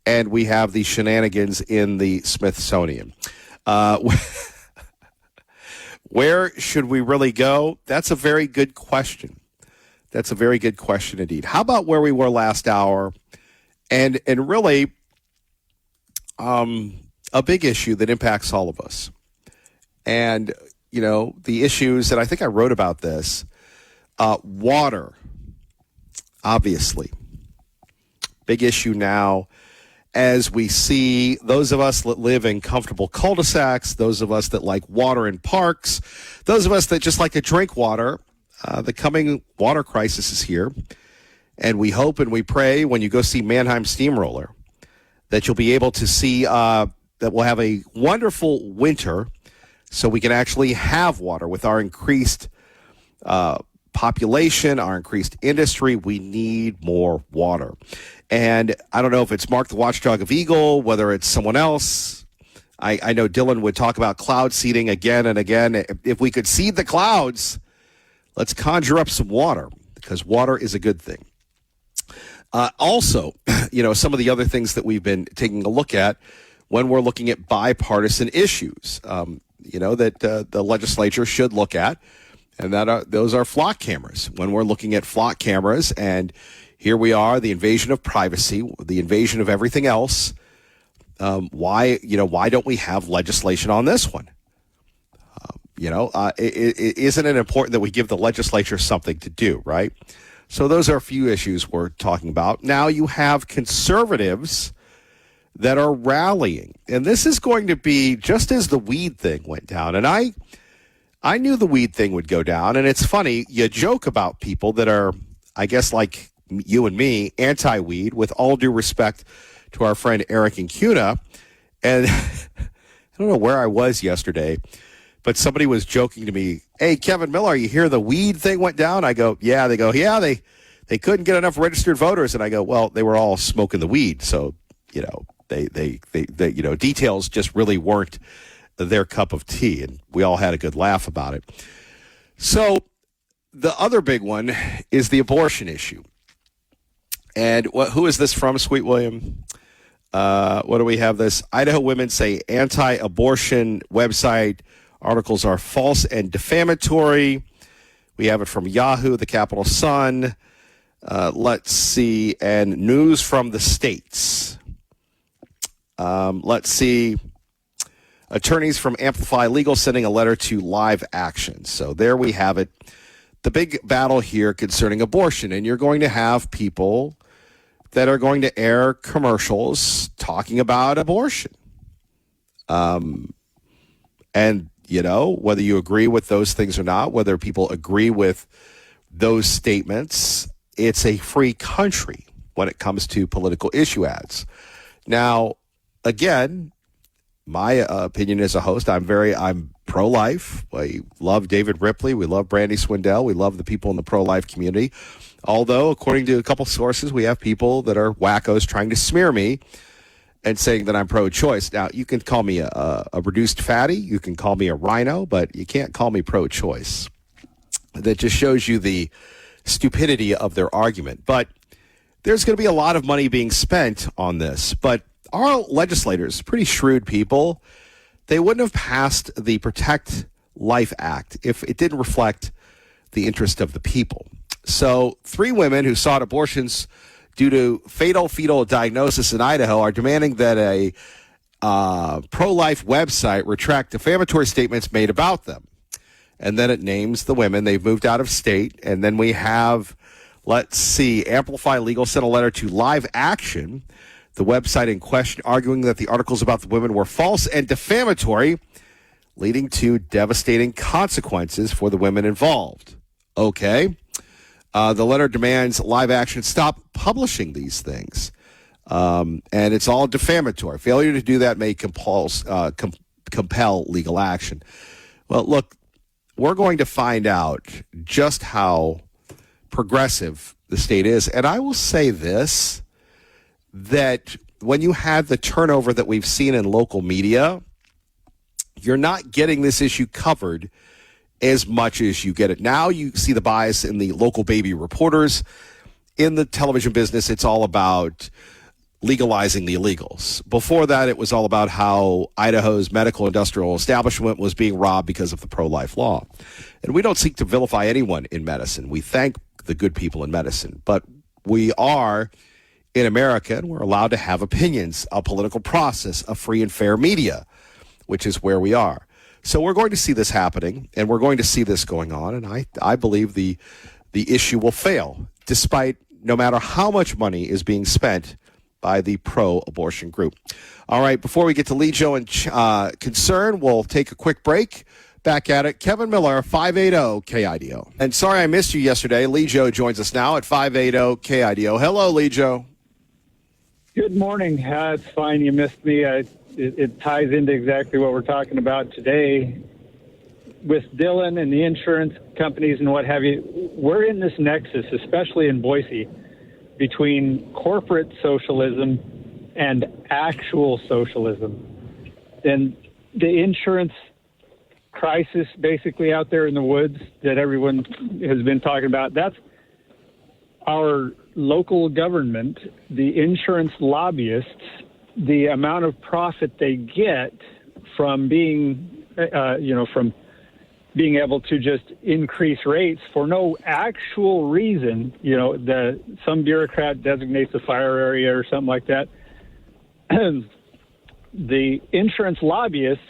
and we have the shenanigans in the Smithsonian. Where should we really go? That's a very good question. That's a very good question indeed. How about where we were last hour? And really, a big issue that impacts all of us. And, you know, the issues, and I think I wrote about this, water, obviously. Big issue now as we see those of us that live in comfortable cul-de-sacs, those of us that like water in parks, those of us that just like to drink water. The coming water crisis is here. And we hope and we pray when you go see Mannheim Steamroller that you'll be able to see that we'll have a wonderful winter so we can actually have water with our increased population, our increased industry, we need more water. And I don't know if it's Mark the Watchdog of Eagle, whether it's someone else. I know Dylan would talk about cloud seeding again and again. If we could seed the clouds, let's conjure up some water, because water is a good thing. Also, some of the other things that we've been taking a look at when we're looking at bipartisan issues, that the legislature should look at, and those are flock cameras. When we're looking at flock cameras, and here we are, the invasion of privacy, the invasion of everything else. Why don't we have legislation on this one? Isn't it important that we give the legislature something to do, right? So those are a few issues we're talking about. Now you have conservatives that are rallying, and this is going to be just as the weed thing went down. And I knew the weed thing would go down, and it's funny, you joke about people that are, I guess, like you and me, anti-weed, with all due respect to our friend Eric and Cuna. And I don't know where I was yesterday, but somebody was joking to me, "Hey, Kevin Miller, you hear the weed thing went down?" I go, "Yeah." They go, "Yeah, they couldn't get enough registered voters." And I go, "Well, they were all smoking the weed, so they details just really weren't their cup of tea." And we all had a good laugh about it. So the other big one is the abortion issue. And who is this from, Sweet William? What do we have this? Idaho women say anti-abortion website articles are false and defamatory. We have it from Yahoo, the Capital Sun. Let's see. And News from the States. Let's see. Attorneys from Amplify Legal sending a letter to Live Action. So there we have it. The big battle here concerning abortion. And you're going to have people that are going to air commercials talking about abortion. And, whether you agree with those things or not, whether people agree with those statements, it's a free country when it comes to political issue ads. Now, again, my opinion as a host, I'm pro-life. We love David Ripley. We love Brandy Swindell. We love the people in the pro-life community. Although, according to a couple sources, we have people that are wackos trying to smear me and saying that I'm pro-choice. Now, you can call me a reduced fatty. You can call me a rhino, but you can't call me pro-choice. That just shows you the stupidity of their argument. But there's going to be a lot of money being spent on this. But our legislators, pretty shrewd people, they wouldn't have passed the Protect Life Act if it didn't reflect the interest of the people. So 3 women who sought abortions due to fatal fetal diagnosis in Idaho are demanding that a pro-life website retract defamatory statements made about them. And then it names the women. They've moved out of state. And then we have, let's see, Amplify Legal sent a letter to Live Action, the website in question, arguing that the articles about the women were false and defamatory, leading to devastating consequences for the women involved. Okay. The letter demands Live Action stop publishing these things. And it's all defamatory. Failure to do that may compel legal action. Well, look, we're going to find out just how progressive the state is. And I will say this, that when you have the turnover that we've seen in local media, you're not getting this issue covered as much as you get it now. You see the bias in the local baby reporters. In the television business, it's all about legalizing the illegals. Before that, it was all about how Idaho's medical industrial establishment was being robbed because of the pro-life law. And we don't seek to vilify anyone in medicine. We thank the good people in medicine. But we are in America, and we're allowed to have opinions, a political process, a free and fair media, which is where we are. So we're going to see this happening, and we're going to see this going on, and I believe the issue will fail, despite no matter how much money is being spent by the pro-abortion group. All right, before we get to Lee Joe and Concern, we'll take a quick break. Back at it, Kevin Miller, 580 KIDO. And sorry I missed you yesterday. Lee Joe joins us now at 580 KIDO. Hello, Lee Joe. Good morning. It's fine you missed me. It ties into exactly what we're talking about today. with Dylan and the insurance companies and what have you, we're in this nexus, especially in Boise, between corporate socialism and actual socialism. And the insurance crisis basically out there in the woods that everyone has been talking about, that's our local government, the insurance lobbyists, the amount of profit they get from being, from being able to just increase rates for no actual reason. Some bureaucrat designates a fire area or something like that. The insurance lobbyists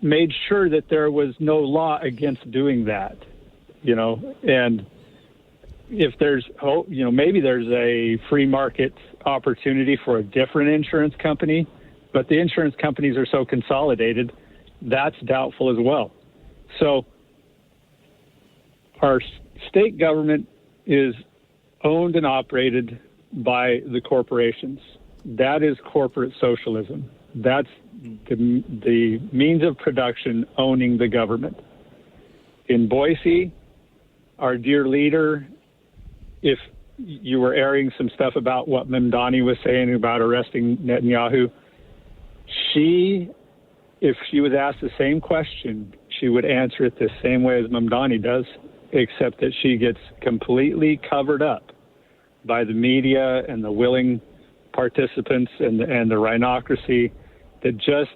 made sure that there was no law against doing that, and if there's hope, maybe there's a free market opportunity for a different insurance company, but the insurance companies are so consolidated, that's doubtful as well. So our state government is owned and operated by the corporations. That is corporate socialism. That's the means of production owning the government. In Boise, our dear leader, if you were airing some stuff about what Mamdani was saying about arresting Netanyahu, if she was asked the same question, she would answer it the same way as Mamdani does, except that she gets completely covered up by the media and the willing participants and the rhinocracy that just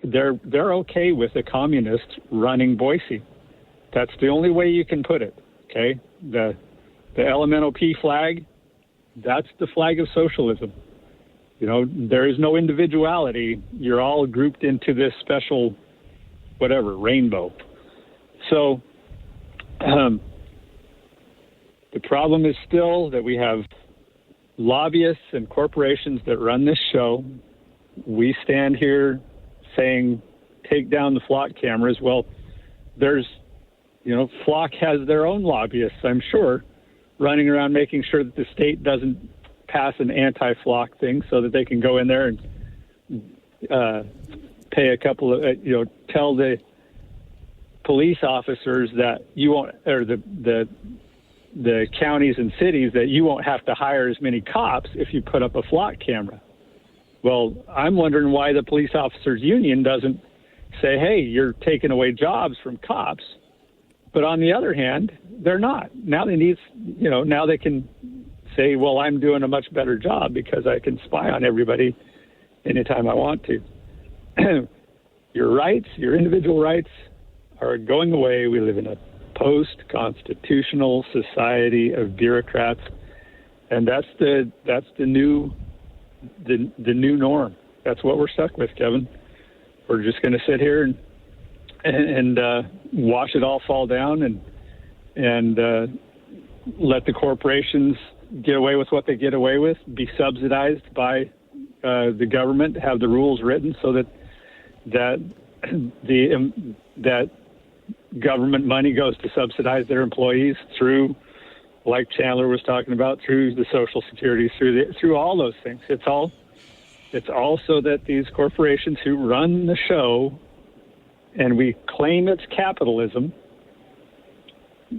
they're okay with a communist running Boise. That's the only way you can put it. Okay, the elemental P flag, that's the flag of socialism. There is no individuality. You're all grouped into this special, rainbow. So the problem is still that we have lobbyists and corporations that run this show. We stand here saying, take down the flock cameras. Well, Flock has their own lobbyists, I'm sure, running around making sure that the state doesn't pass an anti-flock thing so that they can go in there and pay a couple of, tell the police officers that you won't, or the counties and cities that you won't have to hire as many cops if you put up a flock camera. Well, I'm wondering why the police officers union doesn't say, hey, you're taking away jobs from cops. But on the other hand, they're not. Now they need, now they can say, well, I'm doing a much better job because I can spy on everybody anytime I want to. Your rights, your individual rights are going away. We live in a post-constitutional society of bureaucrats, and that's the new norm. That's what we're stuck with, Kevin. We're just going to sit here and watch it all fall down and let the corporations get away with what they get away with, be subsidized by the government, have the rules written so that government money goes to subsidize their employees through, like Chandler was talking about, through the Social Security, through all those things. It's all so that these corporations who run the show, and we claim it's capitalism,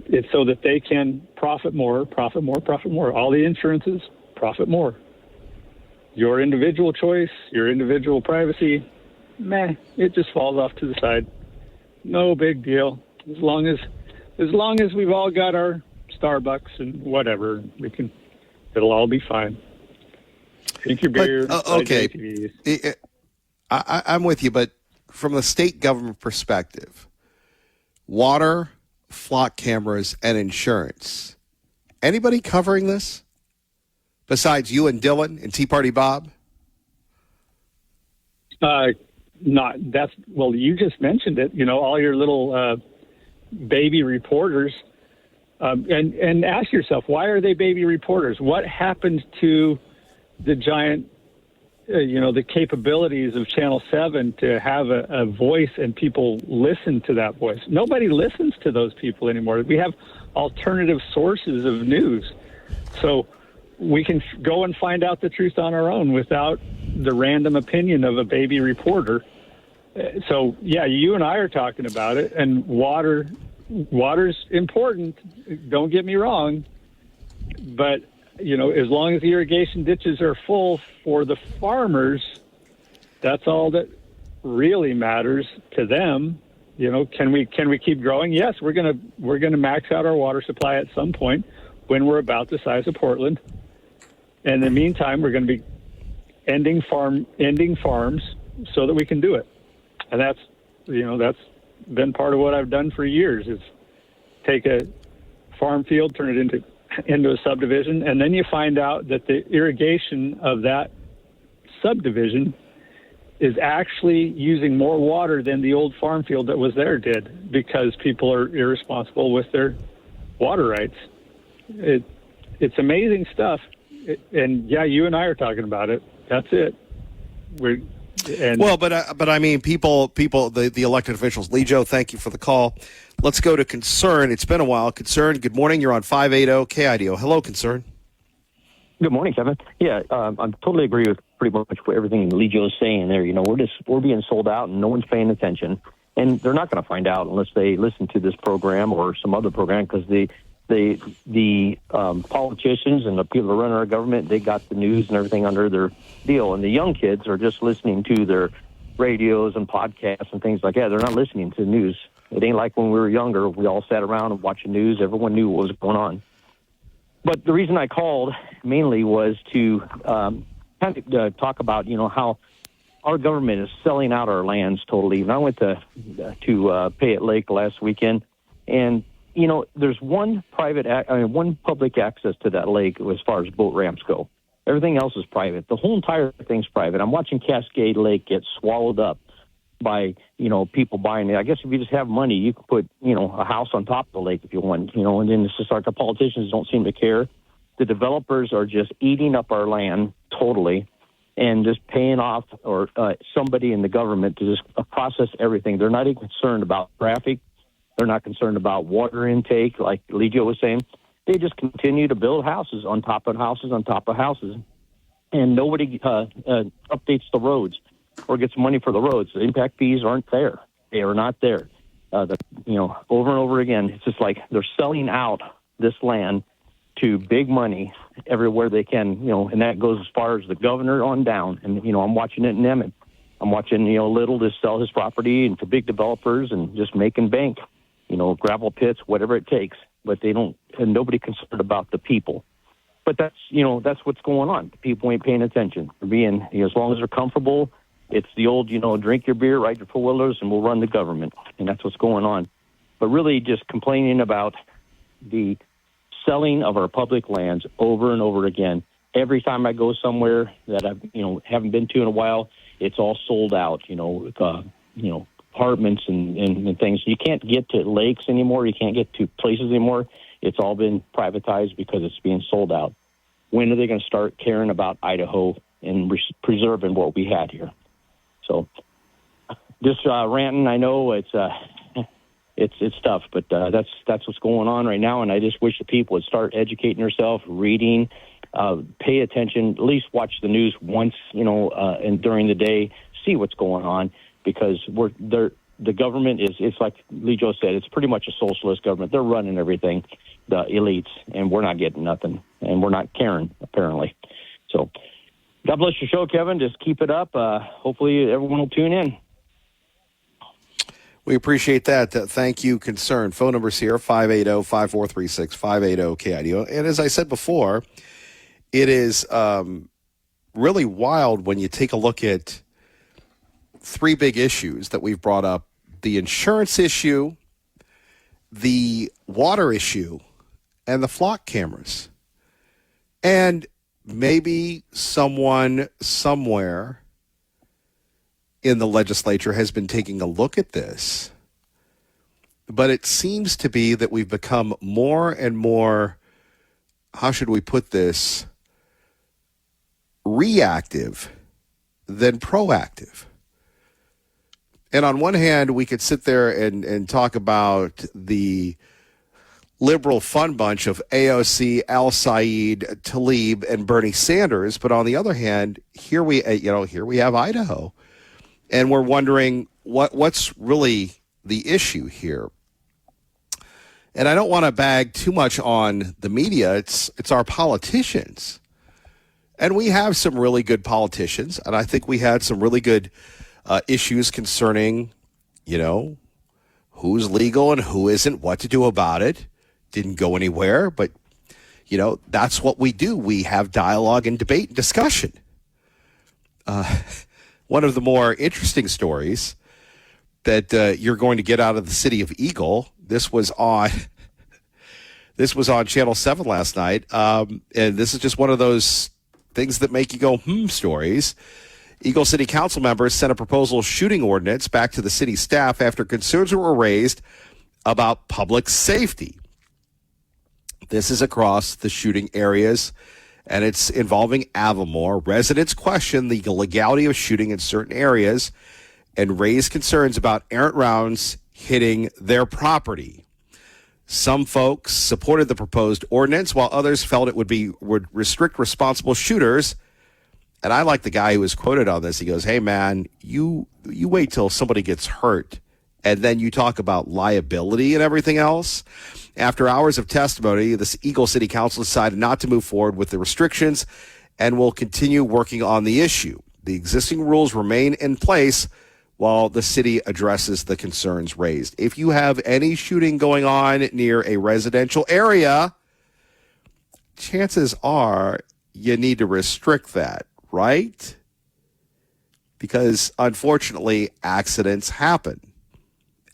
it's so that they can profit more. All the insurances, profit more. Your individual choice, your individual privacy, it just falls off to the side. No big deal. As long as we've all got our Starbucks and whatever, it'll all be fine. Drink your beer. Okay. I'm with you, but from the state government perspective, water, flock cameras, and insurance, anybody covering this besides you and Dylan and Tea Party Bob? You just mentioned it. All your little baby reporters, and ask yourself, why are they baby reporters? What happened to the giant, the capabilities of Channel 7 to have a voice and people listen to that voice? Nobody listens to those people anymore. We have alternative sources of news. So we can go and find out the truth on our own without the random opinion of a baby reporter So yeah, you and I are talking about it, and water's important. Don't get me wrong, but as long as the irrigation ditches are full for the farmers, that's all that really matters to them. Can we keep growing? Yes, we're gonna max out our water supply at some point when we're about the size of Portland. And in the meantime, we're going to be ending farms so that we can do it. And that's been part of what I've done for years, is take a farm field, turn it into a subdivision, and then you find out that the irrigation of that subdivision is actually using more water than the old farm field that was there did, because people are irresponsible with their water rights. It's amazing stuff. And yeah, you and I are talking about it. That's it. But I mean, people, the elected officials. Lee Joe, thank you for the call. Let's go to Concern. It's been a while. Concern, good morning. You're on 580 KIDO. Hello, Concern. Good morning, Kevin. Yeah, I totally agree with pretty much everything Lee Joe is saying there. We're being sold out and no one's paying attention. And they're not going to find out unless they listen to this program or some other program, because the politicians and the people that run our government, they got the news and everything under their deal. And the young kids are just listening to their radios and podcasts and things like that. They're not listening to the news. It ain't like when we were younger. We all sat around and watched the news. Everyone knew what was going on. But the reason I called mainly was to talk about, how our government is selling out our lands totally. And I went to Payette Lake last weekend, and there's one public access to that lake as far as boat ramps go. Everything else is private. The whole entire thing's private. I'm watching Cascade Lake get swallowed up by, people buying it. I guess if you just have money, you could put, a house on top of the lake if you want, and then it's just like the politicians don't seem to care. The developers are just eating up our land totally and just paying off or somebody in the government to just process everything. They're not even concerned about traffic. They're not concerned about water intake, like Lee Joe was saying. They just continue to build houses on top of houses on top of houses, and nobody updates the roads or gets money for the roads. The impact fees aren't there. They are not there. Over and over again, it's just like they're selling out this land to big money everywhere they can, and that goes as far as the governor on down. And, I'm watching it in Emmett. I'm watching, Little just sell his property and to big developers and just making bank, gravel pits, whatever it takes. But they don't, and nobody concerned about the people. But that's what's going on. The people ain't paying attention. They're being, as long as they're comfortable, it's the old, drink your beer, ride your four-wheelers, and we'll run the government. And that's what's going on. But really just complaining about the selling of our public lands over and over again. Every time I go somewhere that I haven't been to in a while, it's all sold out, apartments and things. You can't get to lakes anymore. You can't get to places anymore. It's all been privatized because it's being sold out. When are they going to start caring about Idaho and preserving what we had here? So just ranting, I know it's tough, but that's what's going on right now. And I just wish the people would start educating themselves, reading, pay attention, at least watch the news once, and during the day, see what's going on, because the government it's like Lee Joe said, it's pretty much a socialist government. They're running everything, the elites, and we're not getting nothing, and we're not caring, apparently. So God bless your show, Kevin. Just keep it up. Hopefully everyone will tune in. We appreciate that. Thank you, Concern. Phone number's here, 580-5436, 580-KIDO. And as I said before, it is really wild when you take a look at three big issues that we've brought up: the insurance issue, the water issue, and the flock cameras. And maybe someone somewhere in the legislature has been taking a look at this, but it seems to be that we've become more and more, how should we put this, reactive than proactive. And on one hand, we could sit there and talk about the liberal fun bunch of AOC, Al Said, Tlaib, and Bernie Sanders. But on the other hand, here we have Idaho. And we're wondering, what's really the issue here? And I don't want to bag too much on the media. It's our politicians. And we have some really good politicians. And I think we had some really good issues concerning, who's legal and who isn't, what to do about it. Didn't go anywhere. But, that's what we do. We have dialogue and debate and discussion. One of the more interesting stories that you're going to get out of the city of Eagle. This was on Channel 7 last night. And this is just one of those things that make you go, stories. Eagle City Council members sent a proposal shooting ordinance back to the city staff after concerns were raised about public safety. This is across the shooting areas, and it's involving Avamore. Residents question the legality of shooting in certain areas and raise concerns about errant rounds hitting their property. Some folks supported the proposed ordinance, while others felt it would restrict responsible shooters. And I like the guy who was quoted on this. He goes, "Hey, man, you wait till somebody gets hurt, and then you talk about liability and everything else." After hours of testimony, the Eagle City Council decided not to move forward with the restrictions and will continue working on the issue. The existing rules remain in place while the city addresses the concerns raised. If you have any shooting going on near a residential area, chances are you need to restrict that, right? Because unfortunately, accidents happen.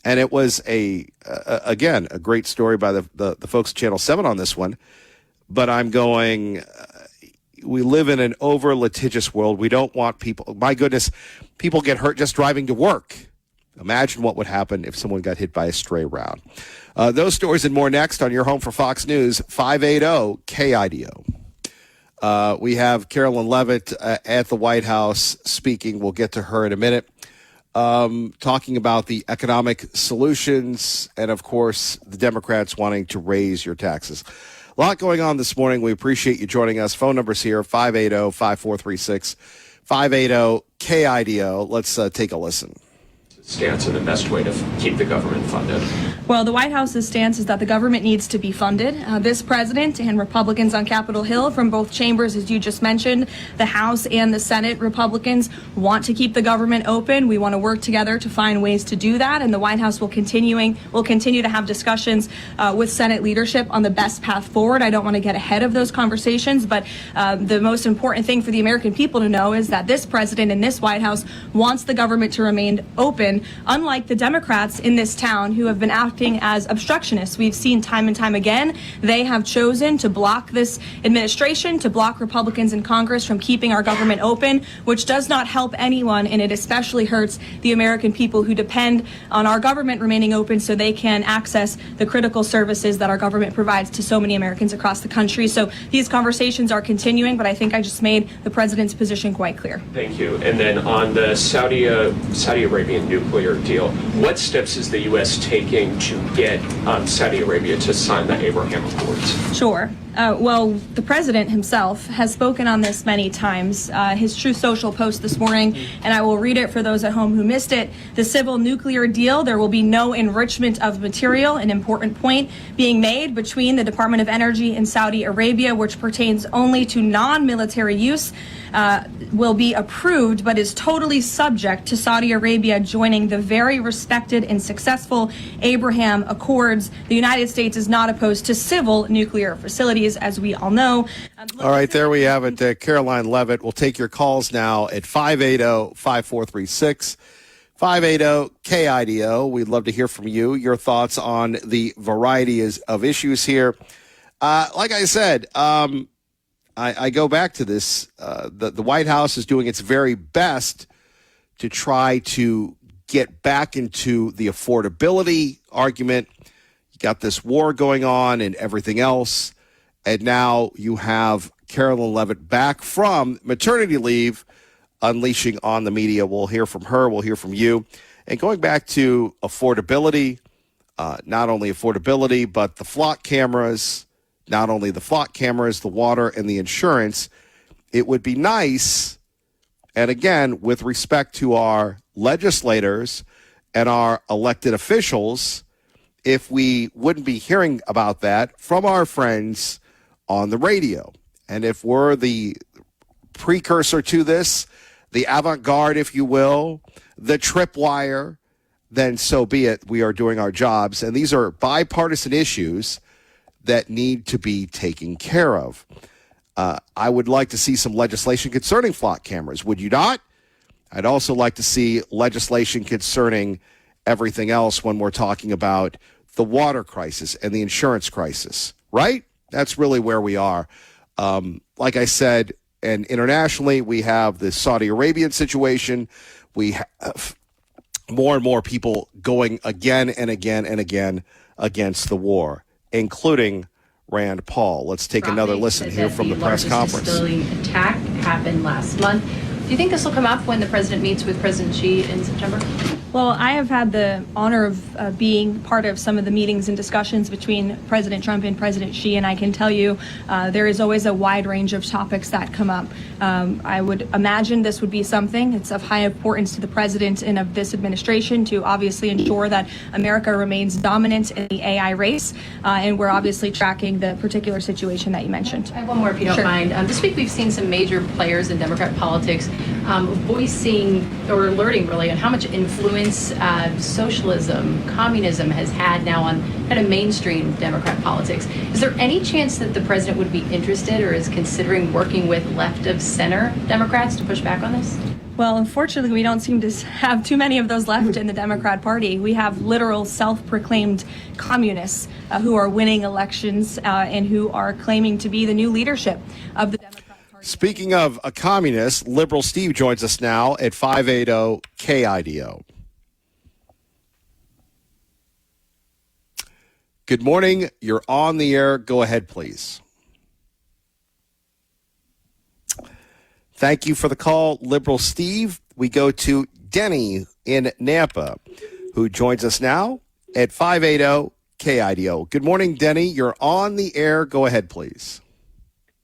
And it was again, a great story by the folks at Channel 7 on this one. But I'm going, we live in an over-litigious world. We don't want people, my goodness, people get hurt just driving to work. Imagine what would happen if someone got hit by a stray round. Those stories and more next on your home for Fox News, 580 KIDO. We have Carolyn Levitt at the White House speaking. We'll get to her in a minute. Talking about the economic solutions and, of course, the Democrats wanting to raise your taxes. A lot going on this morning. We appreciate you joining us. Phone numbers here, 580-5436, 580-KIDO. Let's take a listen. Stance and the best way to keep the government funded? Well, the White House's stance is that the government needs to be funded. This president and Republicans on Capitol Hill from both chambers, as you just mentioned, the House and the Senate Republicans want to keep the government open. We want to work together to find ways to do that, and the White House will continue to have discussions with Senate leadership on the best path forward. I don't want to get ahead of those conversations, but the most important thing for the American people to know is that this president and this White House wants the government to remain open, unlike the Democrats in this town who have been acting as obstructionists. We've seen time and time again, they have chosen to block this administration, to block Republicans in Congress from keeping our government open, which does not help anyone, and it especially hurts the American people who depend on our government remaining open so they can access the critical services that our government provides to so many Americans across the country. So these conversations are continuing, but I think I just made the president's position quite clear. Thank you. And then on the Saudi Arabian nuclear deal, what steps is the U.S. taking to get Saudi Arabia to sign the Abraham Accords? Sure. Well, the president himself has spoken on this many times. His Truth Social post this morning, and I will read it for those at home who missed it. The civil nuclear deal, there will be no enrichment of material, an important point being made between the Department of Energy and Saudi Arabia, which pertains only to non-military use, will be approved, but is totally subject to Saudi Arabia joining the very respected and successful Abraham Accords. The United States is not opposed to civil nuclear facilities, as we all know. All right, there we have it. Caroline Levitt. We'll take your calls now at 580-5436, 580-KIDO. We'd love to hear from you, your thoughts on the variety of issues here. Like I said, I go back to this. The White House is doing its very best to try to get back into the affordability argument. You got this war going on and everything else. And now you have Carolyn Levitt back from maternity leave, unleashing on the media. We'll hear from her. We'll hear from you. And going back to affordability, not only affordability, but the flock cameras, not only the flock cameras, the water, and the insurance. It would be nice, and again, with respect to our legislators, and our elected officials if we wouldn't be hearing about that from our friends on the radio. And if we're the precursor to this, the avant-garde, if you will, the tripwire, then so be it. We are doing our jobs. And these are bipartisan issues that need to be taken care of. I would like to see some legislation concerning flock cameras. Would you not? I'd also like to see legislation concerning everything else when we're talking about the water crisis and the insurance crisis, right? That's really where we are. Like I said, and internationally, we have the Saudi Arabian situation. We have more and more people going again and again and again against the war, including Rand Paul. Let's take another listen here from the press conference. The largest attack happened last month. Do you think this will come up when the president meets with President Xi in September? Well, I have had the honor of being part of some of the meetings and discussions between President Trump and President Xi, and I can tell you there is always a wide range of topics that come up. I would imagine this would be something. It's of high importance to the president and of this administration to obviously ensure that America remains dominant in the AI race, and we're obviously tracking the particular situation that you mentioned. I have one more, if you don't mind. This week we've seen some major players in Democrat politics voicing or alerting really on how much influence socialism, communism has had now on kind of mainstream Democrat politics. Is there any chance that the president would be interested or is considering working with left of center Democrats to push back on this? Well, unfortunately, we don't seem to have too many of those left in the Democrat Party. We have literal self-proclaimed communists who are winning elections and who are claiming to be the new leadership of the Democrat Party. Speaking of a communist, Liberal Steve joins us now at 580 KIDO. Good morning. You're on the air. Go ahead, please. Thank you for the call, Liberal Steve. We go to Denny in Nampa, who joins us now at 580 KIDO. Good morning, Denny. You're on the air. Go ahead, please.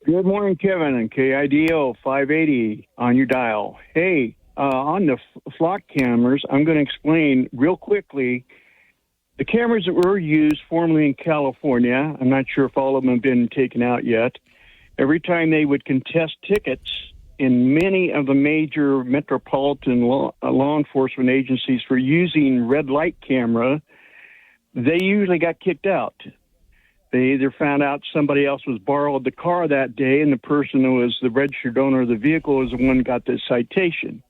Good morning, Kevin, and KIDO 580 on your dial. Hey, on the flock cameras, I'm going to explain real quickly. The cameras that were used formerly in California, I'm not sure if all of them have been taken out yet. Every time they would contest tickets in many of the major metropolitan law enforcement agencies for using red light camera, they usually got kicked out. They either found out somebody else was borrowed the car that day and the person who was the registered owner of the vehicle was the one who got the citation.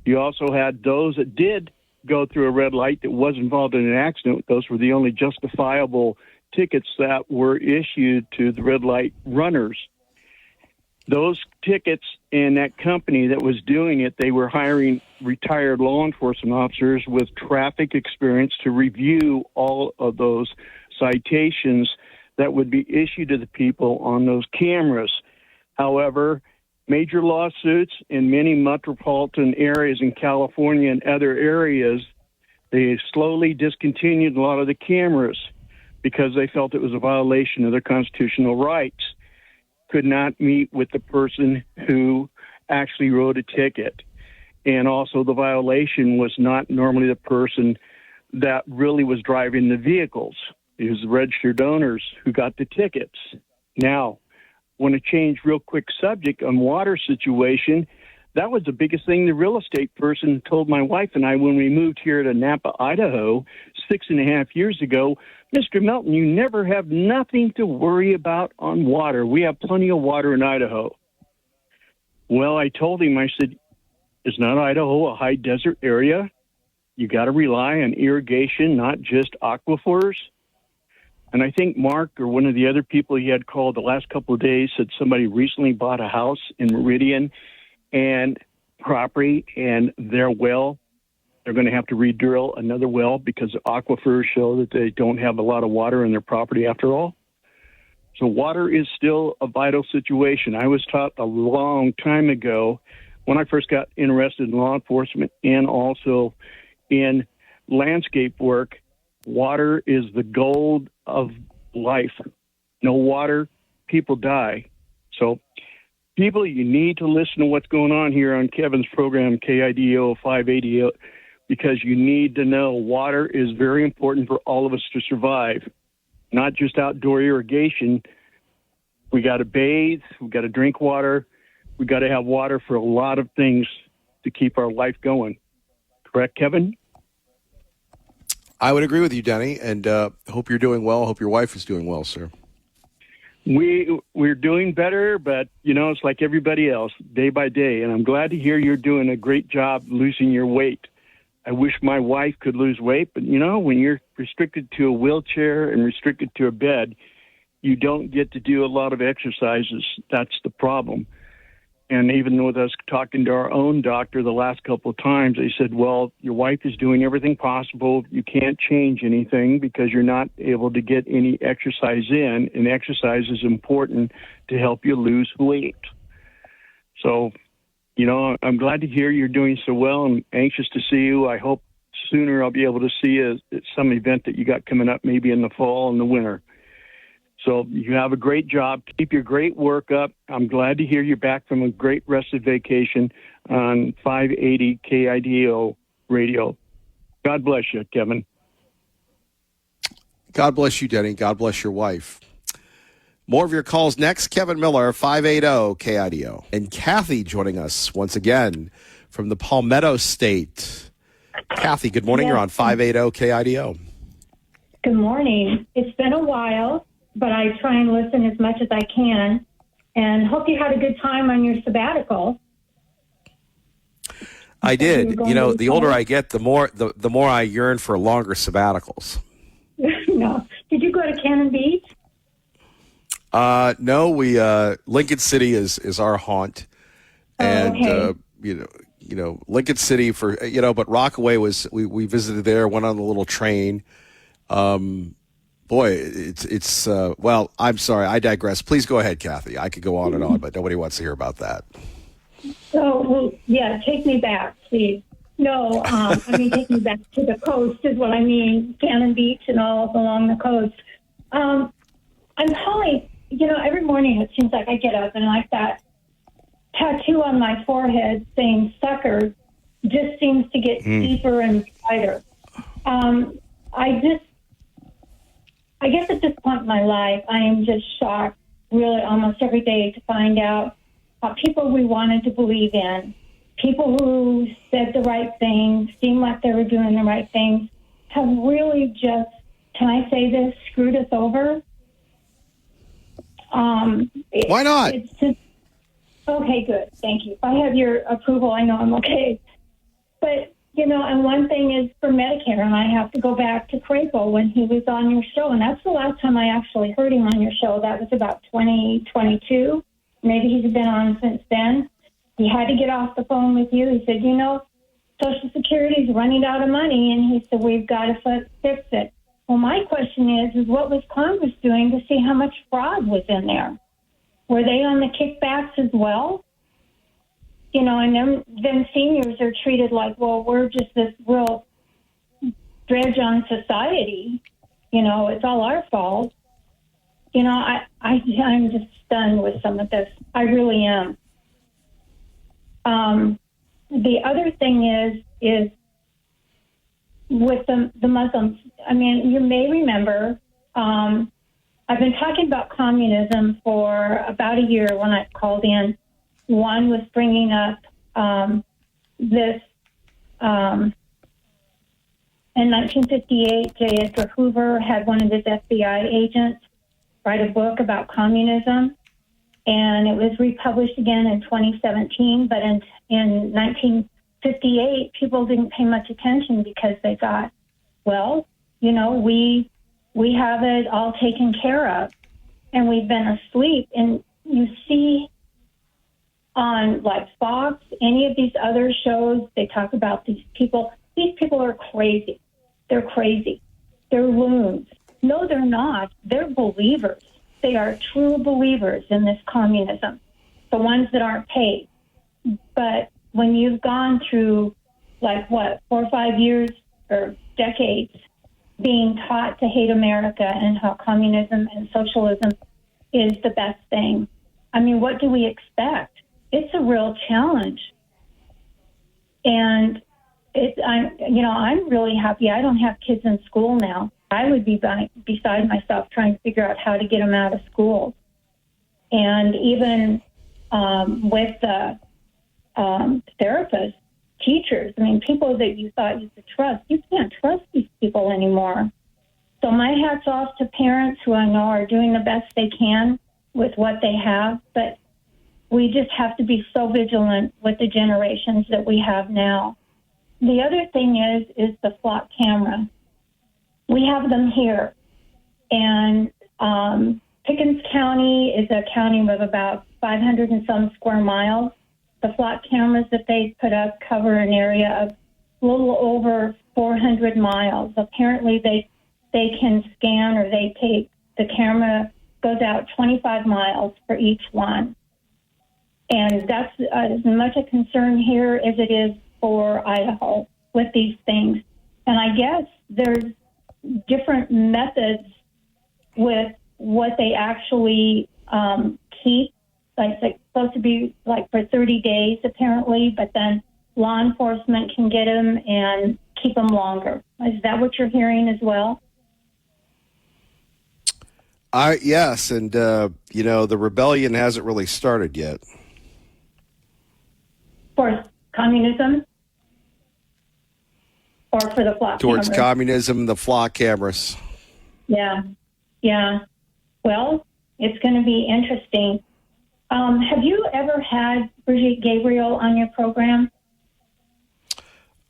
You also had those that did go through a red light that was involved in an accident. Those were the only justifiable tickets that were issued to the red light runners. Those tickets and that company that was doing it, they were hiring retired law enforcement officers with traffic experience to review all of those citations that would be issued to the people on those cameras. However, major lawsuits in many metropolitan areas in California and other areas, they slowly discontinued a lot of the cameras because they felt it was a violation of their constitutional rights. Could not meet with the person who actually wrote a ticket. And also the violation was not normally the person that really was driving the vehicles. It was the registered owners who got the tickets. Now, want to change real quick subject on water situation. That was the biggest thing the real estate person told my wife and I when we moved here to Napa, Idaho, 6.5 years ago. Mr. Melton, you never have nothing to worry about on water. We have plenty of water in Idaho. Well, I told him, I said, is not Idaho a high desert area? You got to rely on irrigation, not just aquifers. And I think Mark or one of the other people he had called the last couple of days said somebody recently bought a house in Meridian and property, and their well, they're going to have to re-drill another well because the aquifers show that they don't have a lot of water in their property after all. So water is still a vital situation. I was taught a long time ago when I first got interested in law enforcement and also in landscape work, water is the gold of life. No water, people die. So people, you need to listen to what's going on here on Kevin's program, KIDO 580. because you need to know water is very important for all of us to survive, not just outdoor irrigation. We got to bathe, we got to drink water, we got to have water for a lot of things to keep our life going. Correct, Kevin? I would agree with you, Denny, and hope you're doing well. Hope your wife is doing well, sir. We're doing better, but, it's like everybody else, day by day. And I'm glad to hear you're doing a great job losing your weight. I wish my wife could lose weight, but, when you're restricted to a wheelchair and restricted to a bed, you don't get to do a lot of exercises. That's the problem. And even with us talking to our own doctor the last couple of times, they said, well, your wife is doing everything possible. You can't change anything because you're not able to get any exercise in, and exercise is important to help you lose weight. So, I'm glad to hear you're doing so well. I'm anxious to see you. I hope sooner I'll be able to see you at some event that you got coming up, maybe in the fall and the winter. So you have a great job. Keep your great work up. I'm glad to hear you're back from a great rested vacation on 580 KIDO radio. God bless you, Kevin. God bless you, Denny. God bless your wife. More of your calls next. Kevin Miller, 580 KIDO. And Kathy joining us once again from the Palmetto State. Kathy, good morning. Yes. You're on 580 KIDO. Good morning. It's been a while, but I try and listen as much as I can, and hope you had a good time on your sabbatical. I did. The older I get, the more I yearn for longer sabbaticals. No. Did you go to Cannon Beach? No, we Lincoln City is our haunt, and okay. Lincoln City but Rockaway was we visited there, went on the little train. Boy, it's well, I'm sorry, I digress. Please go ahead, Kathy. I could go on and on, but nobody wants to hear about that. Yeah, take me back, please. No, take me back to the coast is what I mean, Cannon Beach and all along the coast. I'm calling, every morning it seems like I get up and like that tattoo on my forehead saying sucker just seems to get deeper and brighter. I guess at this point in my life, I am just shocked, really, almost every day to find out people we wanted to believe in, people who said the right things, seemed like they were doing the right things, have really just, can I say this, screwed us over. Why not? It's just, okay, good. Thank you. If I have your approval, I know I'm okay. But, and one thing is for Medicare, and I have to go back to Crapo when he was on your show, and that's the last time I actually heard him on your show. That was about 2022. Maybe he's been on since then. He had to get off the phone with you. He said, Social Security's running out of money, and he said, we've got to fix it. Well, my question is what was Congress doing to see how much fraud was in there? Were they on the kickbacks as well? And then seniors are treated like, well, we're just this real dredge on society. It's all our fault. I'm just stunned with some of this. I really am. The other thing is with the Muslims. I mean, you may remember, I've been talking about communism for about a year when I called in. One was bringing up this, in 1958, J. Edgar Hoover had one of his FBI agents write a book about communism, and it was republished again in 2017, but in 1958, people didn't pay much attention because they thought, well, we have it all taken care of, and we've been asleep. And you see on like Fox, any of these other shows, they talk about these people. These people are crazy. They're crazy. They're loons. No, they're not. They're believers. They are true believers in this communism, the ones that aren't paid. But when you've gone through, 4 or 5 years or decades being taught to hate America and how communism and socialism is the best thing, I mean, what do we expect? It's a real challenge. And I'm really happy. I don't have kids in school now. I would be beside myself trying to figure out how to get them out of school. And even with the therapists, teachers, people that you thought you could trust, you can't trust these people anymore. So my hat's off to parents who I know are doing the best they can with what they have, but we just have to be so vigilant with the generations that we have now. The other thing is the flock camera. We have them here, and Pickens County is a county with about 500 and some square miles. The flock cameras that they put up cover an area of a little over 400 miles. Apparently, they can scan, or the camera goes out 25 miles for each one. And that's as much a concern here as it is for Idaho with these things. And I guess there's different methods with what they actually keep. Like it's supposed to be like for 30 days, apparently, but then law enforcement can get them and keep them longer. Is that what you're hearing as well? Yes, and the rebellion hasn't really started yet. For communism? Or for the flock Towards cameras? communism, the flock cameras. Yeah. Well, it's going to be interesting. Have you ever had Brigitte Gabriel on your program?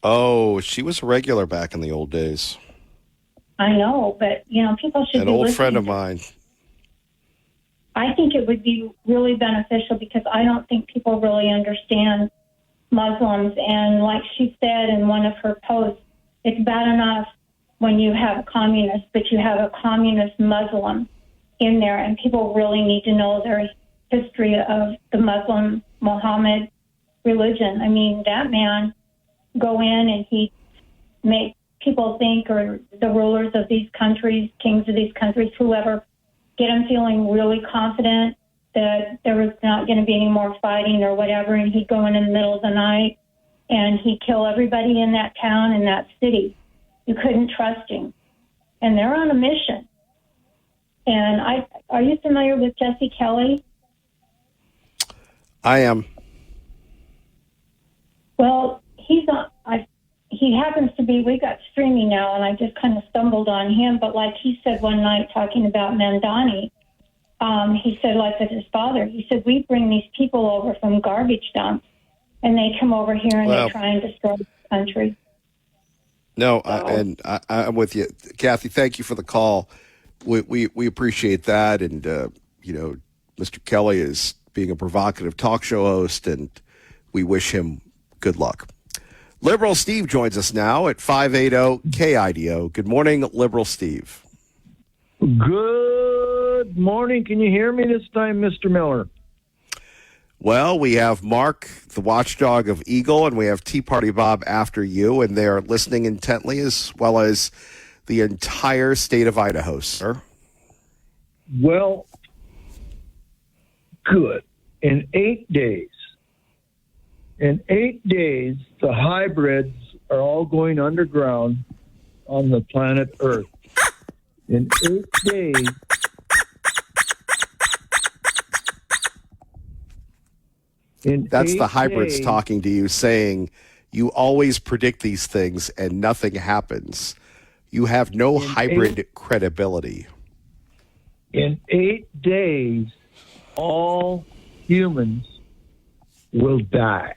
Oh, she was a regular back in the old days. I know, but, people should be An old listening friend of to- mine. I think it would be really beneficial because I don't think people really understand Muslims. And like she said in one of her posts, it's bad enough when you have a communist, but you have a communist Muslim in there, and people really need to know their history of the Muslim Muhammad religion. That man go in and he make people think, or the rulers of these countries, kings of these countries, whoever, get them feeling really confident that there was not going to be any more fighting or whatever, and he'd go in the middle of the night and he'd kill everybody in that town and that city. You couldn't trust him. And they're on a mission. And are you familiar with Jesse Kelly? I am. Well, he happens to be, we got streaming now, and I just kind of stumbled on him. But like he said one night talking about Mandani, he said, like with his father, he said, we bring these people over from garbage dumps, and they come over here and they try and destroy the country. No, I'm with you. Kathy, thank you for the call. We appreciate that. And, Mr. Kelly is being a provocative talk show host, and we wish him good luck. Liberal Steve joins us now at 580 KIDO. Good morning, Liberal Steve. Good morning. Can you hear me this time, Mr. Miller? Well, we have Mark, the watchdog of Eagle, and we have Tea Party Bob after you, and they're listening intently, as well as the entire state of Idaho, sir. Well, good. In 8 days, the hybrids are all going underground on the planet Earth. In 8 days, that's the hybrids talking to you, saying you always predict these things and nothing happens. You have no hybrid credibility. In 8 days, all humans will die.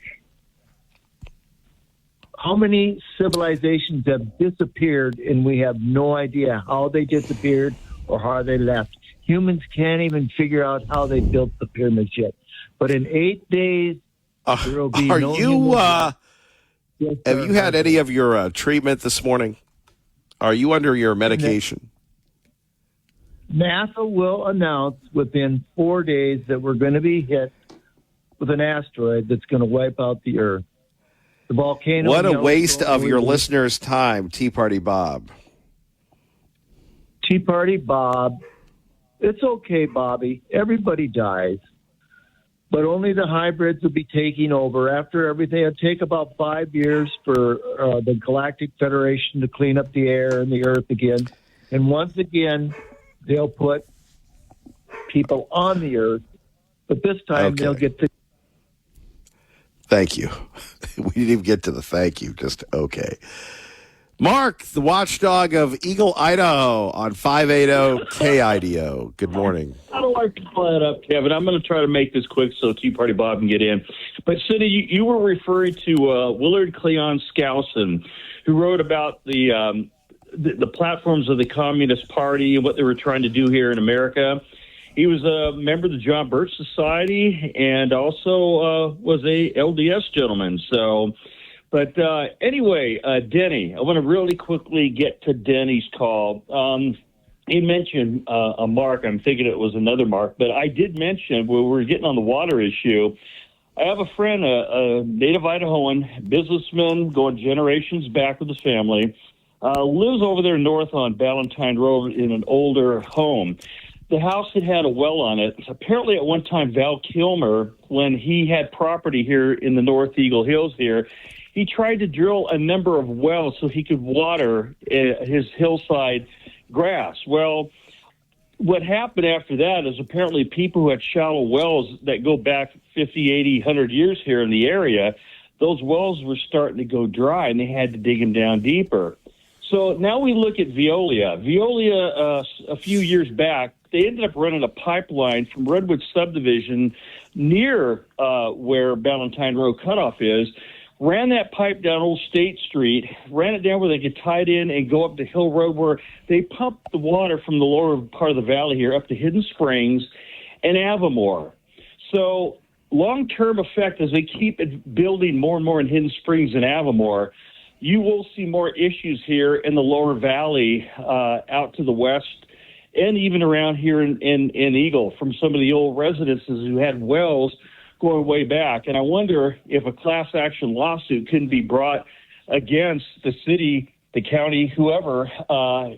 How many civilizations have disappeared and we have no idea how they disappeared or how they left? Humans can't even figure out how they built the pyramids yet. But in 8 days, there will be no humans. Have you had any of your treatment this morning? Are you under your medication? NASA will announce within 4 days that we're going to be hit with an asteroid that's going to wipe out the Earth. The volcano. What a waste of your listeners' time, Tea Party Bob. Tea Party Bob. It's okay, Bobby. Everybody dies. but only the hybrids will be taking over. After everything, it'll take about 5 years for the Galactic Federation to clean up the air and the Earth again. And once again, they'll put people on the Earth, but this time they'll get to... Thank you. We didn't even get to the thank you, just okay. Mark, the watchdog of Eagle, Idaho on 580 KIDO. Good morning. How do I pull that up, Kevin? I'm going to try to make this quick so Tea Party Bob can get in. But, Cindy, you were referring to Willard Cleon Skousen, who wrote about the platforms of the Communist Party and what they were trying to do here in America. He was a member of the John Birch Society and also was a LDS gentleman. So... But anyway, Denny, I want to really quickly get to Denny's call. He mentioned a Mark. I'm thinking it was another Mark. But I did mention when we were getting on the water issue, I have a friend, a native Idahoan businessman going generations back with his family, lives over there north on Ballantyne Road in an older home. The house had a well on it. Apparently at one time, Val Kilmer, when he had property here in the North Eagle Hills here, he tried to drill a number of wells so he could water his hillside grass. Well, what happened after that is apparently people who had shallow wells that go back 50, 80, 100 years here in the area, those wells were starting to go dry, and they had to dig them down deeper. So now we look at Veolia. Veolia, a few years back, they ended up running a pipeline from Redwood Subdivision near where Ballantyne Road Cutoff is, ran that pipe down Old State Street, ran it down where they could tie it in and go up to Hill Road where they pumped the water from the lower part of the valley here up to Hidden Springs and Avamore. So long-term effect, as they keep building more and more in Hidden Springs and Avamore, you will see more issues here in the lower valley out to the west and even around here in Eagle from some of the old residences who had wells going way back. And I wonder if a class action lawsuit couldn't be brought against the city, the county, whoever,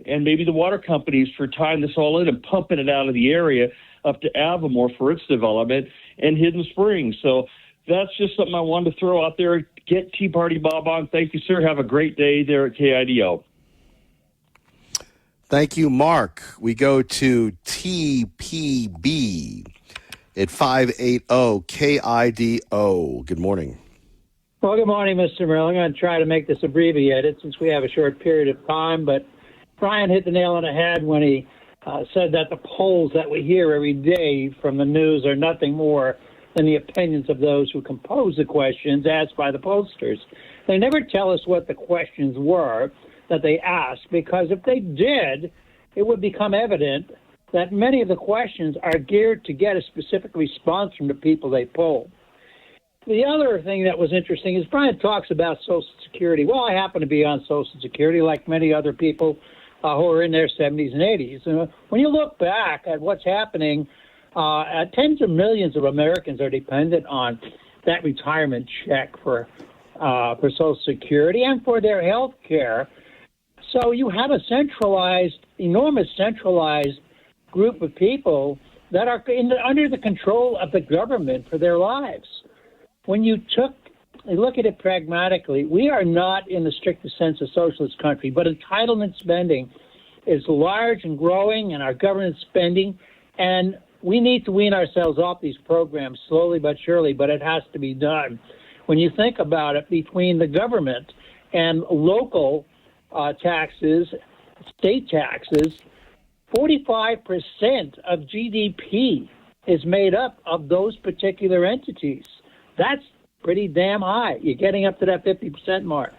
and maybe the water companies for tying this all in and pumping it out of the area up to Avamore for its development and Hidden Springs. So that's just something I wanted to throw out there. Get Tea Party Bob on. Thank you, sir. Have a great day there at KIDO. Thank you, Mark. We go to TPB at 580 KIDO. Good morning. Well, good morning, Mr. Merrill. I'm going to try to make this abbreviated since we have a short period of time, but Brian hit the nail on the head when he said that the polls that we hear every day from the news are nothing more than the opinions of those who compose the questions asked by the pollsters. They never tell us what the questions were that they asked, because if they did, it would become evident that many of the questions are geared to get a specific response from the people they poll. The other thing that was interesting is Brian talks about Social Security. Well, I happen to be on Social Security like many other people who are in their 70s and 80s. When you look back at what's happening, tens of millions of Americans are dependent on that retirement check for Social Security and for their health care. So you have a enormous centralized group of people that are under the control of the government for their lives. When you look at it pragmatically, we are not in the strictest sense a socialist country, but entitlement spending is large and growing, and our government spending, and we need to wean ourselves off these programs slowly but surely, but it has to be done. When you think about it, between the government and local taxes, state taxes, 45% of GDP is made up of those particular entities. That's pretty damn high. You're getting up to that 50% mark.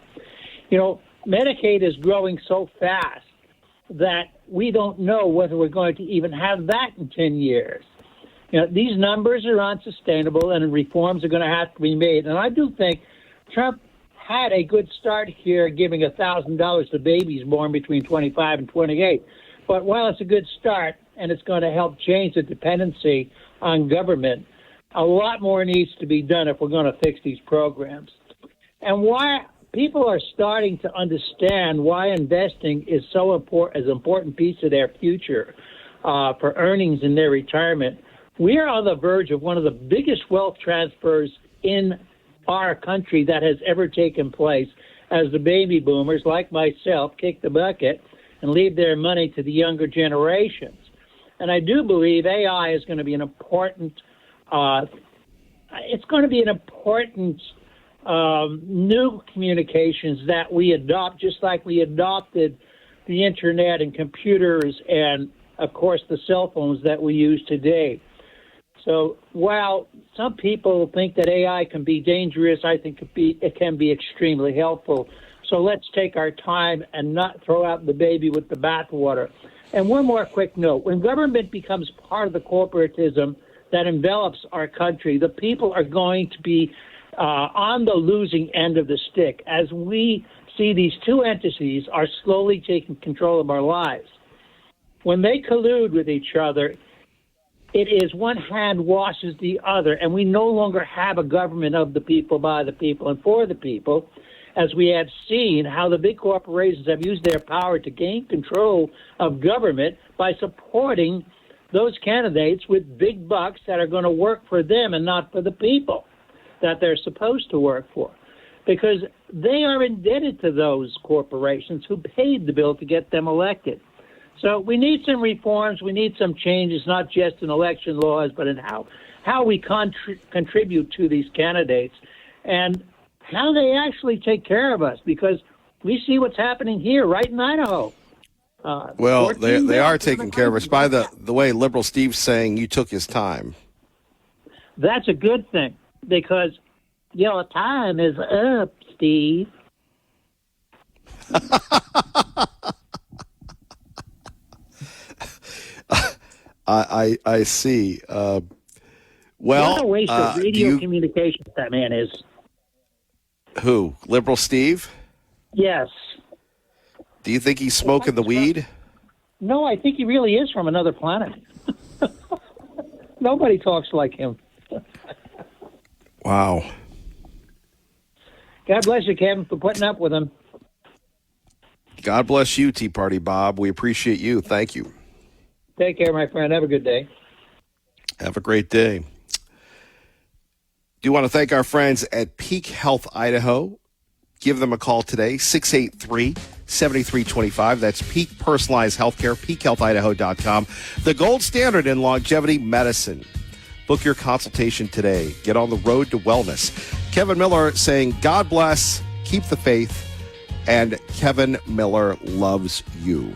You know, Medicaid is growing so fast that we don't know whether we're going to even have that in 10 years. You know, these numbers are unsustainable, and reforms are going to have to be made. And I do think Trump had a good start here, giving $1,000 to babies born between 25 and 28. But while it's a good start and it's going to help change the dependency on government, a lot more needs to be done if we're going to fix these programs. And why people are starting to understand why investing is so important, as an important piece of their future for earnings in their retirement. We are on the verge of one of the biggest wealth transfers in our country that has ever taken place as the baby boomers, like myself, kick the bucket and leave their money to the younger generations. And I do believe AI is going to be an important new communications that we adopt, just like we adopted the internet and computers and, of course, the cell phones that we use today. So while some people think that AI can be dangerous, I think it can be extremely helpful. So let's take our time and not throw out the baby with the bathwater. And one more quick note. When government becomes part of the corporatism that envelops our country, the people are going to be on the losing end of the stick as we see these two entities are slowly taking control of our lives. When they collude with each other, it is one hand washes the other, and we no longer have a government of the people, by the people, and for the people, as we have seen how the big corporations have used their power to gain control of government by supporting those candidates with big bucks that are going to work for them and not for the people that they're supposed to work for, because they are indebted to those corporations who paid the bill to get them elected. So we need some reforms. We need some changes, not just in election laws, but in how we contribute to these candidates and how they actually take care of us, because we see what's happening here right in Idaho. Well, they are taking care of us. By the way, Liberal Steve's saying you took his time. That's a good thing, because your time is up, Steve. I see. Well, what a waste of radio communications that man is. Who? Liberal Steve? Yes. Do you think he's smoking the weed? No, I think he really is from another planet. Nobody talks like him. Wow. God bless you, Kevin, for putting up with him. God bless you, Tea Party Bob. We appreciate you. Thank you. Take care, my friend. Have a good day. Have a great day. Do want to thank our friends at Peak Health Idaho. Give them a call today, 683-7325. That's Peak Personalized Healthcare, peakhealthidaho.com. The gold standard in longevity medicine. Book your consultation today. Get on the road to wellness. Kevin Miller saying, God bless, keep the faith, and Kevin Miller loves you.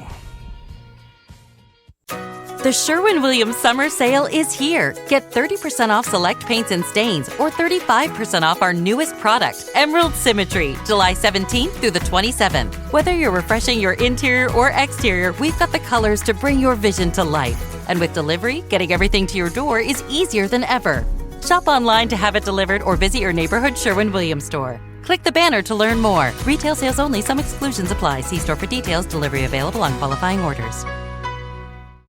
The Sherwin-Williams Summer Sale is here. Get 30% off select paints and stains or 35% off our newest product, Emerald Symmetry, July 17th through the 27th. Whether you're refreshing your interior or exterior, we've got the colors to bring your vision to life. And with delivery, getting everything to your door is easier than ever. Shop online to have it delivered or visit your neighborhood Sherwin-Williams store. Click the banner to learn more. Retail sales only. Some exclusions apply. See store for details. Delivery available on qualifying orders.